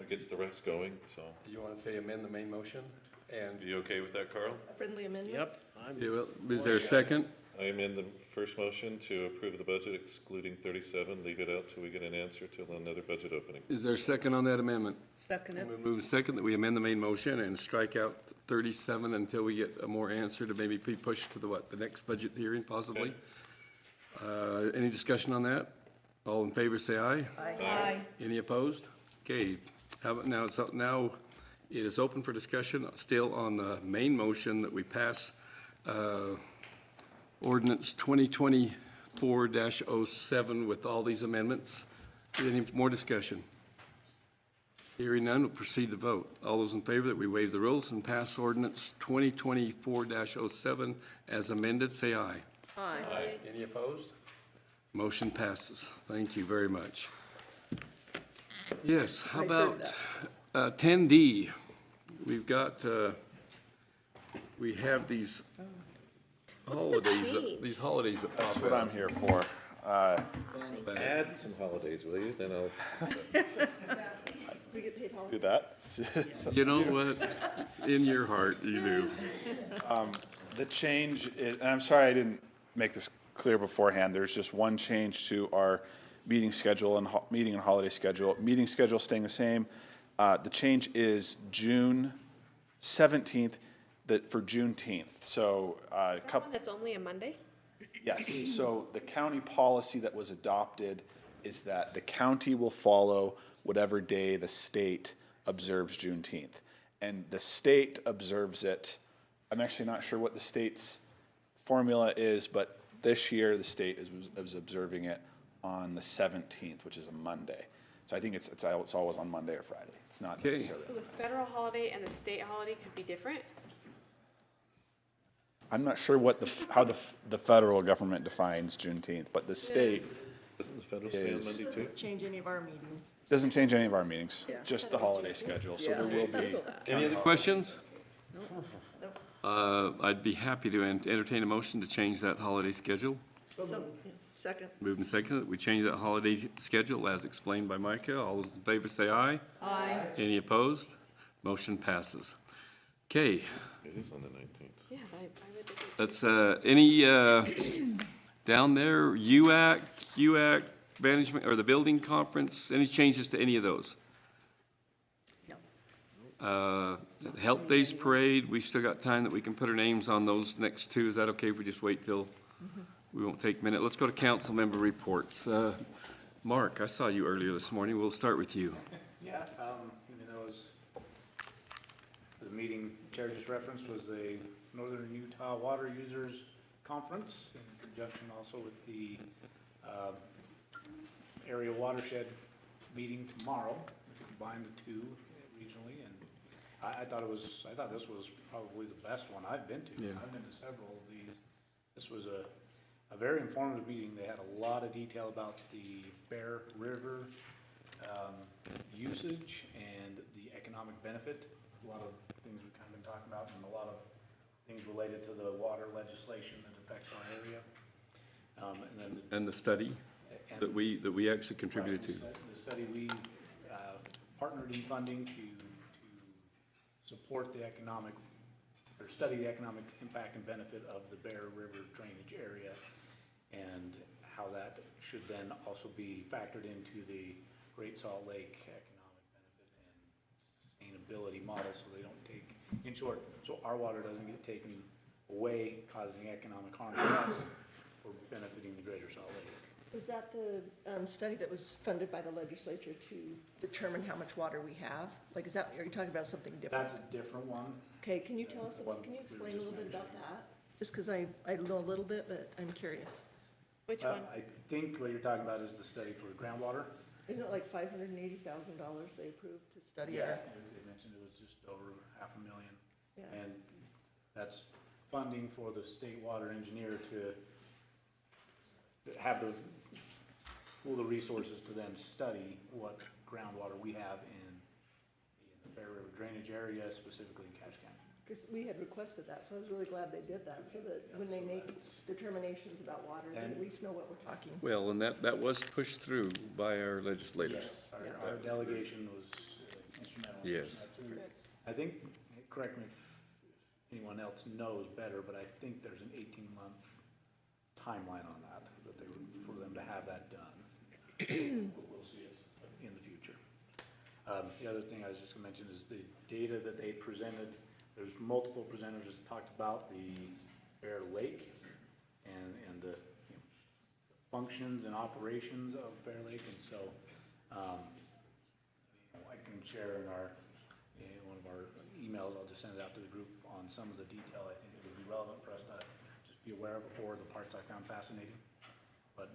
gets the rest going, so. You want to say amend the main motion? And Are you okay with that, Carl? A friendly amendment? Yep, Yeah, well, is there a second? I amend the first motion to approve the budget excluding 37, leave it out till we get an answer till another budget opening. Is there a second on that amendment? Second it. We'll move second that we amend the main motion and strike out 37 until we get a more answer to maybe be pushed to the next budget hearing possibly. Any discussion on that? All in favor, say aye. Aye. Any opposed? Okay, how about now, now it is open for discussion still on the main motion that we pass, ordinance 2024-07 with all these amendments. Any more discussion? Hearing none, we'll proceed to vote. All those in favor that we waive the rules and pass ordinance 2024-07 as amended, say aye. Aye. Any opposed? Motion passes. Thank you very much. Yes, how I heard about 10D? We've got, we have these holidays, these holidays that pop That's up. what I'm here for. Add some holidays, will you? Then I'll. We get paid holiday. Do that. You know what? In your heart, you do. The change is, and I'm sorry I didn't make this clear beforehand, there's just one change to our meeting schedule and meeting and holiday schedule. Meeting schedule staying the same. The change is June 17th for Juneteenth. So a couple. That's only a Monday? Yes, so the county policy that was adopted is that the county will follow whatever day the state observes Juneteenth. And the state observes it, I'm actually not sure what the state's formula is, but this year the state is observing it on the 17th, which is a Monday. So I think it's always on Monday or Friday. It's not Okay. necessarily. So the federal holiday and the state holiday could be different? I'm not sure what how the federal government defines Juneteenth, but the state Doesn't the federal stay on Monday too? Change any of our meetings. doesn't change any of our meetings, Yeah. just the holiday schedule. So there will be. Any other questions? I'd be happy to entertain a motion to change that holiday schedule. Second. Moved and seconded that we change that holiday schedule as explained by Micah. All those in favor say aye. Aye. Any opposed? Motion passes. Okay, It is on the 19th. Yeah, I would agree. that's, any, down there, UAC management, or the building conference, any changes to any of those? No. Health Days Parade, we've still got time that we can put our names on those next two. Is that okay if we just wait till, we won't take a minute? Let's go to council member reports. Mark, I saw you earlier this morning. We'll start with you. Yeah, even though it was, the meeting Chair just referenced was the Northern Utah Water Users Conference in conjunction also with the area watershed meeting tomorrow, combine the two regionally, and I thought this was probably the best one I've been to. Yeah. I've been to several of these. This was a very informative meeting. They had a lot of detail about the Bear River usage and the economic benefit. A lot of things we've kind of been talking about, and a lot of things related to the water legislation that affects our area. And the study that we actually contributed to. The study we partnered in funding to support the economic, or study the economic impact and benefit of the Bear River drainage area, and how that should then also be factored into the Great Salt Lake economic benefit and sustainability model, so they don't take, in short, so our water doesn't get taken away, causing economic harm to us, or benefiting the Greater Salt Lake. Was that the study that was funded by the legislature to determine how much water we have? Like, is that, are you talking about something different? That's a different one. Okay, can you tell us, can you explain a little bit about that? Just because I know a little bit, but I'm curious. Which one? I think what you're talking about is the study for groundwater. Isn't it like $580,000 they approved to study Yeah, our? they mentioned it was just over $500,000. Yeah. And that's funding for the state water engineer to have all the resources to then study what groundwater we have in the Bear River drainage area, specifically in Cache County. Because we had requested that, so I was really glad they did that, so that when they make determinations about water, they at least know what we're talking. Well, and that was pushed through by our legislators. Yes, our delegation was instrumental. in Yes. pushing that through. I think, correct me if anyone else knows better, but I think there's an 18-month timeline on that they were, for them to have that done. But we'll see it in the future. The other thing I was just going to mention is the data that they presented. There's multiple presenters that talked about the Bear Lake and the functions and operations of Bear Lake, and so I can share in one of our emails. I'll just send it out to the group on some of the detail I think that would be relevant for us to just be aware of, or the parts I found fascinating. But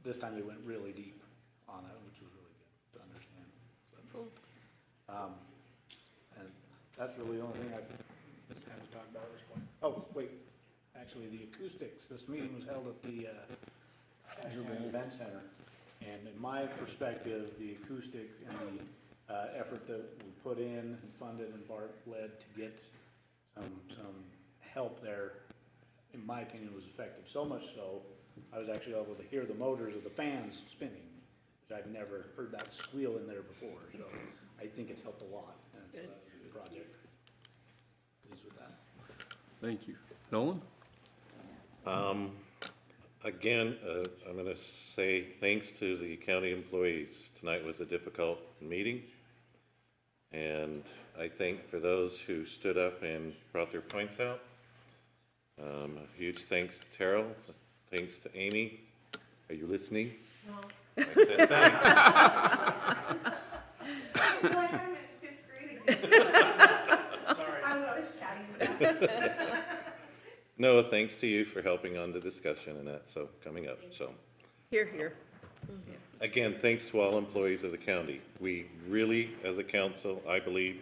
this time they went really deep on it, which was really good to understand. Cool. And that's really the only thing I kind of talk about at this point. Oh, wait, actually, the acoustics. This meeting was held at the Cache County Event Center. And in my perspective, the acoustic and the effort that we put in and funded and Bart led to get some help there, in my opinion, was effective. So much so, I was actually able to hear the motors of the fans spinning, which I've never heard that squeal in there before. So I think it's helped a lot. And it's a good project. Pleased with that. Thank you. Nolan? Again, I'm going to say thanks to the county employees. Tonight was a difficult meeting. And I think for those who stood up and brought their points out, a huge thanks to Terrell. Thanks to Amy. Are you listening? No. I said thanks. Sorry. I was always chatting. No, thanks to you for helping on the discussion and that, so coming up, so. Here, here. Again, thanks to all employees of the county. We really, as a council, I believe,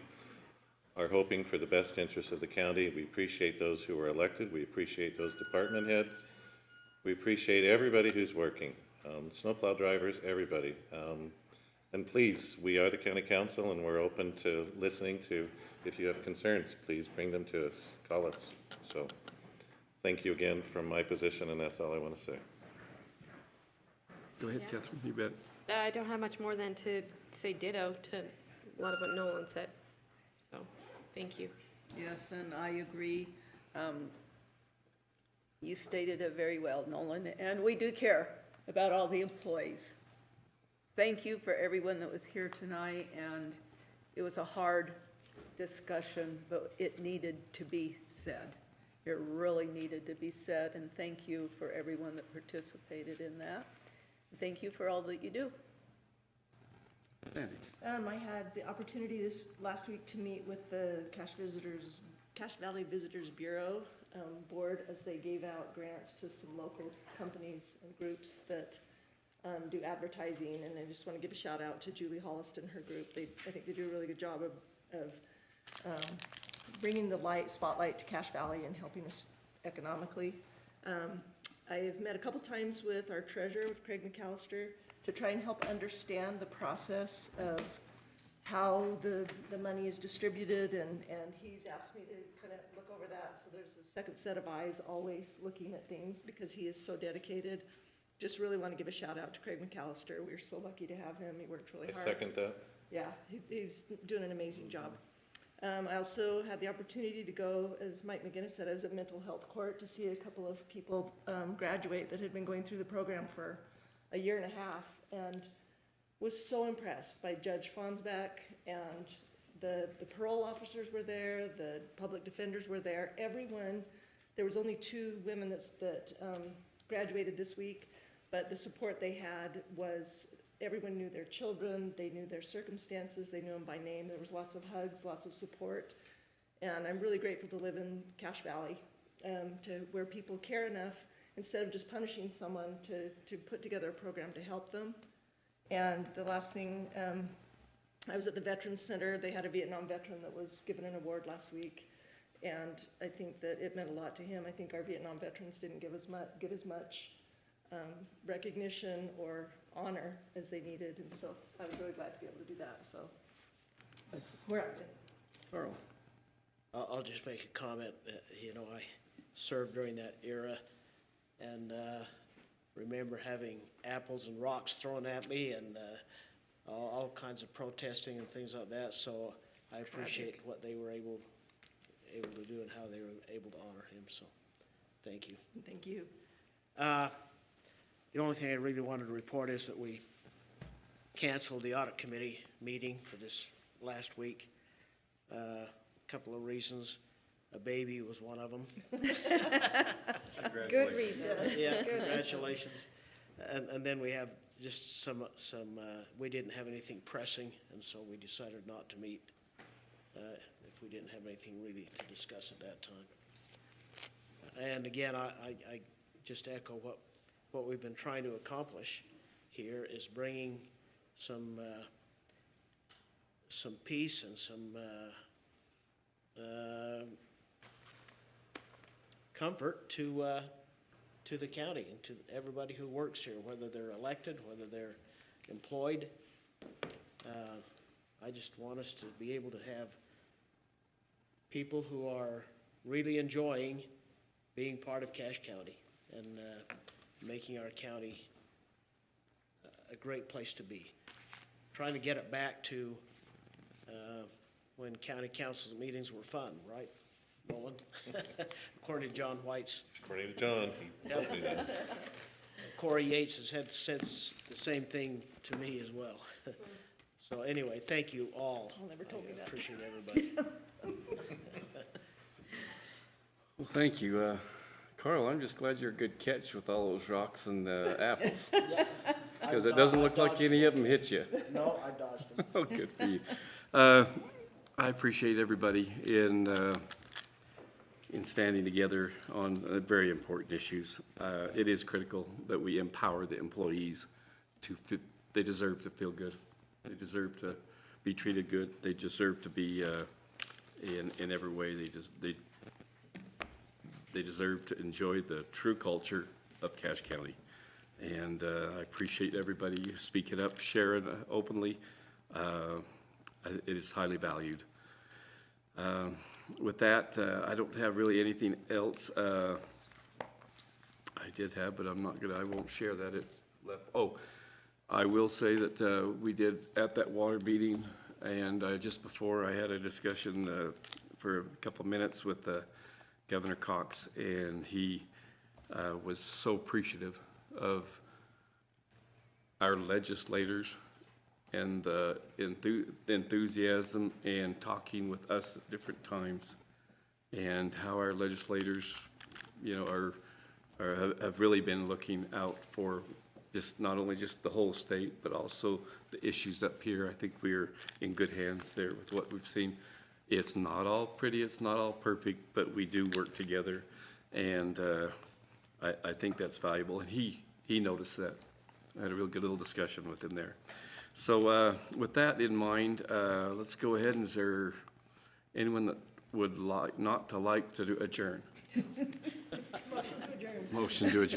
are hoping for the best interests of the county. We appreciate those who are elected. We appreciate those department heads. We appreciate everybody who's working, snowplow drivers, everybody. And please, we are the county council and we're open to listening to, if you have concerns, please bring them to us, call us. So thank you again from my position, and that's all I want to say. Go ahead, Catherine, you bet. I don't have much more than to say ditto to a lot of what Nolan said. So, thank you. Yes, and I agree. You stated it very well, Nolan, and we do care about all the employees. Thank you for everyone that was here tonight, and it was a hard discussion, but it needed to be said. It really needed to be said, and thank you for everyone that participated in that. Thank you for all that you do. Sandy? I had the opportunity this last week to meet with the Cache Cache Valley Visitors Bureau board as they gave out grants to some local companies and groups that do advertising, and I just want to give a shout out to Julie Hollister and her group. I think they do a really good job of bringing the spotlight to Cache Valley and helping us economically. I've met a couple times with our treasurer, with Craig McAllister, to try and help understand the process of how the money is distributed, and he's asked me to kind of look over that. So there's a second set of eyes always looking at things because he is so dedicated. Just really want to give a shout out to Craig McAllister. We're so lucky to have him. He worked really hard. I second that. Yeah, he's doing an amazing job. I also had the opportunity to go, as Mike McGinnis said, I was at mental health court to see a couple of people graduate that had been going through the program for a year and a half, and was so impressed by Judge Fonsback, and the parole officers were there, the public defenders were there, everyone. There was only 2 women that graduated this week, but the support they had was everyone knew their children, they knew their circumstances, they knew them by name. There was lots of hugs, lots of support, and I'm really grateful to live in Cache Valley, to where people care enough, instead of just punishing someone, to put together a program to help them. And the last thing, I was at the Veterans Center. They had a Vietnam veteran that was given an award last week, and I think that it meant a lot to him. I think our Vietnam veterans didn't give as much recognition or honor as they needed, and so I was really glad to be able to do that. So we're out there. Carl. I'll just make a comment that, I served during that era, and remember having apples and rocks thrown at me, and all kinds of protesting and things like that. So I appreciate what they were able to do and how they were able to honor him. So thank you. Thank you. The only thing I really wanted to report is that we canceled the audit committee meeting for this last week. A couple of reasons. A baby was one of them. Good reason. Yeah, Good congratulations. And then we have just some we didn't have anything pressing, and so we decided not to meet if we didn't have anything really to discuss at that time. And again, I just echo what we've been trying to accomplish here is bringing some peace and some comfort to the county and to everybody who works here, whether they're elected, whether they're employed. I just want us to be able to have people who are really enjoying being part of Cache County and making our county a great place to be. Trying to get it back to when county council meetings were fun, right, Nolan? According to John White's. According to John, he told me that. Corey Yates has said the same thing to me as well. So anyway, thank you all. Paul never told me that. Appreciate everybody. Well, thank you. Carl, I'm just glad you're a good catch with all those rocks and apples. Because it doesn't look like any of them hit you. No, I dodged them. Oh, good for you. I appreciate everybody in standing together on very important issues. It is critical that we empower the employees they deserve to feel good. They deserve to be treated good. They deserve to be in every way. They deserve to enjoy the true culture of Cache County. And I appreciate everybody speaking up, sharing openly. It is highly valued. With that, I don't have really anything else. I did have, but I won't share that. It's left. Oh, I will say that we did at that water meeting, and just before I had a discussion for a couple minutes with Governor Cox, and he was so appreciative of our legislators and the enthusiasm and talking with us at different times, and how our legislators, have really been looking out for not only just the whole state, but also the issues up here. I think we're in good hands there with what we've seen It's not all pretty, it's not all perfect, but we do work together, and I think that's valuable, and he noticed that. I had a real good little discussion with him there. So with that in mind, let's go ahead, and is there anyone that would like to adjourn? Motion to adjourn. Motion to adjourn.